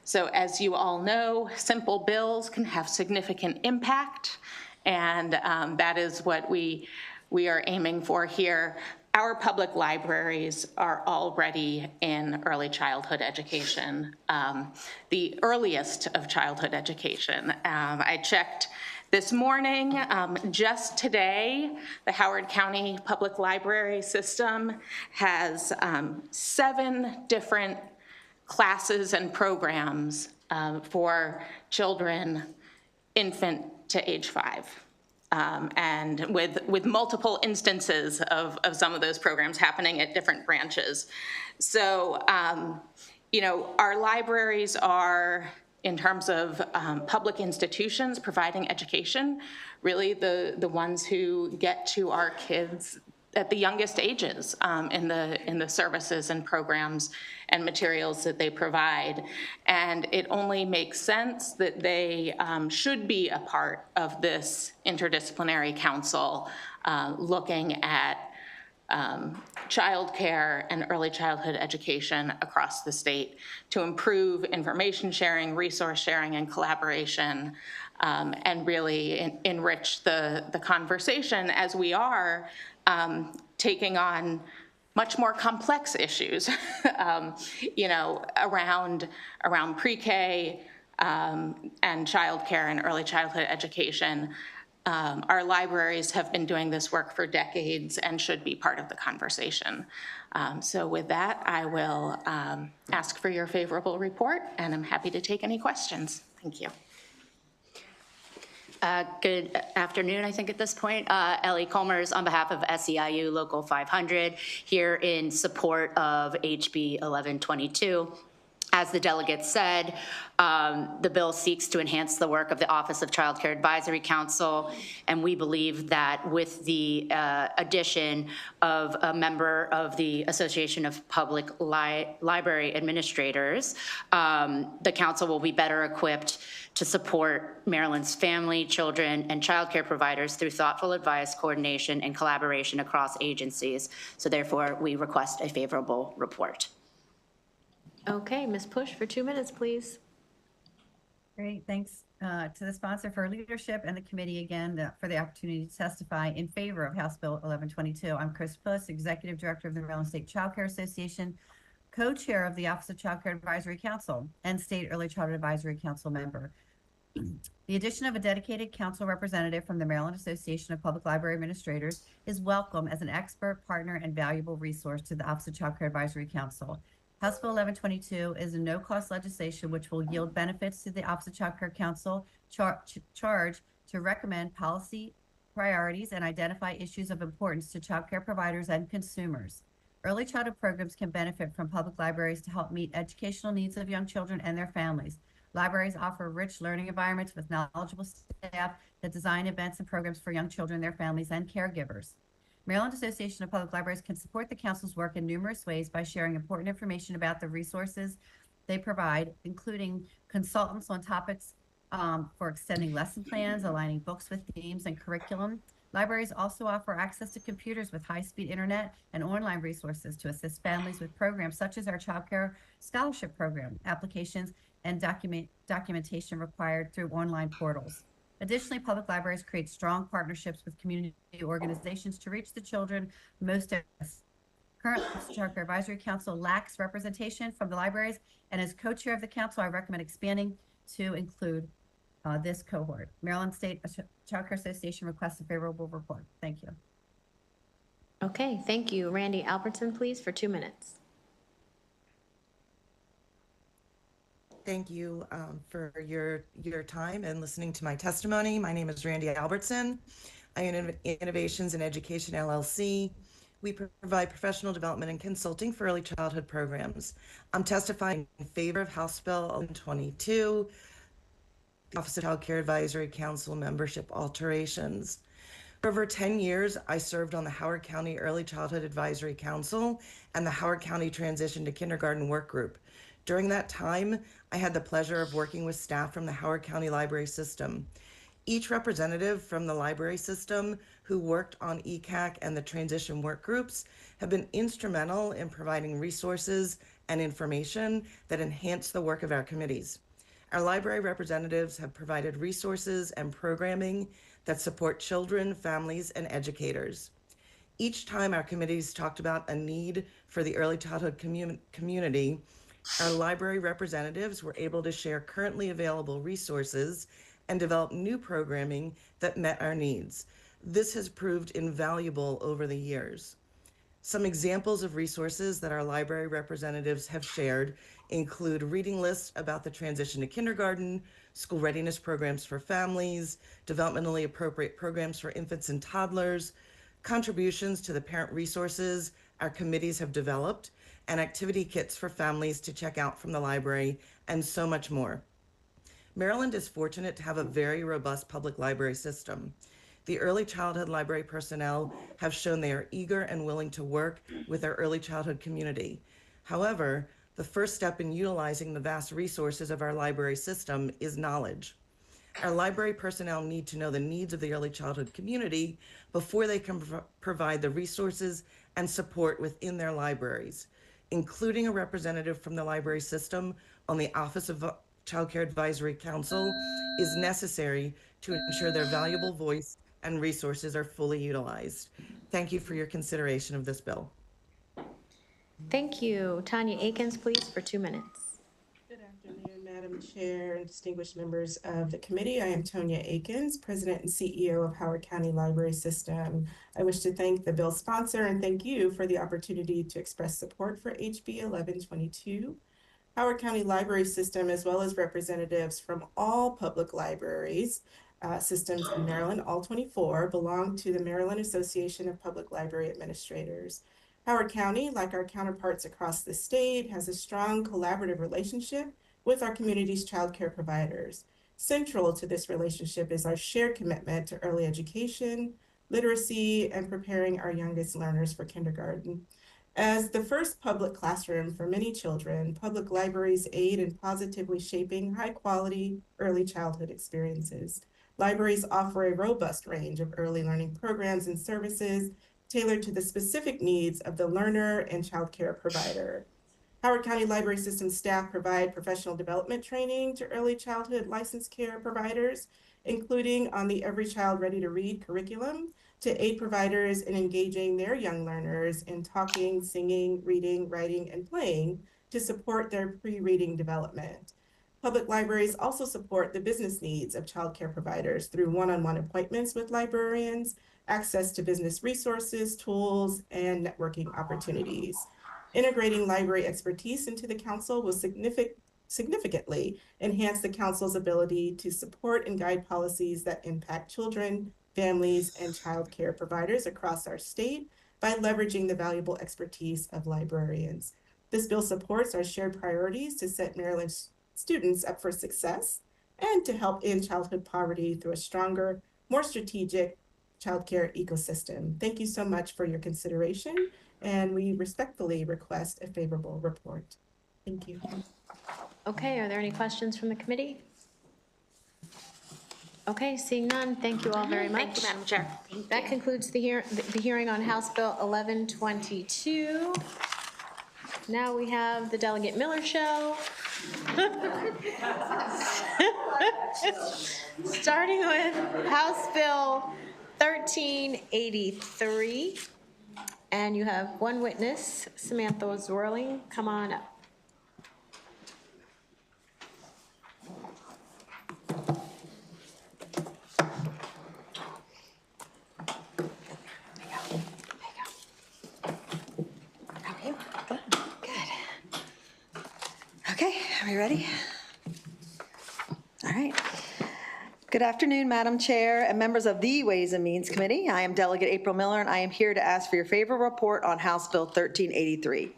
So as you all know, simple bills can have significant impact, and that is what we are aiming for here. Our public libraries are already in early childhood education, the earliest of childhood education. I checked this morning, just today, the Howard County Public Library System has 7 different classes and programs for children infant to age 5. And with multiple instances of some of those programs happening at different branches. So, you know, our libraries are, in terms of public institutions providing education, really the ones who get to our kids at the youngest ages in the services and programs and materials that they provide. And it only makes sense that they should be a part of this interdisciplinary council looking at childcare and early childhood education across the state to improve information sharing, resource sharing, and collaboration, and really enrich the conversation as we are taking on much more complex issues, you know, around pre-K and childcare and early childhood education. Our libraries have been doing this work for decades and should be part of the conversation. So with that, I will ask for your favorable report, and I'm happy to take any questions. Thank you. Good afternoon, I think at this point. Ellie Colmers on behalf of SEIU Local 500, here in support of HB 1122. As the delegate said, the bill seeks to enhance the work of the Office of Child Care Advisory Council, and we believe that with the addition of a member of the Association of Public Library Administrators, the council will be better equipped to support Maryland's family, children, and child care providers through thoughtful advice, coordination, and collaboration across agencies. So therefore, we request a favorable report. Okay, Ms. Push for 2 minutes, please. Great, thanks to the sponsor for leadership and the committee again for the opportunity to testify in favor of House Bill 1122. I'm Chris Puss, Executive Director of the Maryland State Child Care Association, co-chair of the Office of Child Care Advisory Council, and State Early Childhood Advisory Council member. The addition of a dedicated council representative from the Maryland Association of Public Library Administrators is welcome as an expert, partner, and valuable resource to the Office of Child Care Advisory Council. House Bill 1122 is a no-cost legislation which will yield benefits to the Office of Child Care Council charge to recommend policy priorities and identify issues of importance to child care providers and consumers. Early childhood programs can benefit from public libraries to help meet educational needs of young children and their families. Libraries offer rich learning environments with knowledgeable staff that design events and programs for young children, their families, and caregivers. Maryland Association of Public Libraries can support the council's work in numerous ways by sharing important information about the resources they provide, including consultants on topics for extending lesson plans, aligning books with themes and curriculum. Libraries also offer access to computers with high-speed internet and online resources to assist families with programs such as our Child Care Scholarship Program, applications, and documentation required through online portals. Additionally, public libraries create strong partnerships with community organizations to reach the children most at risk. Currently, the Child Care Advisory Council lacks representation from the libraries, and as co-chair of the council, I recommend expanding to include this cohort. Maryland State Child Care Association requests a favorable report. Thank you. Okay, thank you. Randy Albertson, please, for 2 minutes. Thank you for your time and listening to my testimony. My name is Randy Albertson. I own Innovations in Education LLC. We provide professional development and consulting for early childhood programs. I'm testifying in favor of House Bill 1122, the Office of Child Care Advisory Council membership alterations. For over 10 years, I served on the Howard County Early Childhood Advisory Council and the Howard County Transition to Kindergarten Work Group. During that time, I had the pleasure of working with staff from the Howard County Library System. Each representative from the library system who worked on ECAC and the transition work groups have been instrumental in providing resources and information that enhance the work of our committees. Our library representatives have provided resources and programming that support children, families, and educators. Each time our committees talked about a need for the early childhood community, our library representatives were able to share currently available resources and develop new programming that met our needs. This has proved invaluable over the years. Some examples of resources that our library representatives have shared include reading lists about the transition to kindergarten, school readiness programs for families, developmentally appropriate programs for infants and toddlers, contributions to the parent resources our committees have developed, and activity kits for families to check out from the library, and so much more. Maryland is fortunate to have a very robust public library system. The early childhood library personnel have shown they are eager and willing to work with our early childhood community. However, the first step in utilizing the vast resources of our library system is knowledge. Our library personnel need to know the needs of the early childhood community before they can provide the resources and support within their libraries. Including a representative from the library system on the Office of Child Care Advisory Council is necessary to ensure their valuable voice and resources are fully utilized. Thank you for your consideration of this bill. Thank you. Tanya Akins, please, for 2 minutes. Good afternoon, Madam Chair and distinguished members of the committee. I am Tonya Akins, President and CEO of Howard County Library System. I wish to thank the bill sponsor and thank you for the opportunity to express support for HB 1122. Howard County Library System, as well as representatives from all public libraries systems in Maryland, all 24, belong to the Maryland Association of Public Library Administrators. Howard County, like our counterparts across the state, has a strong collaborative relationship with our community's child care providers. Central to this relationship is our shared commitment to early education, literacy, and preparing our youngest learners for kindergarten. As the first public classroom for many children, public libraries aid in positively shaping high-quality early childhood experiences. Libraries offer a robust range of early learning programs and services tailored to the specific needs of the learner and child care provider. Howard County Library System staff provide professional development training to early childhood licensed care providers, including on the Every Child Ready to Read curriculum, to aid providers in engaging their young learners in talking, singing, reading, writing, and playing to support their pre-reading development. Public libraries also support the business needs of child care providers through one-on-one appointments with librarians, access to business resources, tools, and networking opportunities. Integrating library expertise into the council will significantly enhance the council's ability to support and guide policies that impact children, families, and child care providers across our state by leveraging the valuable expertise of librarians. This bill supports our shared priorities to set Maryland students up for success and to help end childhood poverty through a stronger, more strategic childcare ecosystem. Thank you so much for your consideration, and we respectfully request a favorable report. Thank you. Okay, are there any questions from the committee? Okay, seeing none, thank you all very much. Thank you, Madam Chair. That concludes the hearing on House Bill 1122. Now we have the Delegate Miller Show. Starting with House Bill 1383. And you have one witness, Samantha Zwirling. Come on up. Okay, are we ready? Good afternoon, Madam Chair and members of the Ways and Means Committee. I am Delegate April Miller, and I am here to ask for your favorable report on House Bill 1383.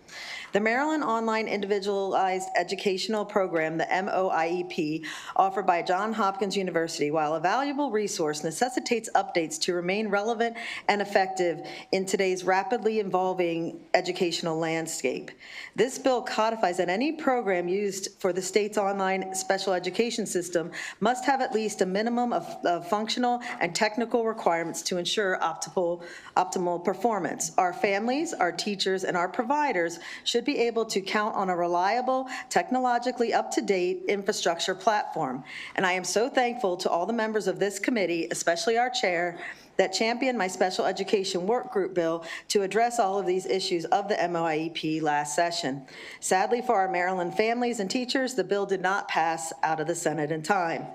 The Maryland Online Individualized Educational Program, the MOIEP, offered by Johns Hopkins University, while a valuable resource, necessitates updates to remain relevant and effective in today's rapidly evolving educational landscape. This bill codifies that any program used for the state's online special education system must have at least a minimum of functional and technical requirements to ensure optimal performance. Our families, our teachers, and our providers should be able to count on a reliable, technologically up-to-date infrastructure platform. And I am so thankful to all the members of this committee, especially our chair, that championed my special education work group bill to address all of these issues of the MOIEP last session. Sadly for our Maryland families and teachers, the bill did not pass out of the Senate in time.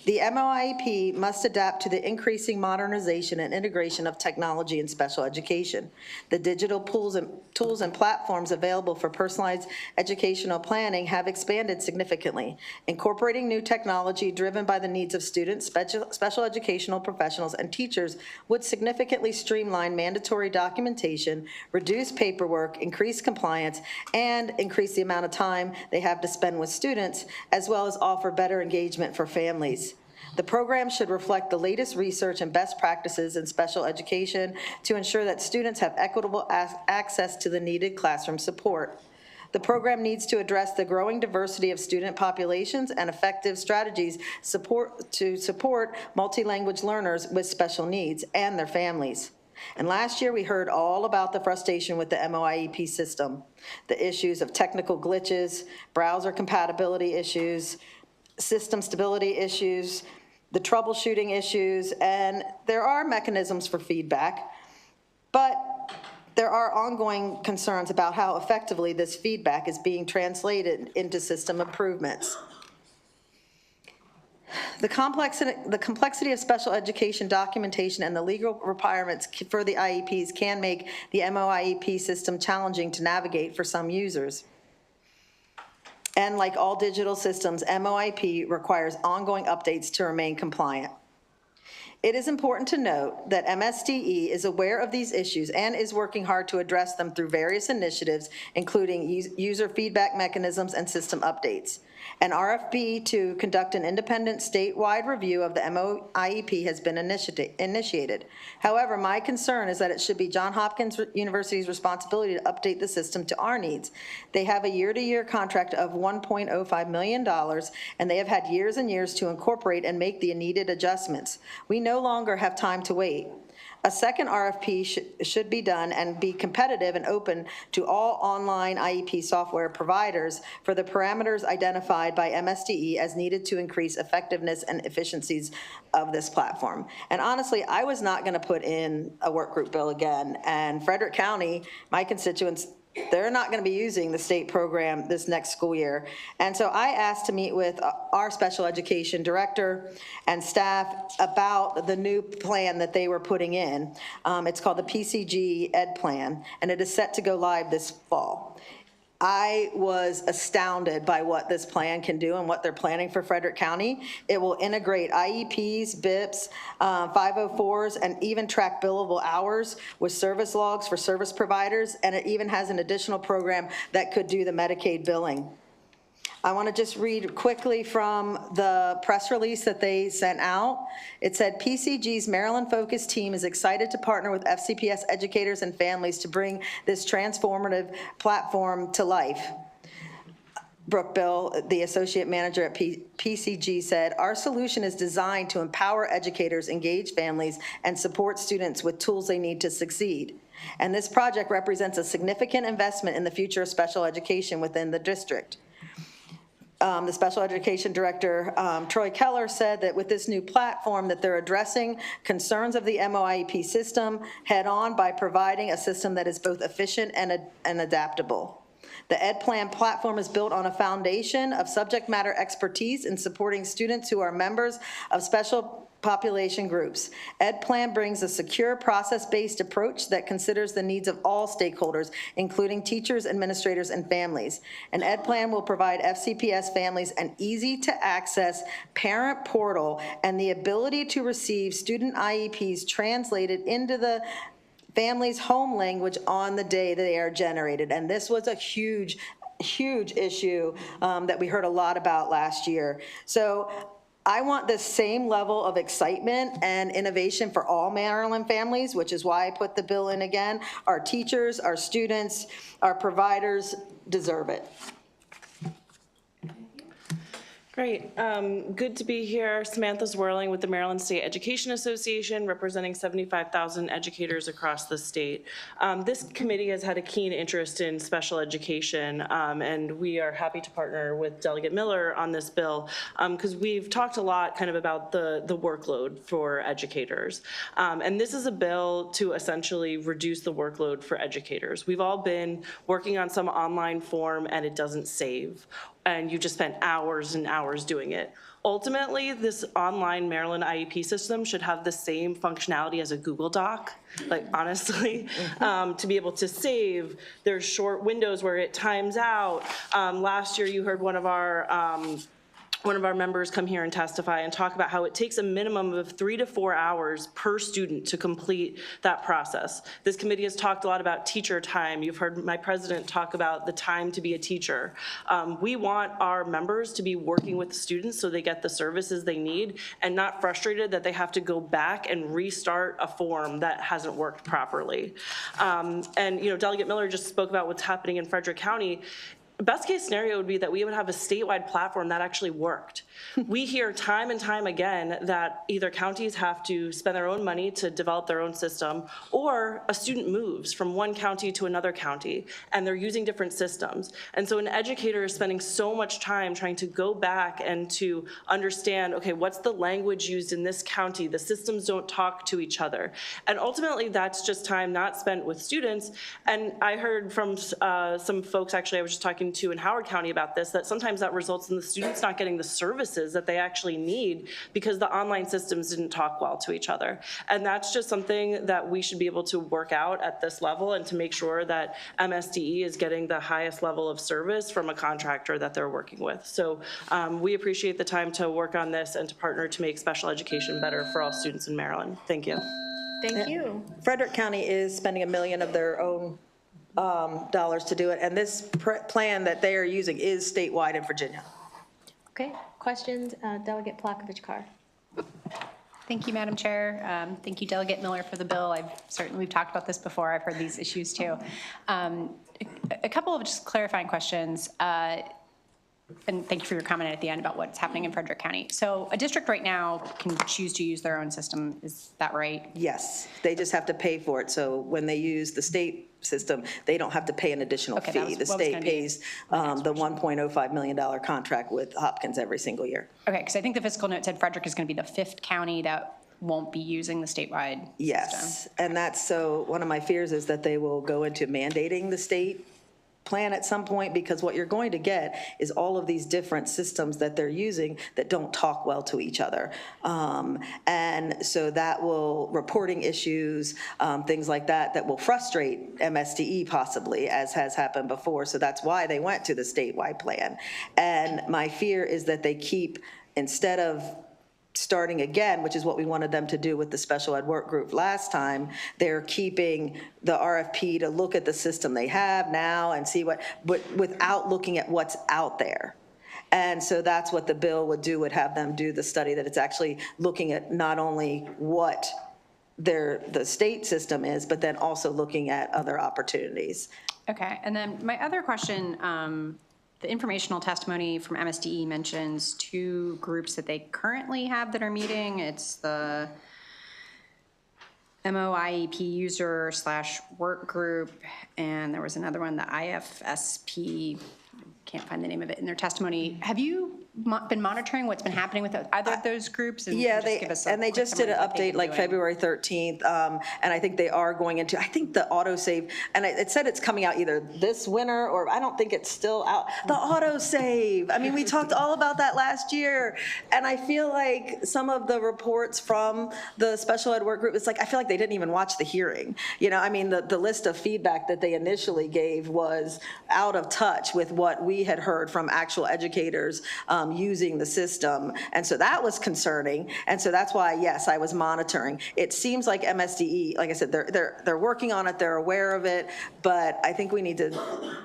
The MOIEP must adapt to the increasing modernization and integration of technology in special education. The digital tools and platforms available for personalized educational planning have expanded significantly. Incorporating new technology driven by the needs of students, special educational professionals, and teachers would significantly streamline mandatory documentation, reduce paperwork, increase compliance, and increase the amount of time they have to spend with students, as well as offer better engagement for families. The program should reflect the latest research and best practices in special education to ensure that students have equitable access to the needed classroom support. The program needs to address the growing diversity of student populations and effective strategies to support multi-language learners with special needs and their families. And last year, we heard all about the frustration with the MOIEP system, the issues of technical glitches, browser compatibility issues, system stability issues, the troubleshooting issues, and there are mechanisms for feedback, but there are ongoing concerns about how effectively this feedback is being translated into system improvements. The complexity of special education documentation and the legal requirements for the IEPs can make the MOIEP system challenging to navigate for some users. And like all digital systems, MOIP requires ongoing updates to remain compliant. It is important to note that MSDE is aware of these issues and is working hard to address them through various initiatives, including user feedback mechanisms and system updates. An RFP to conduct an independent statewide review of the MOIEP has been initiated. However, my concern is that it should be Johns Hopkins University's responsibility to update the system to our needs. They have a year-to-year contract of $1.05 million, and they have had years and years to incorporate and make the needed adjustments. We no longer have time to wait. A second RFP should be done and be competitive and open to all online IEP software providers for the parameters identified by MSDE as needed to increase effectiveness and efficiencies of this platform. And honestly, I was not going to put in a work group bill again. And Frederick County, my constituents, they're not going to be using the state program this next school year. And so I asked to meet with our special education director and staff about the new plan that they were putting in. It's called the PCG Ed Plan, and it is set to go live this fall. I was astounded by what this plan can do and what they're planning for Frederick County. It will integrate IEPs, BIPs, 504s, and even track billable hours with service logs for service providers, and it even has an additional program that could do the Medicaid billing. I want to just read quickly from the press release that they sent out. It said, PCG's Maryland-focused team is excited to partner with FCPS educators and families to bring this transformative platform to life. Brooke Bill, the associate manager at PCG, said, our solution is designed to empower educators, engage families, and support students with tools they need to succeed. And this project represents a significant investment in the future of special education within the district. The special education director, Troy Keller, said that with this new platform that they're addressing concerns of the MOIEP system head on by providing a system that is both efficient and adaptable. The Ed Plan platform is built on a foundation of subject matter expertise in supporting students who are members of special population groups. Ed Plan brings a secure, process-based approach that considers the needs of all stakeholders, including teachers, administrators, and families. An Ed Plan will provide FCPS families an easy-to-access parent portal and the ability to receive student IEPs translated into the family's home language on the day they are generated. And this was a huge issue that we heard a lot about last year. So I want the same level of excitement and innovation for all Maryland families, which is why I put the bill in again. Our teachers, our students, our providers deserve it. Great. Good to be here. Samantha Zwirling with the Maryland State Education Association, representing 75,000 educators across the state. This committee has had a keen interest in special education, and we are happy to partner with Delegate Miller on this bill because we've talked a lot kind of about the workload for educators. And this is a bill to essentially reduce the workload for educators. We've all been working on some online form and it doesn't save, and you just spent hours and hours doing it. Ultimately, this online Maryland IEP system should have the same functionality as a Google Doc, like honestly, to be able to save. There's short windows where it times out. Last year, you heard one of our members come here and testify and talk about how it takes a minimum of 3 to 4 hours per student to complete that process. This committee has talked a lot about teacher time. You've heard my president talk about the time to be a teacher. We want our members to be working with the students so they get the services they need and not frustrated that they have to go back and restart a form that hasn't worked properly. And Delegate Miller just spoke about what's happening in Frederick County. Best case scenario would be that we would have a statewide platform that actually worked. We hear time and time again that either counties have to spend their own money to develop their own system, or a student moves from one county to another county and they're using different systems. And so an educator is spending so much time trying to go back and to understand, okay, what's the language used in this county? The systems don't talk to each other. And ultimately that's just time not spent with students. And I heard from some folks, actually I was just talking to in Howard County about this, that sometimes that results in the students not getting the services that they actually need because the online systems didn't talk well to each other. And that's just something that we should be able to work out at this level and to make sure that MSDE is getting the highest level of service from a contractor that they're working with. So we appreciate the time to work on this and to partner to make special education better for all students in Maryland. Thank you. Thank you. Frederick County is spending $1 million of their own dollars to do it, and this plan that they are using is statewide in Virginia. Okay, questions? Delegate Plakovich-Carr. Thank you, Madam Chair. Thank you, Delegate Miller, for the bill. We've talked about this before. I've heard these issues too. A couple of just clarifying questions. And thank you for your comment at the end about what's happening in Frederick County. So a district right now can choose to use their own system, is that right? Yes, they just have to pay for it. So when they use the state system, they don't have to pay an additional fee. The state pays the $1.05 million contract with Hopkins every single year. Okay, because I think the fiscal note said Frederick is going to be the 5th county that won't be using the statewide system. Yes, and that's so one of my fears is that they will go into mandating the state plan at some point, because what you're going to get is all of these different systems that they're using that don't talk well to each other. And so that will, reporting issues, things like that will frustrate MSDE possibly, as has happened before. So that's why they went to the statewide plan. And my fear is that they keep, instead of starting again, which is what we wanted them to do with the special ed work group last time, they're keeping the RFP to look at the system they have now and see what, but without looking at what's out there. And so that's what the bill would do, would have them do the study, that it's actually looking at not only what the state system is, but then also looking at other opportunities. Okay, and then my other question, the informational testimony from MSDE mentions 2 groups that they currently have that are meeting. It's the MOIEP user / work group, and there was another one, the IFSP, can't find the name of it in their testimony. Have you been monitoring what's been happening with either of those groups? And Yeah, just give us a and they quick just did summary an of what they've update been like doing? February 13th, and I think they are going into, I think the autosave, and it said it's coming out either this winter or I don't think it's still out. The autosave, I mean, we talked all about that last year, and I feel like some of the reports from the special ed work group, it's like, I feel like they didn't even watch the hearing. You know, I mean, the list of feedback that they initially gave was out of touch with what we had heard from actual educators using the system. And so that was concerning. And so that's why, yes, I was monitoring. It seems like MSDE, like I said, they're working on it, they're aware of it, but I think we need to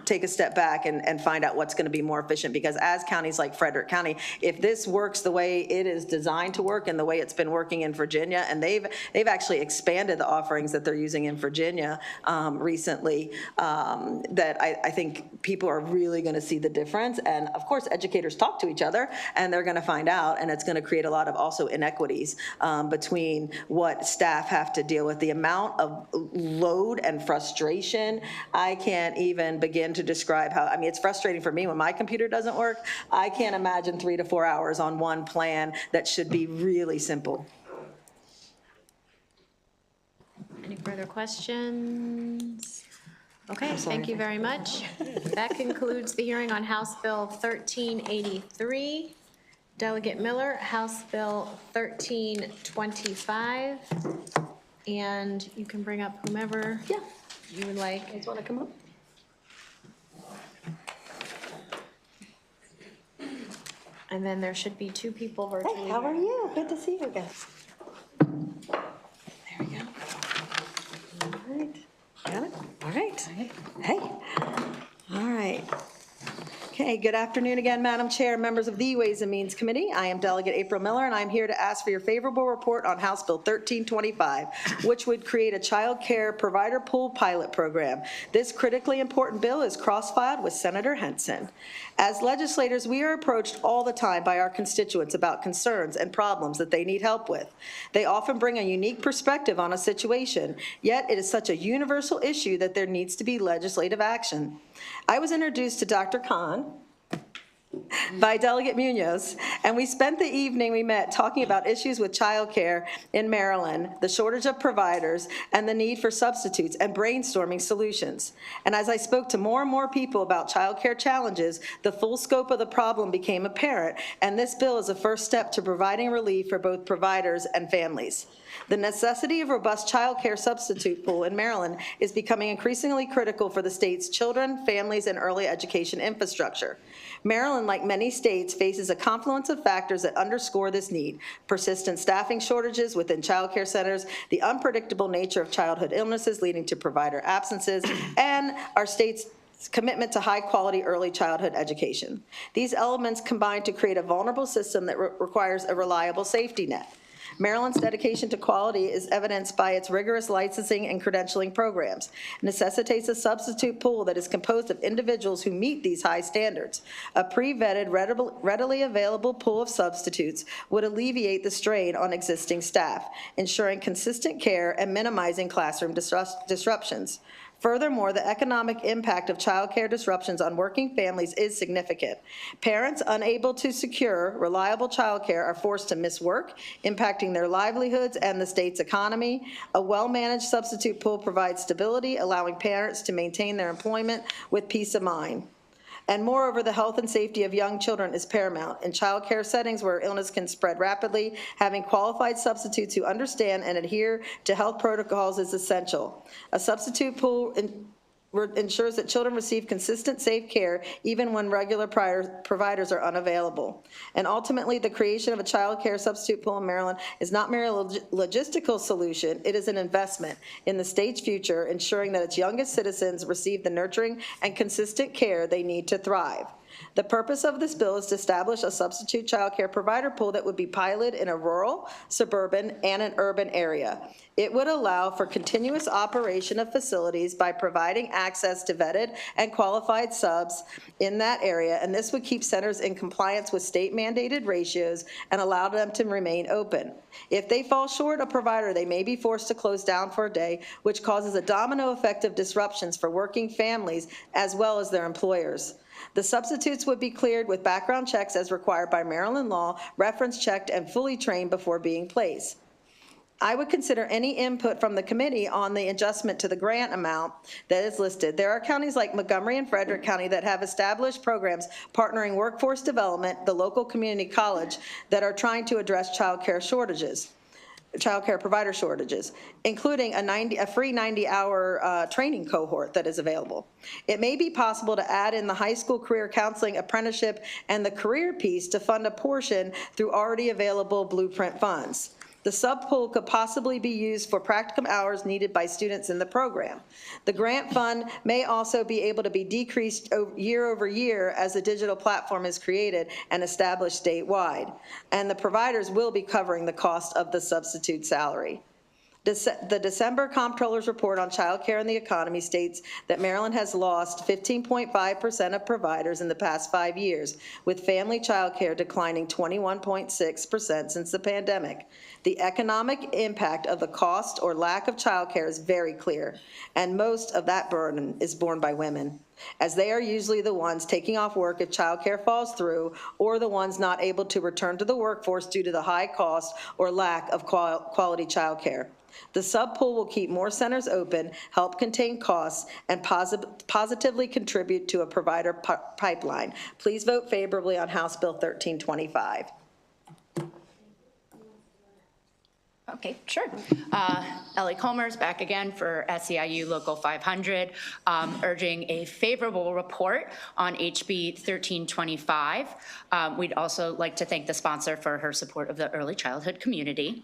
take a step back and find out what's going to be more efficient, because as counties like Frederick County, if this works the way it is designed to work and the way it's been working in Virginia, and they've actually expanded the offerings that they're using in Virginia recently, that I think people are really going to see the difference. And of course, educators talk to each other and they're going to find out, and it's going to create a lot of also inequities between what staff have to deal with. The amount of load and frustration, I can't even begin to describe how, I mean, it's frustrating for me when my computer doesn't work. I can't imagine 3 to 4 hours on one plan that should be really simple. Any further questions? Okay, thank you very much. That concludes the hearing on House Bill 1383. Delegate Miller, House Bill 1325. And you can bring up whomever you would like. You guys want to come up? And then there should be 2 people virtually. Hey, how are you? Good to see you again. There we go. All right. Got it? All right. Hey. All right. Okay, good afternoon again, Madam Chair, members of the Ways and Means Committee. I am Delegate April Miller, and I'm here to ask for your favorable report on House Bill 1325, which would create a child care provider pool pilot program. This critically important bill is cross-filed with Senator Henson. As legislators, we are approached all the time by our constituents about concerns and problems that they need help with. They often bring a unique perspective on a situation, yet it is such a universal issue that there needs to be legislative action. I was introduced to Dr. Khan by Delegate Munoz, and we spent the evening we met talking about issues with childcare in Maryland, the shortage of providers, and the need for substitutes, and brainstorming solutions. And as I spoke to more and more people about childcare challenges, the full scope of the problem became apparent, and this bill is a first step to providing relief for both providers and families. The necessity of robust child care substitute pool in Maryland is becoming increasingly critical for the state's children, families, and early education infrastructure. Maryland, like many states, faces a confluence of factors that underscore this need: persistent staffing shortages within child care centers, the unpredictable nature of childhood illnesses leading to provider absences, and our state's commitment to high-quality early childhood education. These elements combine to create a vulnerable system that requires a reliable safety net. Maryland's dedication to quality is evidenced by its rigorous licensing and credentialing programs. It necessitates a substitute pool that is composed of individuals who meet these high standards. A pre-vetted, readily available pool of substitutes would alleviate the strain on existing staff, ensuring consistent care and minimizing classroom disruptions. Furthermore, the economic impact of childcare disruptions on working families is significant. Parents unable to secure reliable childcare are forced to miss work, impacting their livelihoods and the state's economy. A well-managed substitute pool provides stability, allowing parents to maintain their employment with peace of mind. And moreover, the health and safety of young children is paramount. In child care settings where illness can spread rapidly, having qualified substitutes who understand and adhere to health protocols is essential. A substitute pool ensures that children receive consistent, safe care even when regular providers are unavailable. And ultimately, the creation of a child care substitute pool in Maryland is not merely a logistical solution, it is an investment in the state's future, ensuring that its youngest citizens receive the nurturing and consistent care they need to thrive. The purpose of this bill is to establish a substitute child care provider pool that would be piloted in a rural, suburban, and an urban area. It would allow for continuous operation of facilities by providing access to vetted and qualified subs in that area, and this would keep centers in compliance with state-mandated ratios and allow them to remain open. If they fall short of a provider, they may be forced to close down for a day, which causes a domino effect of disruptions for working families as well as their employers. The substitutes would be cleared with background checks as required by Maryland law, reference checked, and fully trained before being placed. I would consider any input from the committee on the adjustment to the grant amount that is listed. There are counties like Montgomery and Frederick County that have established programs partnering workforce development, the local community college, that are trying to address child care provider shortages, including a free 90-hour training cohort that is available. It may be possible to add in the high school career counseling apprenticeship and the career piece to fund a portion through already available blueprint funds. The sub-pool could possibly be used for practicum hours needed by students in the program. The grant fund may also be able to be decreased year over year as the digital platform is created and established statewide, and the providers will be covering the cost of the substitute salary. The December Comptroller's report on child care and the economy states that Maryland has lost 15.5% of providers in the past 5 years, with family child care declining 21.6% since the pandemic. The economic impact of the cost or lack of child care is very clear, and most of that burden is borne by women, as they are usually the ones taking off work if child care falls through, or the ones not able to return to the workforce due to the high cost or lack of quality child care. The sub-pool will keep more centers open, help contain costs, and positively contribute to a provider pipeline. Please vote favorably on House Bill 1325. Okay, sure. Ellie Colmers back again for SEIU Local 500, urging a favorable report on HB 1325. We'd also like to thank the sponsor for her support of the early childhood community.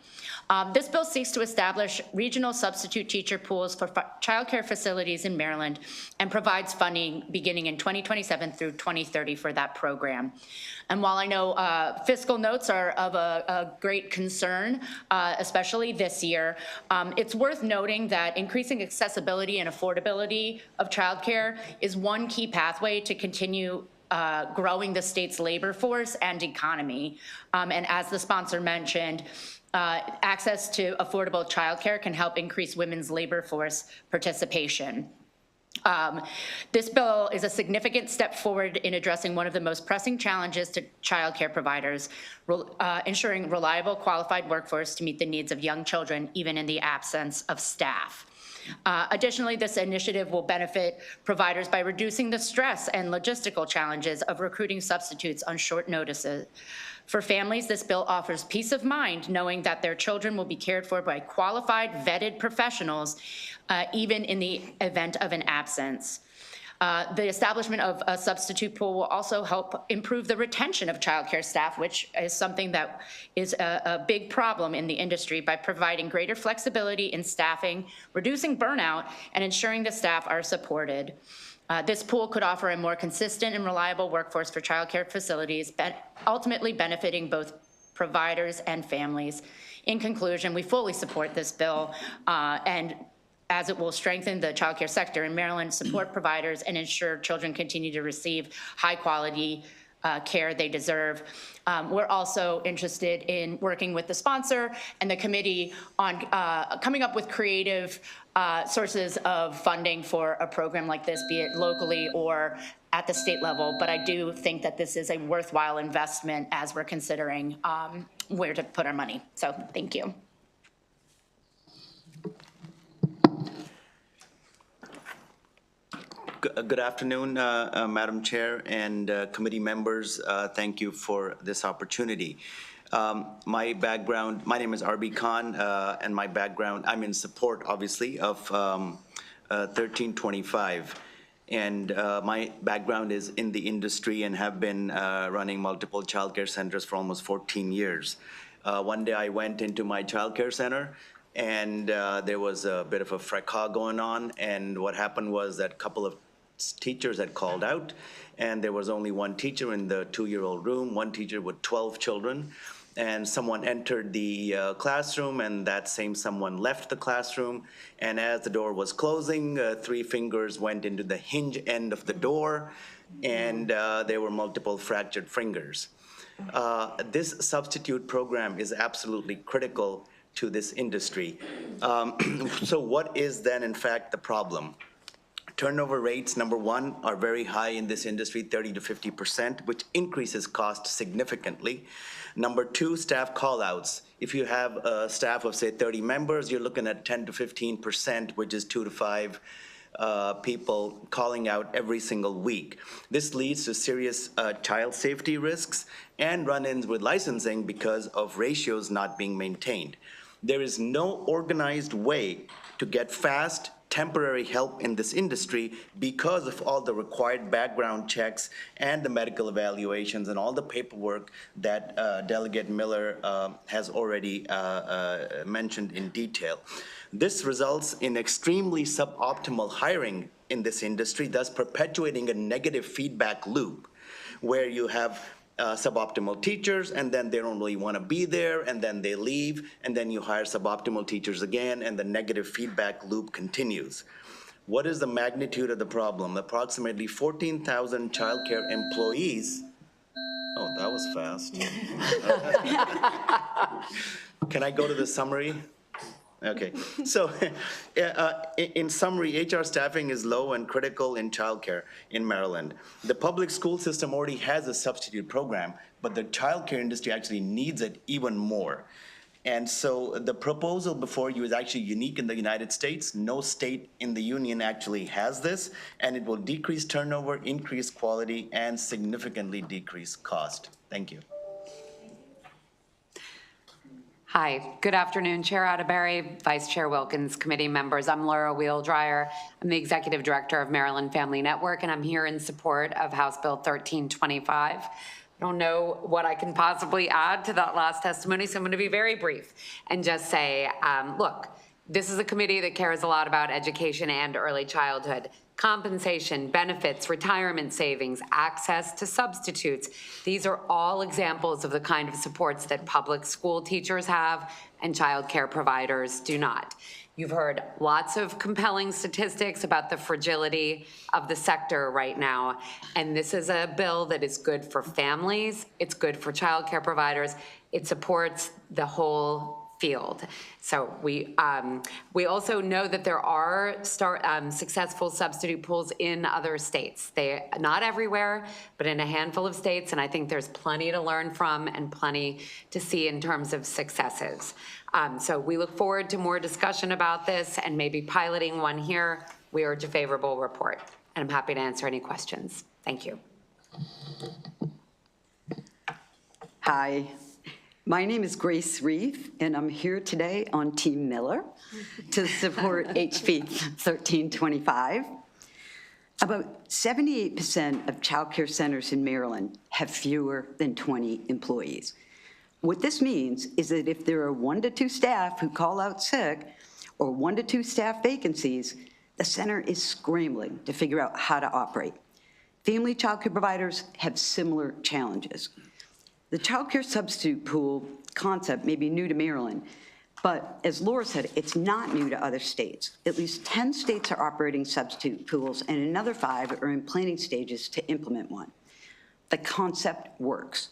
This bill seeks to establish regional substitute teacher pools for childcare facilities in Maryland and provides funding beginning in 2027 through 2030 for that program. And while I know fiscal notes are of a great concern, especially this year, it's worth noting that increasing accessibility and affordability of childcare is one key pathway to continue growing the state's labor force and economy. And as the sponsor mentioned, access to affordable childcare can help increase women's labor force participation. This bill is a significant step forward in addressing one of the most pressing challenges to childcare providers, ensuring reliable, qualified workforce to meet the needs of young children, even in the absence of staff. Additionally, this initiative will benefit providers by reducing the stress and logistical challenges of recruiting substitutes on short notices. For families, this bill offers peace of mind knowing that their children will be cared for by qualified, vetted professionals, even in the event of an absence. The establishment of a substitute pool will also help improve the retention of childcare staff, which is something that is a big problem in the industry, by providing greater flexibility in staffing, reducing burnout, and ensuring the staff are supported. This pool could offer a more consistent and reliable workforce for childcare facilities, ultimately benefiting both providers and families. In conclusion, we fully support this bill, and as it will strengthen the childcare sector in Maryland, support providers, and ensure children continue to receive high-quality care they deserve. We're also interested in working with the sponsor and the committee on coming up with creative sources of funding for a program like this, be it locally or at the state level. But I do think that this is a worthwhile investment as we're considering where to put our money. So thank you. Good afternoon, Madam Chair and committee members. Thank you for this opportunity. My background, my name is R.B. Khan, and my background, I'm in support, obviously, of 1325. And my background is in the industry and have been running multiple childcare centers for almost 14 years. One day I went into my childcare center, and there was a bit of a fracas going on. And what happened was that a couple of teachers had called out, and there was only one teacher in the 2-year-old room, one teacher with 12 children. And someone entered the classroom, and that same someone left the classroom. And as the door was closing, 3 fingers went into the hinge end of the door, and there were multiple fractured fingers. This substitute program is absolutely critical to this industry. So what is then, in fact, the problem? Turnover rates, number one, are very high in this industry, 30 to 50%, which increases cost significantly. Number two, staff call-outs. If you have a staff of, say, 30 members, you're looking at 10 to 15%, which is 2 to 5 people calling out every single week. This leads to serious child safety risks and run-ins with licensing because of ratios not being maintained. There is no organized way to get fast, temporary help in this industry because of all the required background checks and the medical evaluations and all the paperwork that Delegate Miller has already mentioned in detail. This results in extremely suboptimal hiring in this industry, thus perpetuating a negative feedback loop where you have suboptimal teachers, and then they don't really want to be there, and then they leave, and then you hire suboptimal teachers again, and the negative feedback loop continues. What is the magnitude of the problem? Approximately 14,000 childcare employees. Oh, that was fast. Can I go to the summary? Okay, so in summary, HR staffing is low and critical in childcare in Maryland. The public school system already has a substitute program, but the childcare industry actually needs it even more. And so the proposal before you is actually unique in the United States. No state in the union actually has this, and it will decrease turnover, increase quality, and significantly decrease cost. Thank you. Hi, good afternoon, Chair Atterbury, Vice Chair Wilkins, committee members. I'm Laura Wheeldryer. I'm the Executive Director of Maryland Family Network, and I'm here in support of House Bill 1325. I don't know what I can possibly add to that last testimony, so I'm going to be very brief and just say, look, this is a committee that cares a lot about education and early childhood. Compensation, benefits, retirement savings, access to substitutes. These are all examples of the kind of supports that public school teachers have and childcare providers do not. You've heard lots of compelling statistics about the fragility of the sector right now, and this is a bill that is good for families, it's good for childcare providers, it supports the whole field. So we also know that there are successful substitute pools in other states. Not everywhere, but in a handful of states, and I think there's plenty to learn from and plenty to see in terms of successes. So we look forward to more discussion about this and maybe piloting one here. We urge a favorable report, and I'm happy to answer any questions. Thank you. Hi. My name is Grace Reeve, and I'm here today on Team Miller to support HB 1325. About 78% of child care centers in Maryland have fewer than 20 employees. What this means is that if there are 1 to 2 staff who call out sick or 1 to 2 staff vacancies, the center is scrambling to figure out how to operate. Family child care providers have similar challenges. The child care substitute pool concept may be new to Maryland, but as Laura said, it's not new to other states. At least 10 states are operating substitute pools, and another 5 are in planning stages to implement one. The concept works.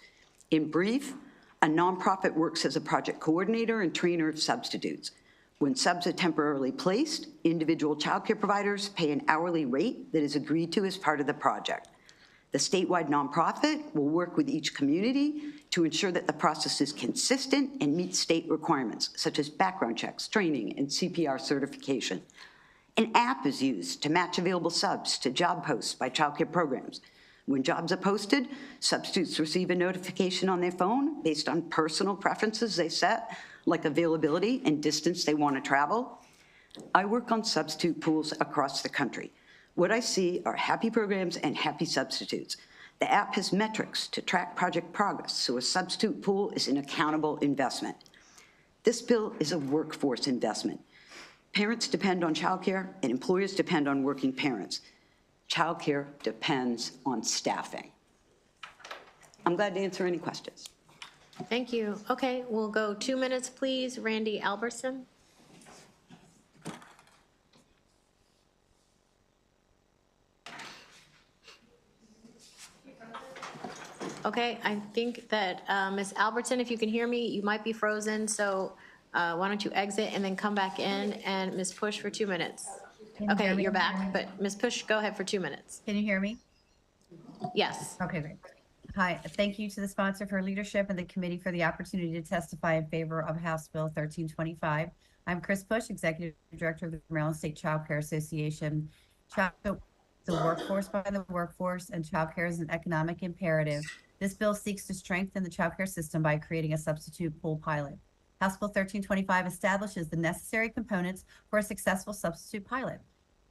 In brief, a nonprofit works as a project coordinator and trainer of substitutes. When subs are temporarily placed, individual child care providers pay an hourly rate that is agreed to as part of the project. The statewide nonprofit will work with each community to ensure that the process is consistent and meets state requirements, such as background checks, training, and CPR certification. An app is used to match available subs to job posts by child care programs. When jobs are posted, substitutes receive a notification on their phone based on personal preferences they set, like availability and distance they want to travel. I work on substitute pools across the country. What I see are happy programs and happy substitutes. The app has metrics to track project progress, so a substitute pool is an accountable investment. This bill is a workforce investment. Parents depend on childcare, and employers depend on working parents. Childcare depends on staffing. I'm glad to answer any questions. Thank you. Okay, we'll go 2 minutes, please. Randy Albertson. Okay, I think that Ms. Albertson, if you can hear me, you might be frozen, so why don't you exit and then come back in, and Ms. Push for 2 minutes. Can you hear Okay, me? you're back, but Ms. Push, go ahead for 2 minutes. Can you hear me? Yes. Okay, great. Hi, thank you to the sponsor for leadership and the committee for the opportunity to testify in favor of House Bill 1325. I'm Chris Push, Executive Director of the Maryland State Child Care Association. Child, the workforce by the workforce, and child care is an economic imperative. This bill seeks to strengthen the child care system by creating a substitute pool pilot. House Bill 1325 establishes the necessary components for a successful substitute pilot.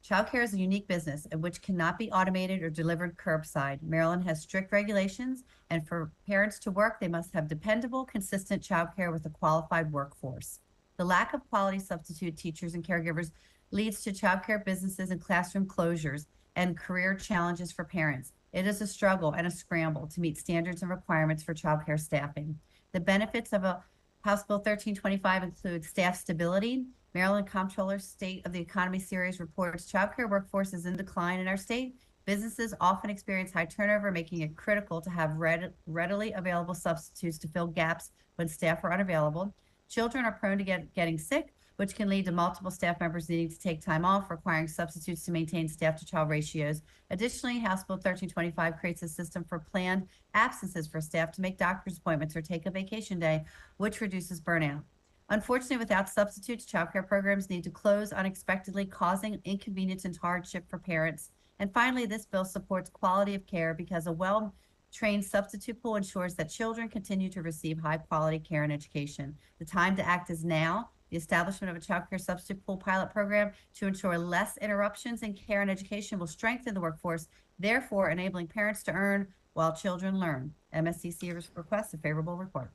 Childcare is a unique business which cannot be automated or delivered curbside. Maryland has strict regulations, and for parents to work, they must have dependable, consistent childcare with a qualified workforce. The lack of quality substitute teachers and caregivers leads to childcare businesses and classroom closures and career challenges for parents. It is a struggle and a scramble to meet standards and requirements for childcare staffing. The benefits of a House Bill 1325 include staff stability. Maryland Comptroller's State of the Economy series reports childcare workforce is in decline in our state. Businesses often experience high turnover, making it critical to have readily available substitutes to fill gaps when staff are unavailable. Children are prone to getting sick, which can lead to multiple staff members needing to take time off, requiring substitutes to maintain staff-to-child ratios. Additionally, House Bill 1325 creates a system for planned absences for staff to make doctor's appointments or take a vacation day, which reduces burnout. Unfortunately, without substitutes, childcare programs need to close unexpectedly, causing inconvenience and hardship for parents. And finally, this bill supports quality of care because a well-trained substitute pool ensures that children continue to receive high-quality care and education. The time to act is now. The establishment of a child care substitute pool pilot program to ensure less interruptions in care and education will strengthen the workforce, therefore enabling parents to earn while children learn. MSCC requests a favorable report.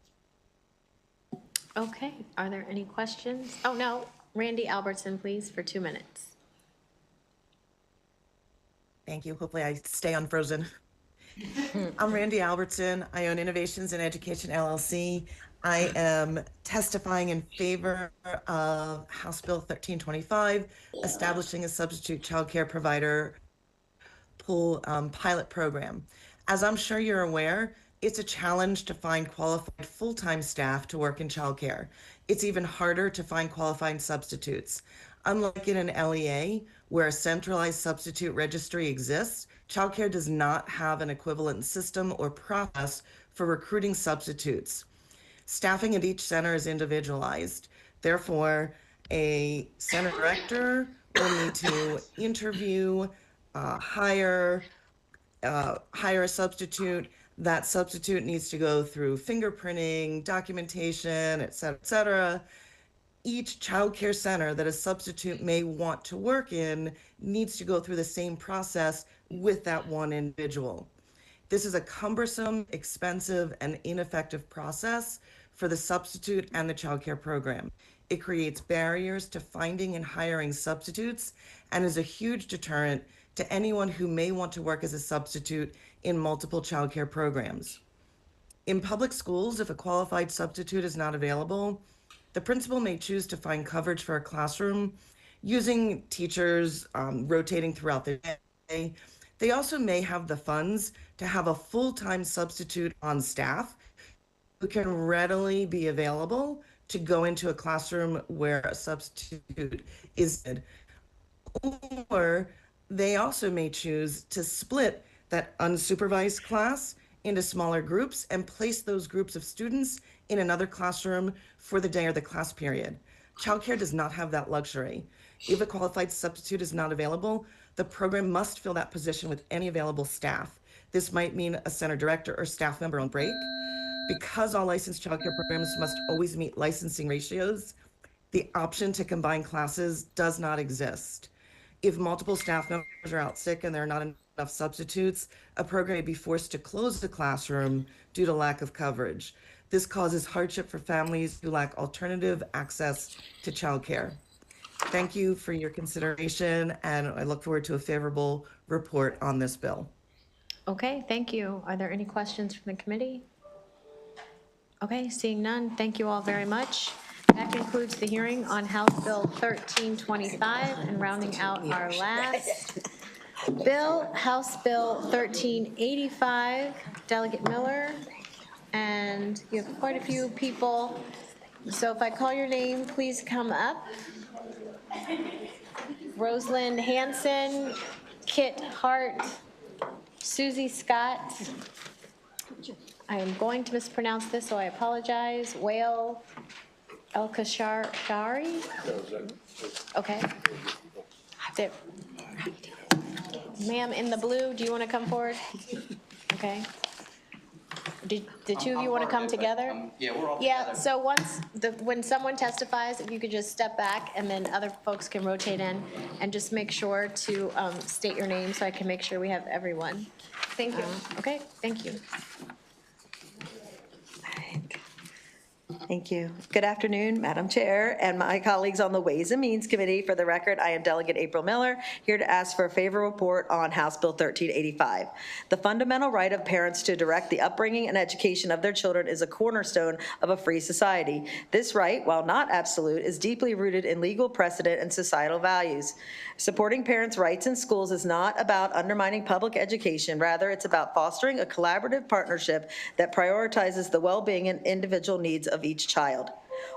Okay, are there any questions? Oh, no, Randy Albertson, please, for 2 minutes. Thank you. Hopefully I stay unfrozen. I'm Randy Albertson. I own Innovations in Education, LLC. I am testifying in favor of House Bill 1325, establishing a substitute child care provider pool pilot program. As I'm sure you're aware, it's a challenge to find qualified full-time staff to work in childcare. It's even harder to find qualified substitutes. Unlike in an LEA, where a centralized substitute registry exists, childcare does not have an equivalent system or process for recruiting substitutes. Staffing at each center is individualized. Therefore, a center director will need to interview, hire a substitute. That substitute needs to go through fingerprinting, documentation, et cetera. Each child care center that a substitute may want to work in needs to go through the same process with that one individual. This is a cumbersome, expensive, and ineffective process for the substitute and the child care program. It creates barriers to finding and hiring substitutes and is a huge deterrent to anyone who may want to work as a substitute in multiple child care programs. In public schools, if a qualified substitute is not available, the principal may choose to find coverage for a classroom using teachers rotating throughout the day. They also may have the funds to have a full-time substitute on staff who can readily be available to go into a classroom where a substitute is needed. Or they also may choose to split that unsupervised class into smaller groups and place those groups of students in another classroom for the day or the class period. Childcare does not have that luxury. If a qualified substitute is not available, the program must fill that position with any available staff. This might mean a center director or staff member on break. Because all licensed childcare programs must always meet licensing ratios, the option to combine classes does not exist. If multiple staff members are out sick and there are not enough substitutes, a program may be forced to close the classroom due to lack of coverage. This causes hardship for families who lack alternative access to childcare. Thank you for your consideration, and I look forward to a favorable report on this bill. Okay, thank you. Are there any questions from the committee? Okay, seeing none, thank you all very much. That concludes the hearing on House Bill 1325, and rounding out our last bill, House Bill 1385, Delegate Miller, and you have quite a few people. So if I call your name, please come up. Rosalind Hanson, Kit Hart, Susie Scott. I am going to mispronounce this, so I apologize. Whale El-Kashari? Okay. There. Ma'am, in the blue, do you want to come forward? Okay. Did the two of you want to come together? Yeah, we're all Yeah, so when someone testifies, if you could just step back, and then other folks can rotate in, and just make sure to state your name so I can make sure we have everyone. Thank you. Okay, thank you. Thank you. Good afternoon, Madam Chair and my colleagues on the Ways and Means Committee. For the record, I am Delegate April Miller, here to ask for a favorable report on House Bill 1385. The fundamental right of parents to direct the upbringing and education of their children is a cornerstone of a free society. This right, while not absolute, is deeply rooted in legal precedent and societal values. Supporting parents' rights in schools is not about undermining public education. Rather, it's about fostering a collaborative partnership that prioritizes the well-being and individual needs of each child.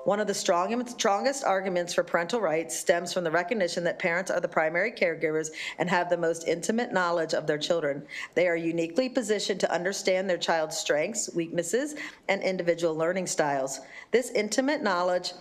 One of the strongest arguments for parental rights stems from the recognition that parents are the primary caregivers and have the most intimate knowledge of their children. They are uniquely positioned to understand their child's strengths, weaknesses, and individual learning styles. This intimate knowledge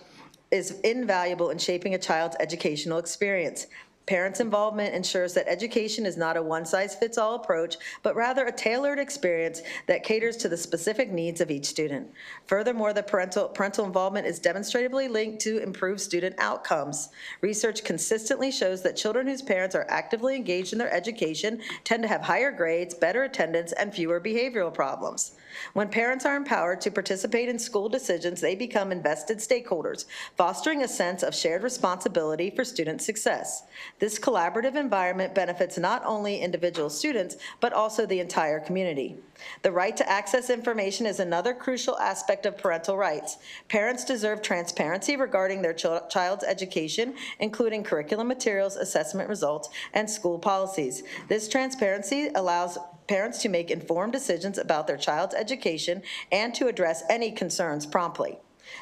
is invaluable in shaping a child's educational experience. Parents' involvement ensures that education is not a one-size-fits-all approach, but rather a tailored experience that caters to the specific needs of each student. Furthermore, the parental involvement is demonstratively linked to improved student outcomes. Research consistently shows that children whose parents are actively engaged in their education tend to have higher grades, better attendance, and fewer behavioral problems. When parents are empowered to participate in school decisions, they become invested stakeholders, fostering a sense of shared responsibility for student success. This collaborative environment benefits not only individual students, but also the entire community. The right to access information is another crucial aspect of parental rights. Parents deserve transparency regarding their child's education, including curriculum materials, assessment results, and school policies. This transparency allows parents to make informed decisions about their child's education and to address any concerns promptly.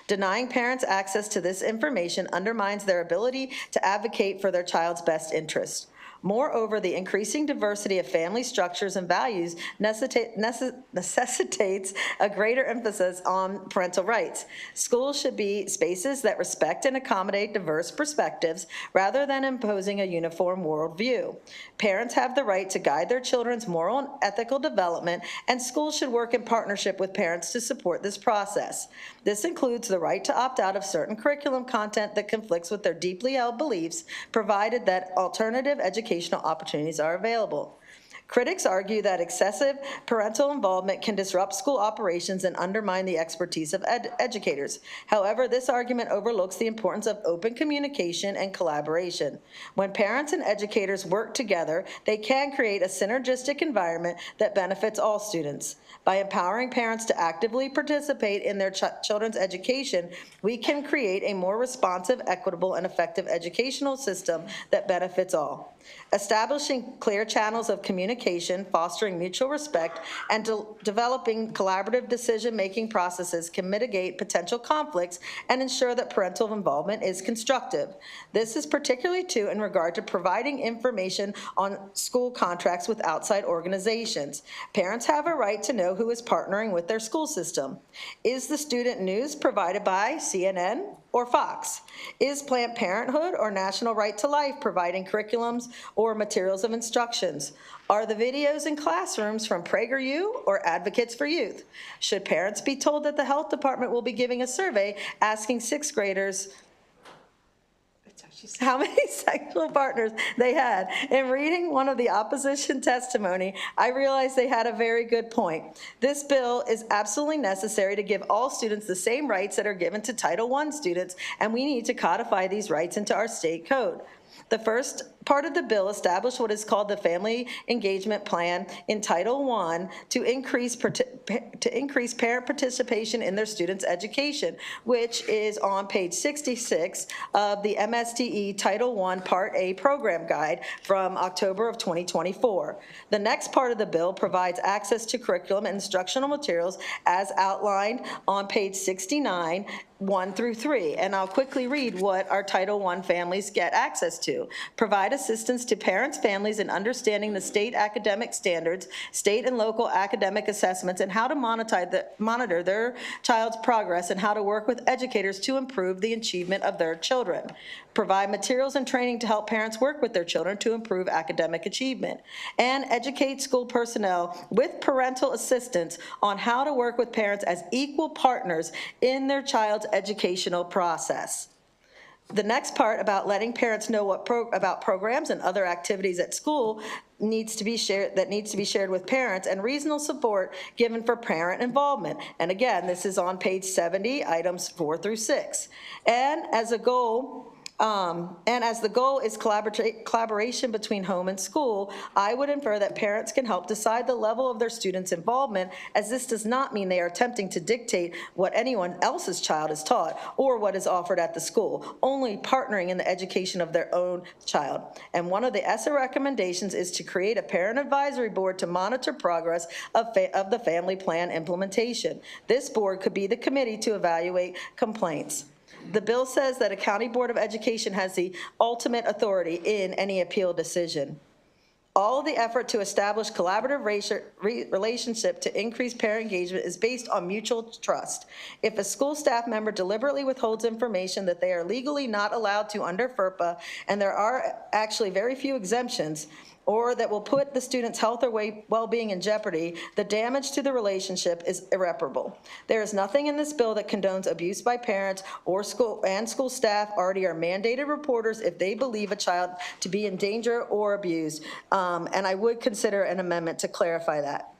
Denying parents access to this information undermines their ability to advocate for their child's best interest. Moreover, the increasing diversity of family structures and values necessitates a greater emphasis on parental rights. Schools should be spaces that respect and accommodate diverse perspectives rather than imposing a uniform worldview. Parents have the right to guide their children's moral and ethical development, and schools should work in partnership with parents to support this process. This includes the right to opt out of certain curriculum content that conflicts with their deeply held beliefs, provided that alternative educational opportunities are available. Critics argue that excessive parental involvement can disrupt school operations and undermine the expertise of educators. However, this argument overlooks the importance of open communication and collaboration. When parents and educators work together, they can create a synergistic environment that benefits all students. By empowering parents to actively participate in their children's education, we can create a more responsive, equitable, and effective educational system that benefits all. Establishing clear channels of communication, fostering mutual respect, and developing collaborative decision-making processes can mitigate potential conflicts and ensure that parental involvement is constructive. This is particularly true in regard to providing information on school contracts with outside organizations. Parents have a right to know who is partnering with their school system. Is the student news provided by CNN or Fox? Is Planned Parenthood or National Right to Life providing curriculums or materials of instructions? Are the videos in classrooms from PragerU or Advocates for Youth? Should parents be told that the health department will be giving a survey asking sixth graders how many sexual partners they had? In reading one of the opposition testimony, I realized they had a very good point. This bill is absolutely necessary to give all students the same rights that are given to Title I students, and we need to codify these rights into our state code. The first part of the bill established what is called the Family Engagement Plan in Title I to increase parent participation in their students' education, which is on page 66 of the MSTE Title I Part A Program Guide from October of 2024. The next part of the bill provides access to curriculum and instructional materials as outlined on page 69, 1 through 3. And I'll quickly read what our Title I families get access to. Provided provide assistance to parents, families in understanding the state academic standards, state and local academic assessments, and how to monitor their child's progress and how to work with educators to improve the achievement of their children. Provide materials and training to help parents work with their children to improve academic achievement. And educate school personnel with parental assistance on how to work with parents as equal partners in their child's educational process. The next part about letting parents know about programs and other activities at school needs to be shared with parents, and reasonable support given for parent involvement. And again, this is on page 70, items 4 through 6. And as the goal is collaboration between home and school, I would infer that parents can help decide the level of their students' involvement, as this does not mean they are attempting to dictate what anyone else's child is taught or what is offered at the school, only partnering in the education of their own child. And one of the ESSA recommendations is to create a parent advisory board to monitor progress of the family plan implementation. This board could be the committee to evaluate complaints. The bill says that a county board of education has the ultimate authority in any appeal decision. All of the effort to establish collaborative relationship to increase parent engagement is based on mutual trust. If a school staff member deliberately withholds information that they are legally not allowed to under FERPA, and there are actually very few exemptions, or that will put the student's health or well-being in jeopardy, the damage to the relationship is irreparable. There is nothing in this bill that condones abuse by parents or school staff already are mandated reporters if they believe a child to be in danger or abused. And I would consider an amendment to clarify that.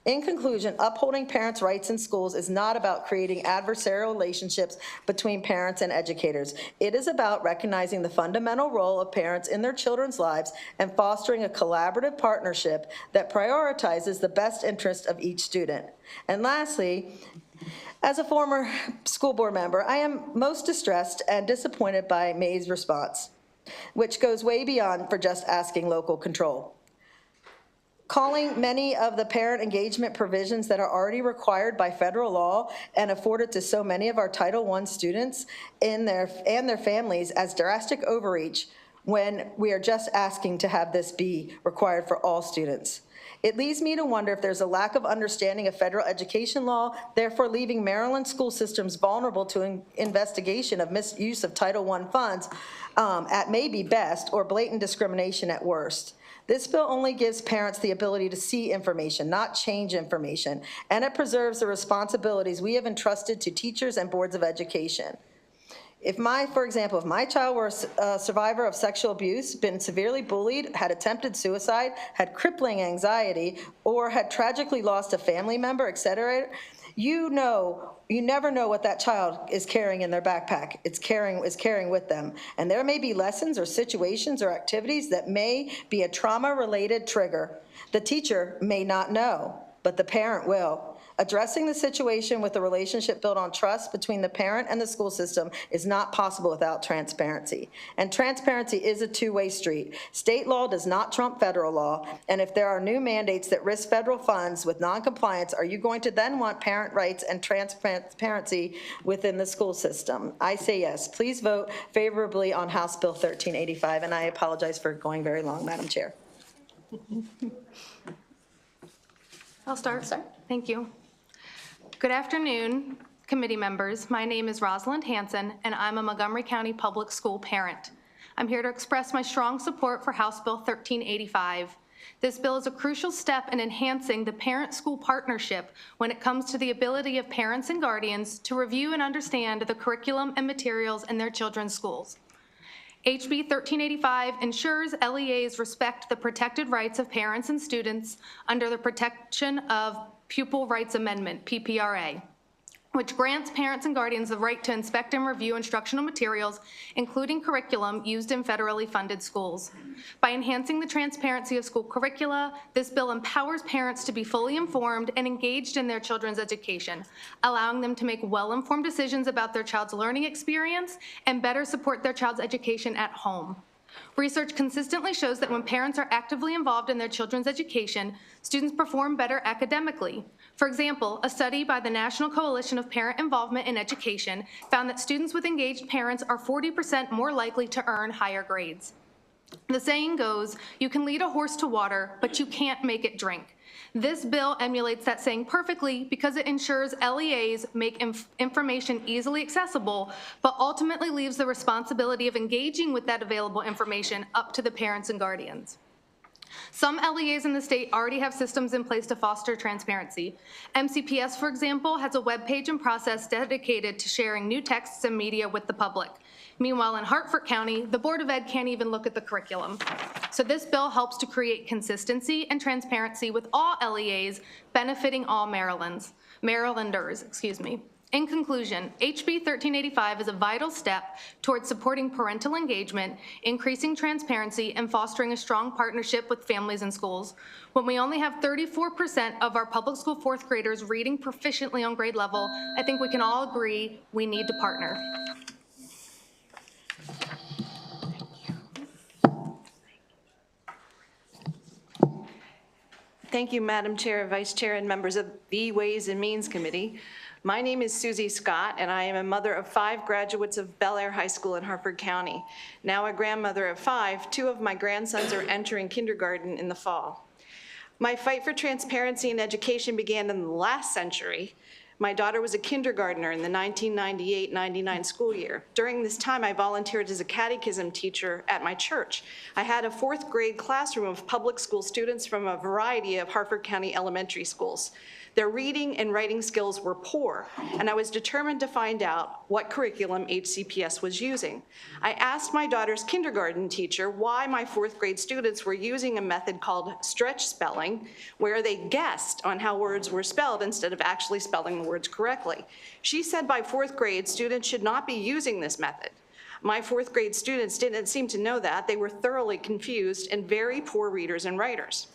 In conclusion, upholding parents' rights in schools is not about creating adversarial relationships between parents and educators. It is about recognizing the fundamental role of parents in their children's lives and fostering a collaborative partnership that prioritizes the best interest of each student. And lastly, as a former school board member, I am most distressed and disappointed by May's response, which goes way beyond for just asking local control. Calling many of the parent engagement provisions that are already required by federal law and afforded to so many of our Title I students and their families as drastic overreach when we are just asking to have this be required for all students. It leads me to wonder if there's a lack of understanding of federal education law, therefore leaving Maryland school systems vulnerable to investigation of misuse of Title I funds at maybe best, or blatant discrimination at worst. This bill only gives parents the ability to see information, not change information, and it preserves the responsibilities we have entrusted to teachers and boards of education. For example, if my child were a survivor of sexual abuse, been severely bullied, had attempted suicide, had crippling anxiety, or had tragically lost a family member, etc., you never know what that child is carrying in their backpack. Is carrying with them. And there may be lessons or situations or activities that may be a trauma-related trigger. The teacher may not know, but the parent will. Addressing the situation with a relationship built on trust between the parent and the school system is not possible without transparency. And transparency is a two-way street. State law does not trump federal law, and if there are new mandates that risk federal funds with noncompliance, are you going to then want parent rights and transparency within the school system? I say yes. Please vote favorably on House Bill 1385, and I apologize for going very long, Madam Chair. I'll start. Thank you. Good afternoon, committee members. My name is Rosalind Hansen, and I'm a Montgomery County Public School parent. I'm here to express my strong support for House Bill 1385. This bill is a crucial step in enhancing the parent-school partnership when it comes to the ability of parents and guardians to review and understand the curriculum and materials in their children's schools. HB 1385 ensures LEAs respect the protected rights of parents and students under the Protection of Pupil Rights Amendment, PPRA, which grants parents and guardians the right to inspect and review instructional materials, including curriculum used in federally funded schools. By enhancing the transparency of school curricula, this bill empowers parents to be fully informed and engaged in their children's education, allowing them to make well-informed decisions about their child's learning experience and better support their child's education at home. Research consistently shows that when parents are actively involved in their children's education, students perform better academically. For example, a study by the National Coalition of Parent Involvement in Education found that students with engaged parents are 40% more likely to earn higher grades. The saying goes, you can lead a horse to water, but you can't make it drink. This bill emulates that saying perfectly because it ensures LEAs make information easily accessible, but ultimately leaves the responsibility of engaging with that available information up to the parents and guardians. Some LEAs in the state already have systems in place to foster transparency. MCPS, for example, has a webpage and process dedicated to sharing new texts and media with the public. Meanwhile, in Hartford County, the Board of Ed can't even look at the curriculum. So this bill helps to create consistency and transparency with all LEAs, benefiting all Marylanders. In conclusion, HB 1385 is a vital step towards supporting parental engagement, increasing transparency, and fostering a strong partnership with families and schools. When we only have 34% of our public school fourth graders reading proficiently on grade level, I think we can all agree we need to partner. Thank you, Madam Chair, Vice Chair, and members of the Ways and Means Committee. My name is Susie Scott, and I am a mother of 5 graduates of Bel Air High School in Hartford County. Now a grandmother of 5, 2 of my grandsons are entering kindergarten in the fall. My fight for transparency in education began in the last century. My daughter was a kindergartner in the 1998-99 school year. During this time, I volunteered as a catechism teacher at my church. I had a 4th grade classroom of public school students from a variety of Hartford County elementary schools. Their reading and writing skills were poor, and I was determined to find out what curriculum HCPS was using. I asked my daughter's kindergarten teacher why my 4th grade students were using a method called stretch spelling, where they guessed on how words were spelled instead of actually spelling the words correctly. She said by 4th grade, students should not be using this method. My 4th grade students didn't seem to know that. They were thoroughly confused and very poor readers and writers.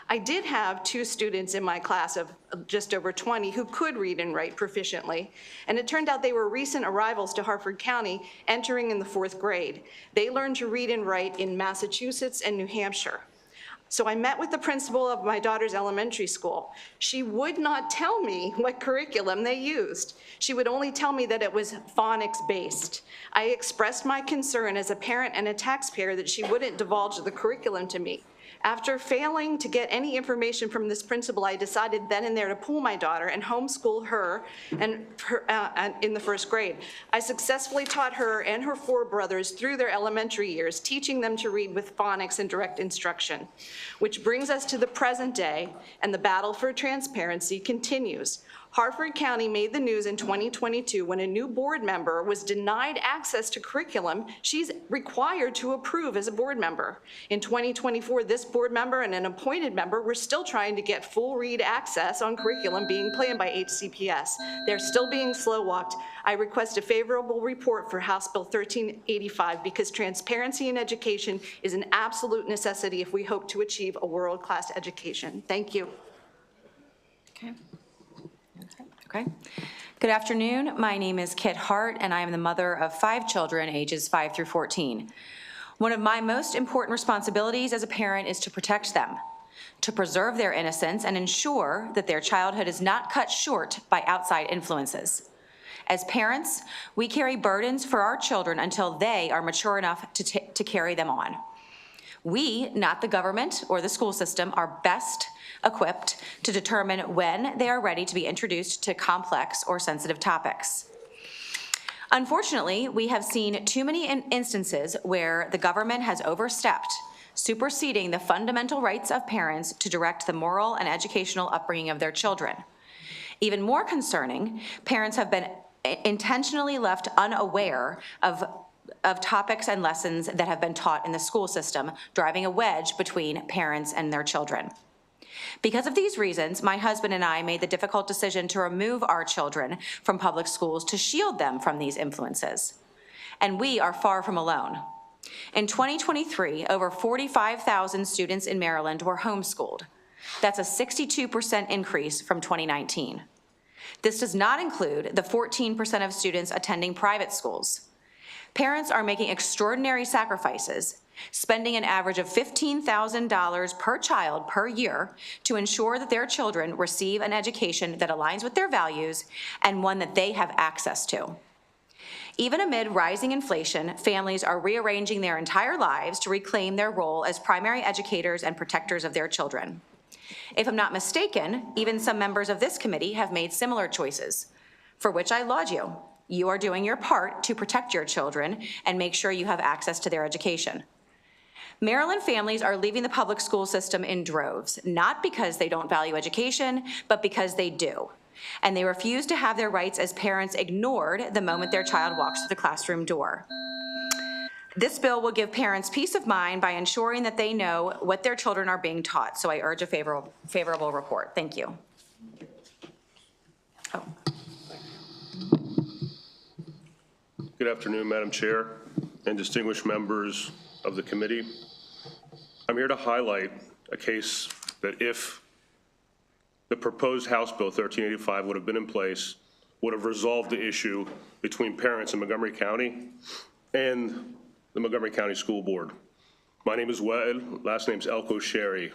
I did have 2 students in my class of just over 20 who could read and write proficiently, and it turned out they were recent arrivals to Hartford County entering in the 4th grade. They learned to read and write in Massachusetts and New Hampshire. So I met with the principal of my daughter's elementary school. She would not tell me what curriculum they used. She would only tell me that it was phonics-based. I expressed my concern as a parent and a taxpayer that she wouldn't divulge the curriculum to me. After failing to get any information from this principal, I decided then and there to pull my daughter and homeschool her in the 1st grade. I successfully taught her and her 4 brothers through their elementary years, teaching them to read with phonics and direct instruction. Which brings us to the present day, and the battle for transparency continues. Hartford County made the news in 2022 when a new board member was denied access to curriculum she's required to approve as a board member. In 2024, this board member and an appointed member were still trying to get full read access on curriculum being planned by HCPS. They're still being slow-walked. I request a favorable report for House Bill 1385 because transparency in education is an absolute necessity if we hope to achieve a world-class education. Thank you. Okay. Good afternoon. My name is Kit Hart, and I am the mother of 5 children, ages 5 through 14. One of my most important responsibilities as a parent is to protect them, to preserve their innocence, and ensure that their childhood is not cut short by outside influences. As parents, we carry burdens for our children until they are mature enough to carry them on. We, not the government or the school system, are best equipped to determine when they are ready to be introduced to complex or sensitive topics. Unfortunately, we have seen too many instances where the government has overstepped, superseding the fundamental rights of parents to direct the moral and educational upbringing of their children. Even more concerning, parents have been intentionally left unaware of topics and lessons that have been taught in the school system, driving a wedge between parents and their children. Because of these reasons, my husband and I made the difficult decision to remove our children from public schools to shield them from these influences. And we are far from alone. In 2023, over 45,000 students in Maryland were homeschooled. That's a 62% increase from 2019. This does not include the 14% of students attending private schools. Parents are making extraordinary sacrifices, spending an average of $15,000 per child per year to ensure that their children receive an education that aligns with their values and one that they have access to. Even amid rising inflation, families are rearranging their entire lives to reclaim their role as primary educators and protectors of their children. If I'm not mistaken, even some members of this committee have made similar choices, for which I laud you. You are doing your part to protect your children and make sure you have access to their education. Maryland families are leaving the public school system in droves, not because they don't value education, but because they do. And they refuse to have their rights as parents ignored the moment their child walks through the classroom door. This bill will give parents peace of mind by ensuring that they know what their children are being taught, so I urge a favorable report. Thank you. Good afternoon, Madam Chair and distinguished members of the committee. I'm here to highlight a case that if the proposed House Bill 1385 would have been in place, would have resolved the issue between parents in Montgomery County and the Montgomery County School Board. My name is Wael, last name's Elko Sherry.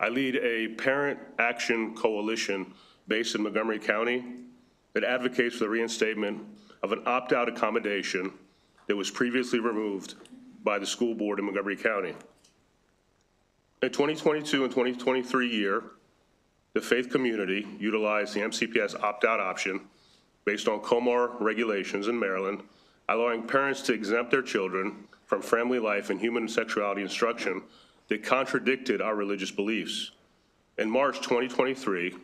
I lead a parent action coalition based in Montgomery County that advocates for the reinstatement of an opt-out accommodation that was previously removed by the school board in Montgomery County. In 2022 and 2023 year, the faith community utilized the MCPS opt-out option based on COMAR regulations in Maryland, allowing parents to exempt their children from family life and human sexuality instruction that contradicted our religious beliefs. In March 2023,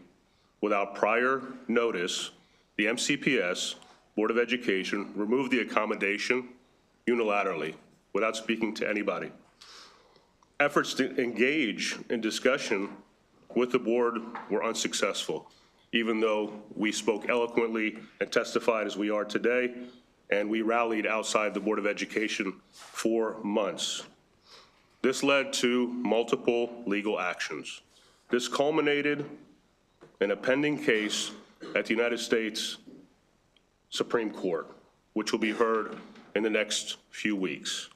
without prior notice, the MCPS Board of Education removed the accommodation unilaterally without speaking to anybody. Efforts to engage in discussion with the board were unsuccessful, even though we spoke eloquently and testified as we are today, and we rallied outside the Board of Education for months. This led to multiple legal actions. This culminated in a pending case at the United States Supreme Court, which will be heard in the next few weeks.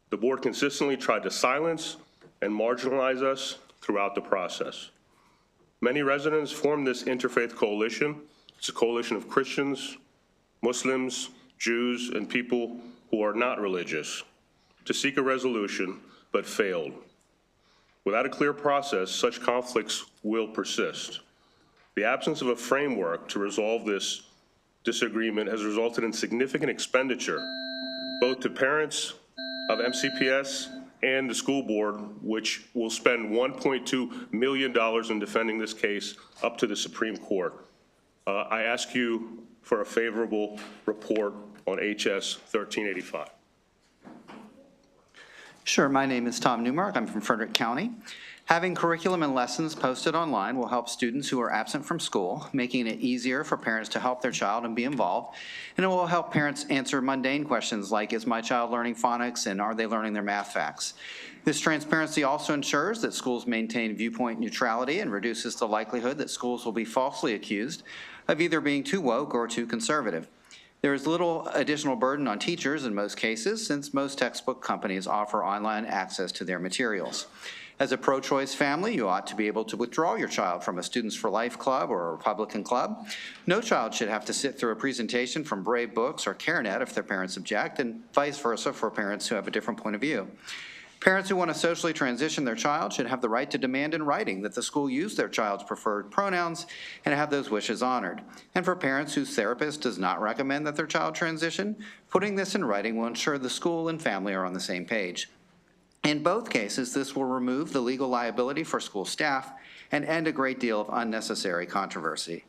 The board consistently tried to silence and marginalize us throughout the process. Many residents formed this interfaith coalition. It's a coalition of Christians, Muslims, Jews, and people who are not religious to seek a resolution, but failed. Without a clear process, such conflicts will persist. The absence of a framework to resolve this disagreement has resulted in significant expenditure, both to parents of MCPS and the school board, which will spend $1.2 million in defending this case up to the Supreme Court. I ask you for a favorable report on HS 1385. Sure, my name is Tom Newmark. I'm from Frederick County. Having curriculum and lessons posted online will help students who are absent from school, making it easier for parents to help their child and be involved. And it will help parents answer mundane questions like, is my child learning phonics and are they learning their math facts? This transparency also ensures that schools maintain viewpoint neutrality and reduces the likelihood that schools will be falsely accused of either being too woke or too conservative. There is little additional burden on teachers in most cases, since most textbook companies offer online access to their materials. As a pro-choice family, you ought to be able to withdraw your child from a Students for Life club or a Republican club. No child should have to sit through a presentation from Brave Books or CareNet if their parents object, and vice versa for parents who have a different point of view. Parents who want to socially transition their child should have the right to demand in writing that the school use their child's preferred pronouns and have those wishes honored. And for parents whose therapist does not recommend that their child transition, putting this in writing will ensure the school and family are on the same page. In both cases, this will remove the legal liability for school staff and end a great deal of unnecessary controversy.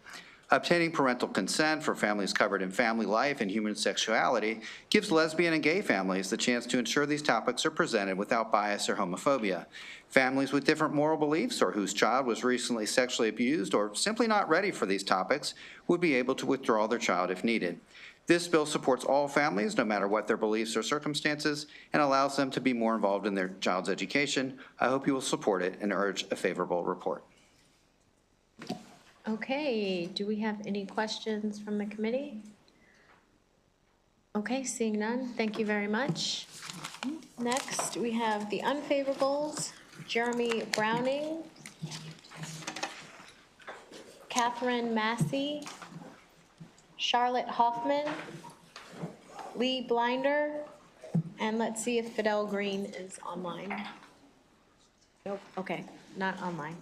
Obtaining parental consent for families covered in family life and human sexuality gives lesbian and gay families the chance to ensure these topics are presented without bias or homophobia. Families with different moral beliefs or whose child was recently sexually abused or simply not ready for these topics would be able to withdraw their child if needed. This bill supports all families, no matter what their beliefs or circumstances, and allows them to be more involved in their child's education. I hope you will support it and urge a favorable report. Okay, do we have any questions from the committee? Okay, seeing none, thank you very much. Next, we have the unfavorables, Jeremy Browning, Catherine Massey, Charlotte Hoffman, Lee Blinder, and let's see if Fidel Green is online. Nope, okay, not online.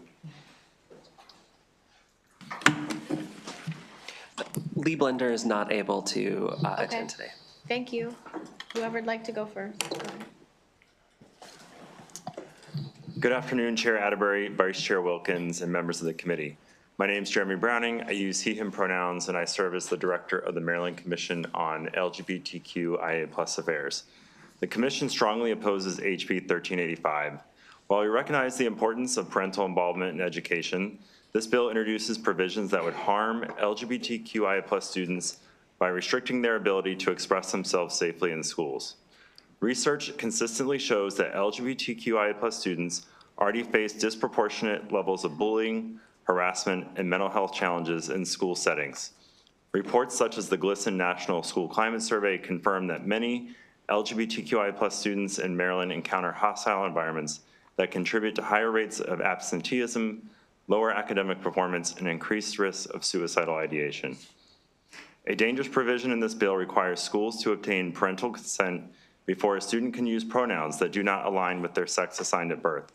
Lee Blender is not able to Okay. attend today. Thank you. Whoever'd like to go first. Go ahead. Good afternoon, Chair Atterbury, Vice Chair Wilkins, and members of the committee. My name is Jeremy Browning. I use he, him pronouns, and I serve as the director of the Maryland Commission on LGBTQIA+ affairs. The commission strongly opposes HB 1385. While we recognize the importance of parental involvement in education, this bill introduces provisions that would harm LGBTQIA+ students by restricting their ability to express themselves safely in schools. Research consistently shows that LGBTQIA+ students already face disproportionate levels of bullying, harassment, and mental health challenges in school settings. Reports such as the GLSEN National School Climate Survey confirm that many LGBTQIA+ students in Maryland encounter hostile environments that contribute to higher rates of absenteeism, lower academic performance, and increased risks of suicidal ideation. A dangerous provision in this bill requires schools to obtain parental consent before a student can use pronouns that do not align with their sex assigned at birth.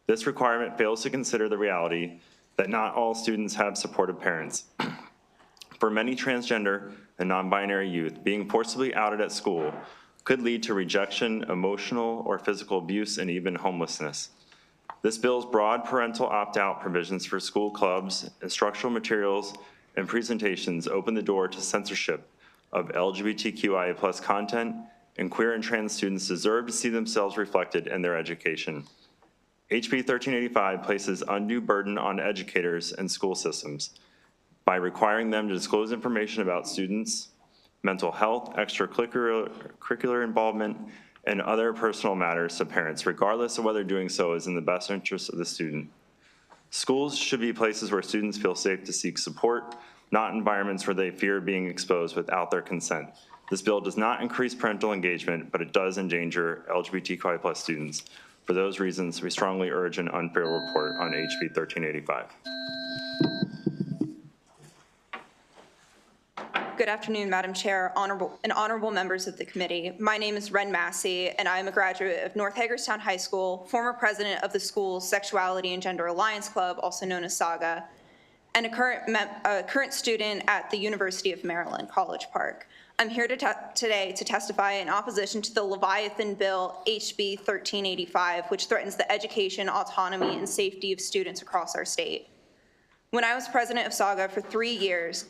This requirement fails to consider the reality that not all students have supportive parents. For many transgender and non-binary youth, being forcibly outed at school could lead to rejection, emotional or physical abuse, and even homelessness. This bill's broad parental opt-out provisions for school clubs, instructional materials, and presentations open the door to censorship of LGBTQIA+ content, and queer and trans students deserve to see themselves reflected in their education. HB 1385 places undue burden on educators and school systems by requiring them to disclose information about students' mental health, extracurricular involvement, and other personal matters to parents, regardless of whether doing so is in the best interest of the student. Schools should be places where students feel safe to seek support, not environments where they fear being exposed without their consent. This bill does not increase parental engagement, but it does endanger LGBTQI+ students. For those reasons, we strongly urge an unfair report on HB 1385. Good afternoon, Madam Chair, honorable members of the committee. My name is Ren Massey, and I am a graduate of North Hagerstown High School, former president of the school's Sexuality and Gender Alliance Club, also known as SAGA, and a current student at the University of Maryland, College Park. I'm here today to testify in opposition to the Leviathan Bill HB 1385, which threatens the education, autonomy, and safety of students across our state. When I was president of SAGA for 3 years,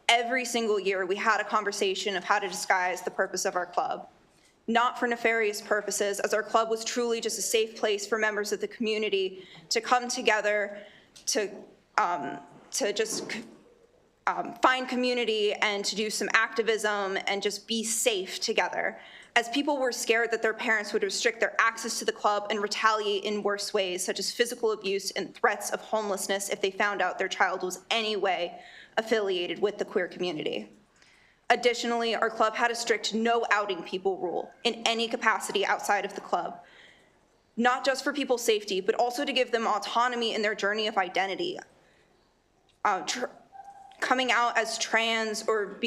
every single year we had a conversation of how to disguise the purpose of our club. Not for nefarious purposes, as our club was truly just a safe place for members of the community to come together to just find community and to do some activism and just be safe together, as people were scared that their parents would restrict their access to the club and retaliate in worse ways, such as physical abuse and threats of homelessness if they found out their child was any way affiliated with the queer community. Additionally, our club had a strict no outing people rule in any capacity outside of the club, not just for people's safety, but also to give them autonomy in their journey of identity. Coming out as trans or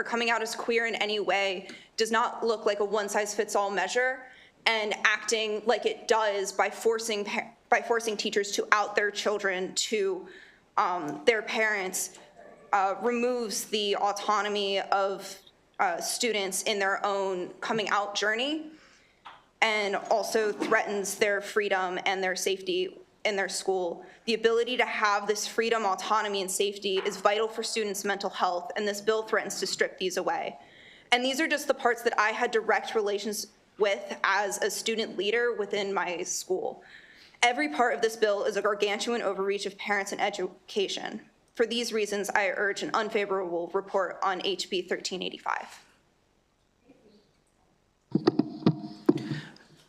coming out as queer in any way does not look like a one-size-fits-all measure, and acting like it does by forcing teachers to out their children to their parents removes the autonomy of students in their own coming out journey, and also threatens their freedom and their safety in their school. The ability to have this freedom, autonomy, and safety is vital for students' mental health, and this bill threatens to strip these away. And these are just the parts that I had direct relations with as a student leader within my school. Every part of this bill is a gargantuan overreach of parents and education. For these reasons, I urge an unfavorable report on HB 1385.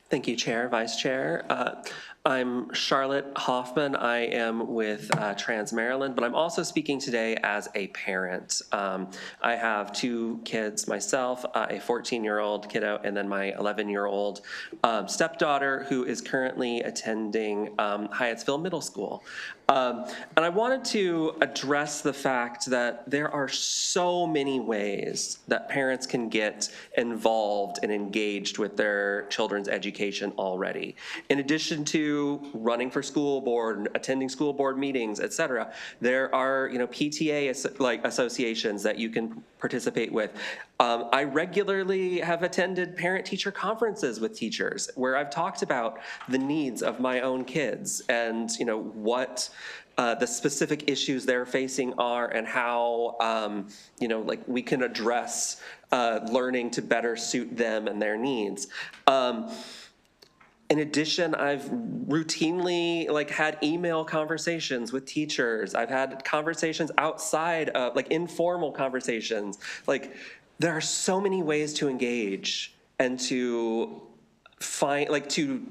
Thank you, Chair, Vice Chair. I'm Charlotte Hoffman. I am with Trans Maryland, but I'm also speaking today as a parent. I have 2 kids myself, a 14-year-old kiddo, and then my 11-year-old stepdaughter who is currently attending Hyattsville Middle School. And I wanted to address the fact that there are so many ways that parents can get involved and engaged with their children's education already. In addition to running for school board, attending school board meetings, et cetera, there are, PTA associations that you can participate with. I regularly have attended parent-teacher conferences with teachers where I've talked about the needs of my own kids and what the specific issues they're facing are and how we can address learning to better suit them and their needs. In addition, I've routinely had email conversations with teachers. I've had conversations outside of informal conversations. There are so many ways to engage and to find to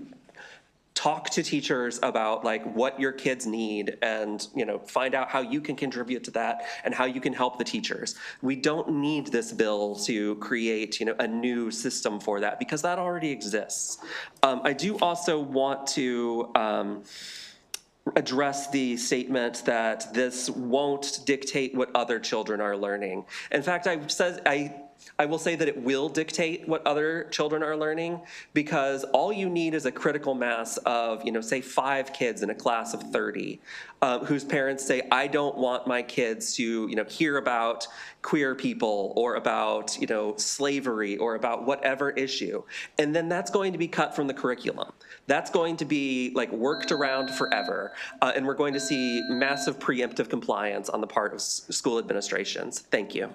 talk to teachers about what your kids need and find out how you can contribute to that and how you can help the teachers. We don't need this bill to create a new system for that because that already exists. I do also want to address the statement that this won't dictate what other children are learning. In fact, I will say that it will dictate what other children are learning because all you need is a critical mass of, say 5 kids in a class of 30 whose parents say, I don't want my kids to, hear about queer people or about, slavery or about whatever issue. And then that's going to be cut from the curriculum. That's going to be worked around forever. And we're going to see massive preemptive compliance on the part of school administrations. Thank you.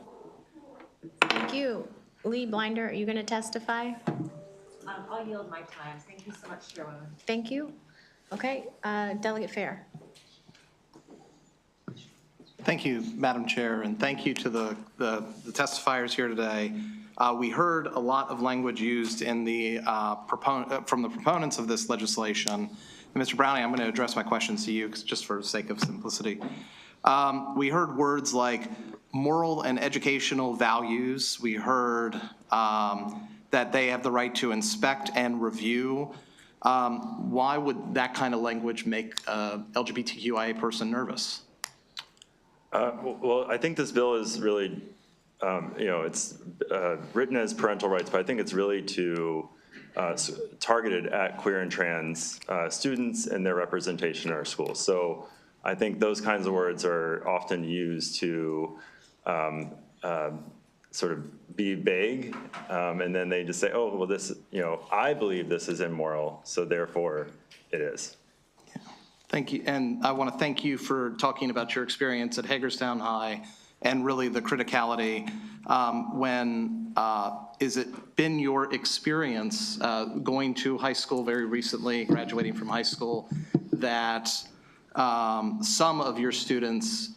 Thank you. Lee Blinder, are you going to testify? I'll yield my time. Thank you so much, Chairwoman. Thank you. Okay, Delegate Fair. Thank you, Madam Chair, and thank you to the testifiers here today. We heard a lot of language used in the from the proponents of this legislation. And Mr. Browning, I'm going to address my questions to you just for the sake of simplicity. We heard words like moral and educational values. We heard that they have the right to inspect and review. Why would that kind of language make a LGBTQIA person nervous? Well, I think this bill is really, it's written as parental rights, but I think it's really targeted at queer and trans students and their representation in our schools. So I think those kinds of words are often used to sort of be vague, and then they just say, oh, well, this, I believe this is immoral, so therefore it is. Thank you, and I want to thank you for talking about your experience at Hagerstown High and really the criticality. Is it been your experience going to high school very recently, graduating from high school, that some of your students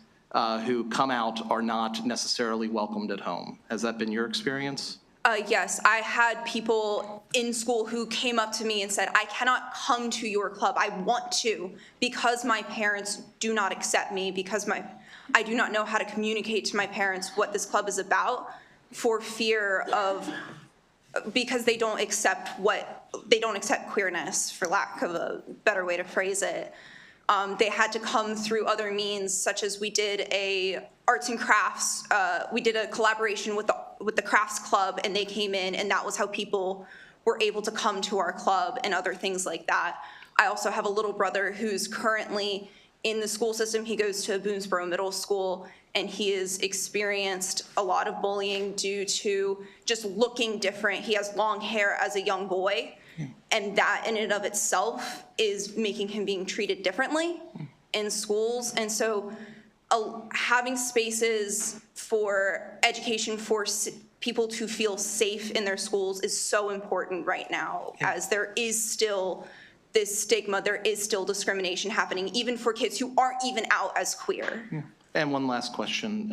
who come out are not necessarily welcomed at home? Has that been your experience? Yes, I had people in school who came up to me and said, I cannot come to your club. I want to because my parents do not accept me, because I do not know how to communicate to my parents what this club is about for fear of, because they don't accept queerness, for lack of a better way to phrase it. They had to come through other means, such as we did a arts and crafts, we did a collaboration with the crafts club, and they came in, and that was how people were able to come to our club and other things like that. I also have a little brother who's currently in the school system. He goes to Boonesboro Middle School, and he has experienced a lot of bullying due to just looking different. He has long hair as a young boy, and that in and of itself is making him being treated differently in schools. And so having spaces for education for people to feel safe in their schools is so important right now, as there is still this stigma, there is still discrimination happening, even for kids who aren't even out as queer. Yeah. And one last question.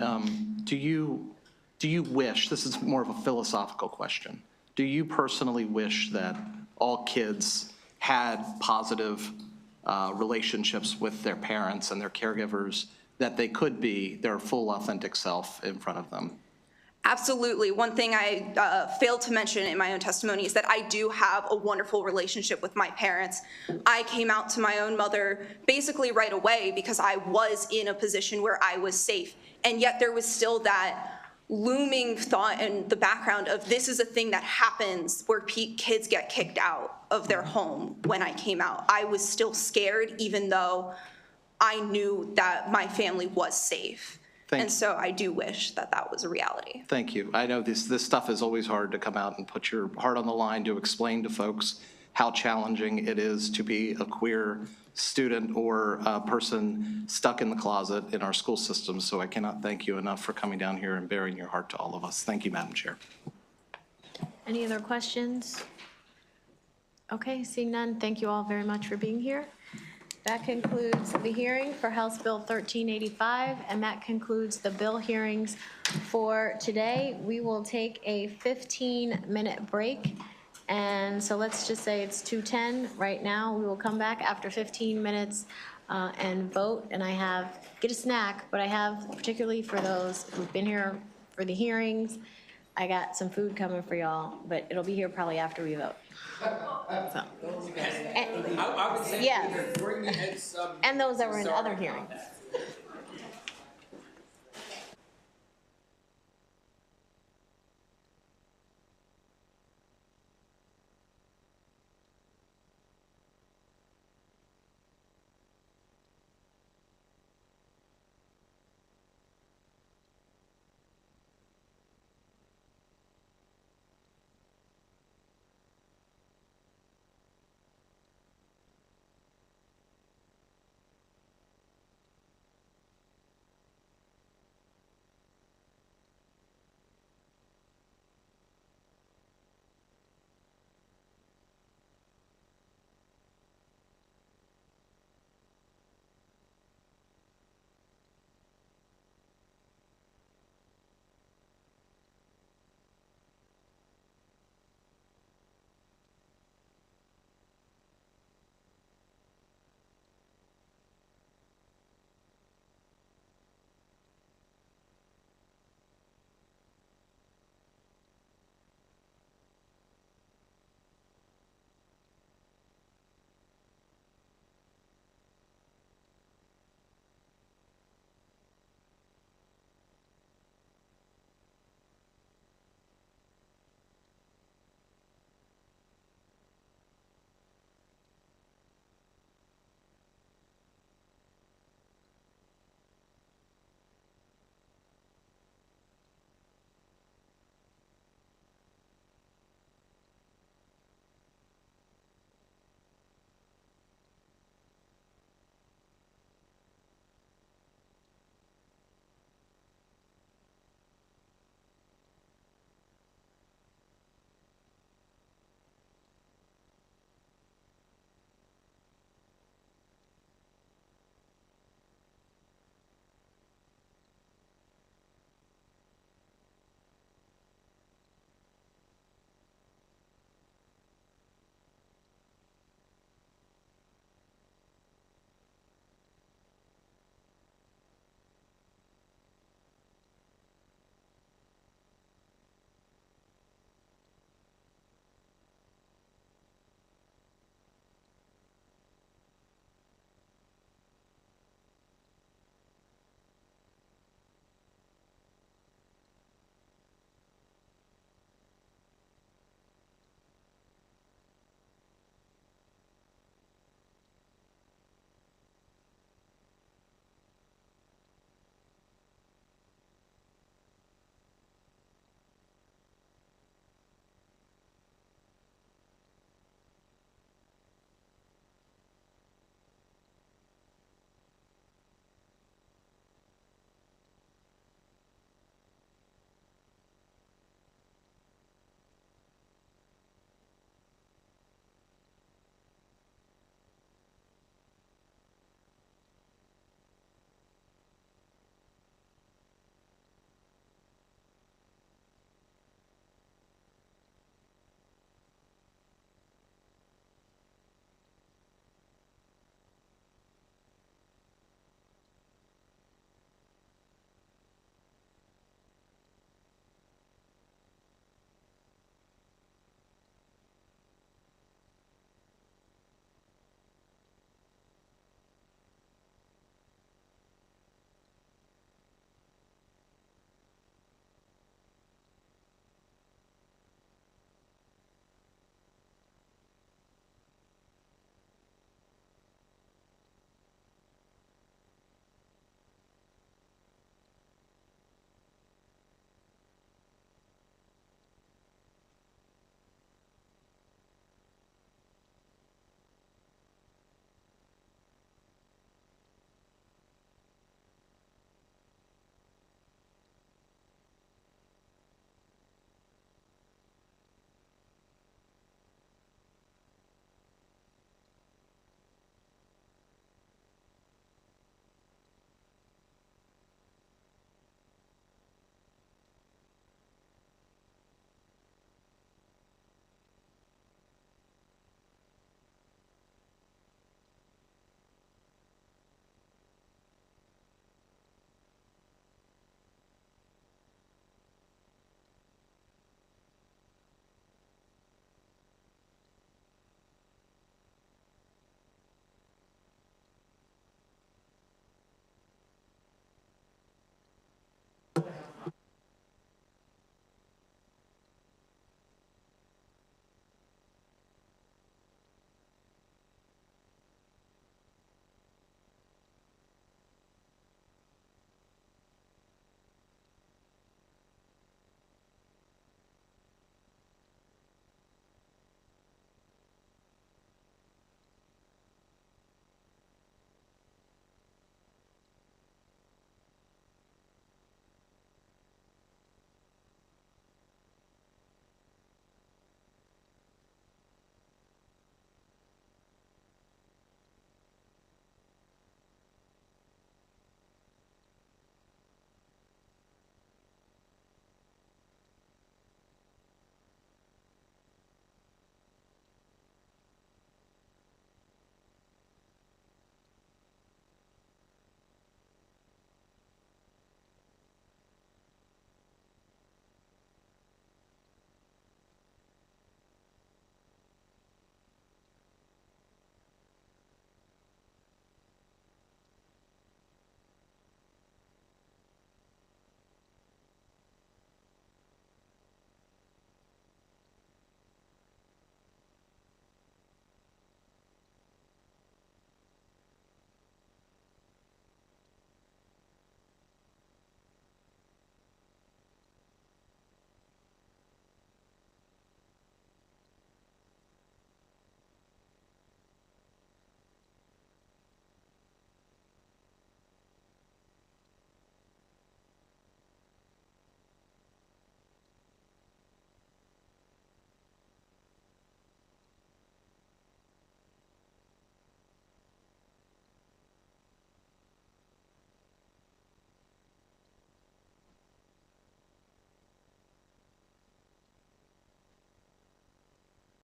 Do you wish, this is more of a philosophical question, do you personally wish that all kids had positive relationships with their parents and their caregivers, that they could be their full authentic self in front of them? Absolutely. One thing I failed to mention in my own testimony is that I do have a wonderful relationship with my parents. I came out to my own mother basically right away because I was in a position where I was safe. And yet there was still that looming thought in the background of this is a thing that happens where kids get kicked out of their home when I came out. I was still scared even though I knew that my family was safe. And so I do wish that that was a reality. Thank you. I know this stuff is always hard to come out and put your heart on the line to explain to folks how challenging it is to be a queer student or a person stuck in the closet in our school system. So I cannot thank you enough for coming down here and bearing your heart to all of us. Thank you, Madam Chair. Any other questions? Okay, seeing none, thank you all very much for being here. That concludes the hearing for House Bill 1385, and that concludes the bill hearings for today. We will take a 15-minute break, and so let's just say it's 2:10 right now. We will come back after 15 minutes and vote, and get a snack, but I have, particularly for those who've been here for the hearings, I got some food coming for y'all, but it'll be here probably after we vote. So. Yes. And those that were in other hearings.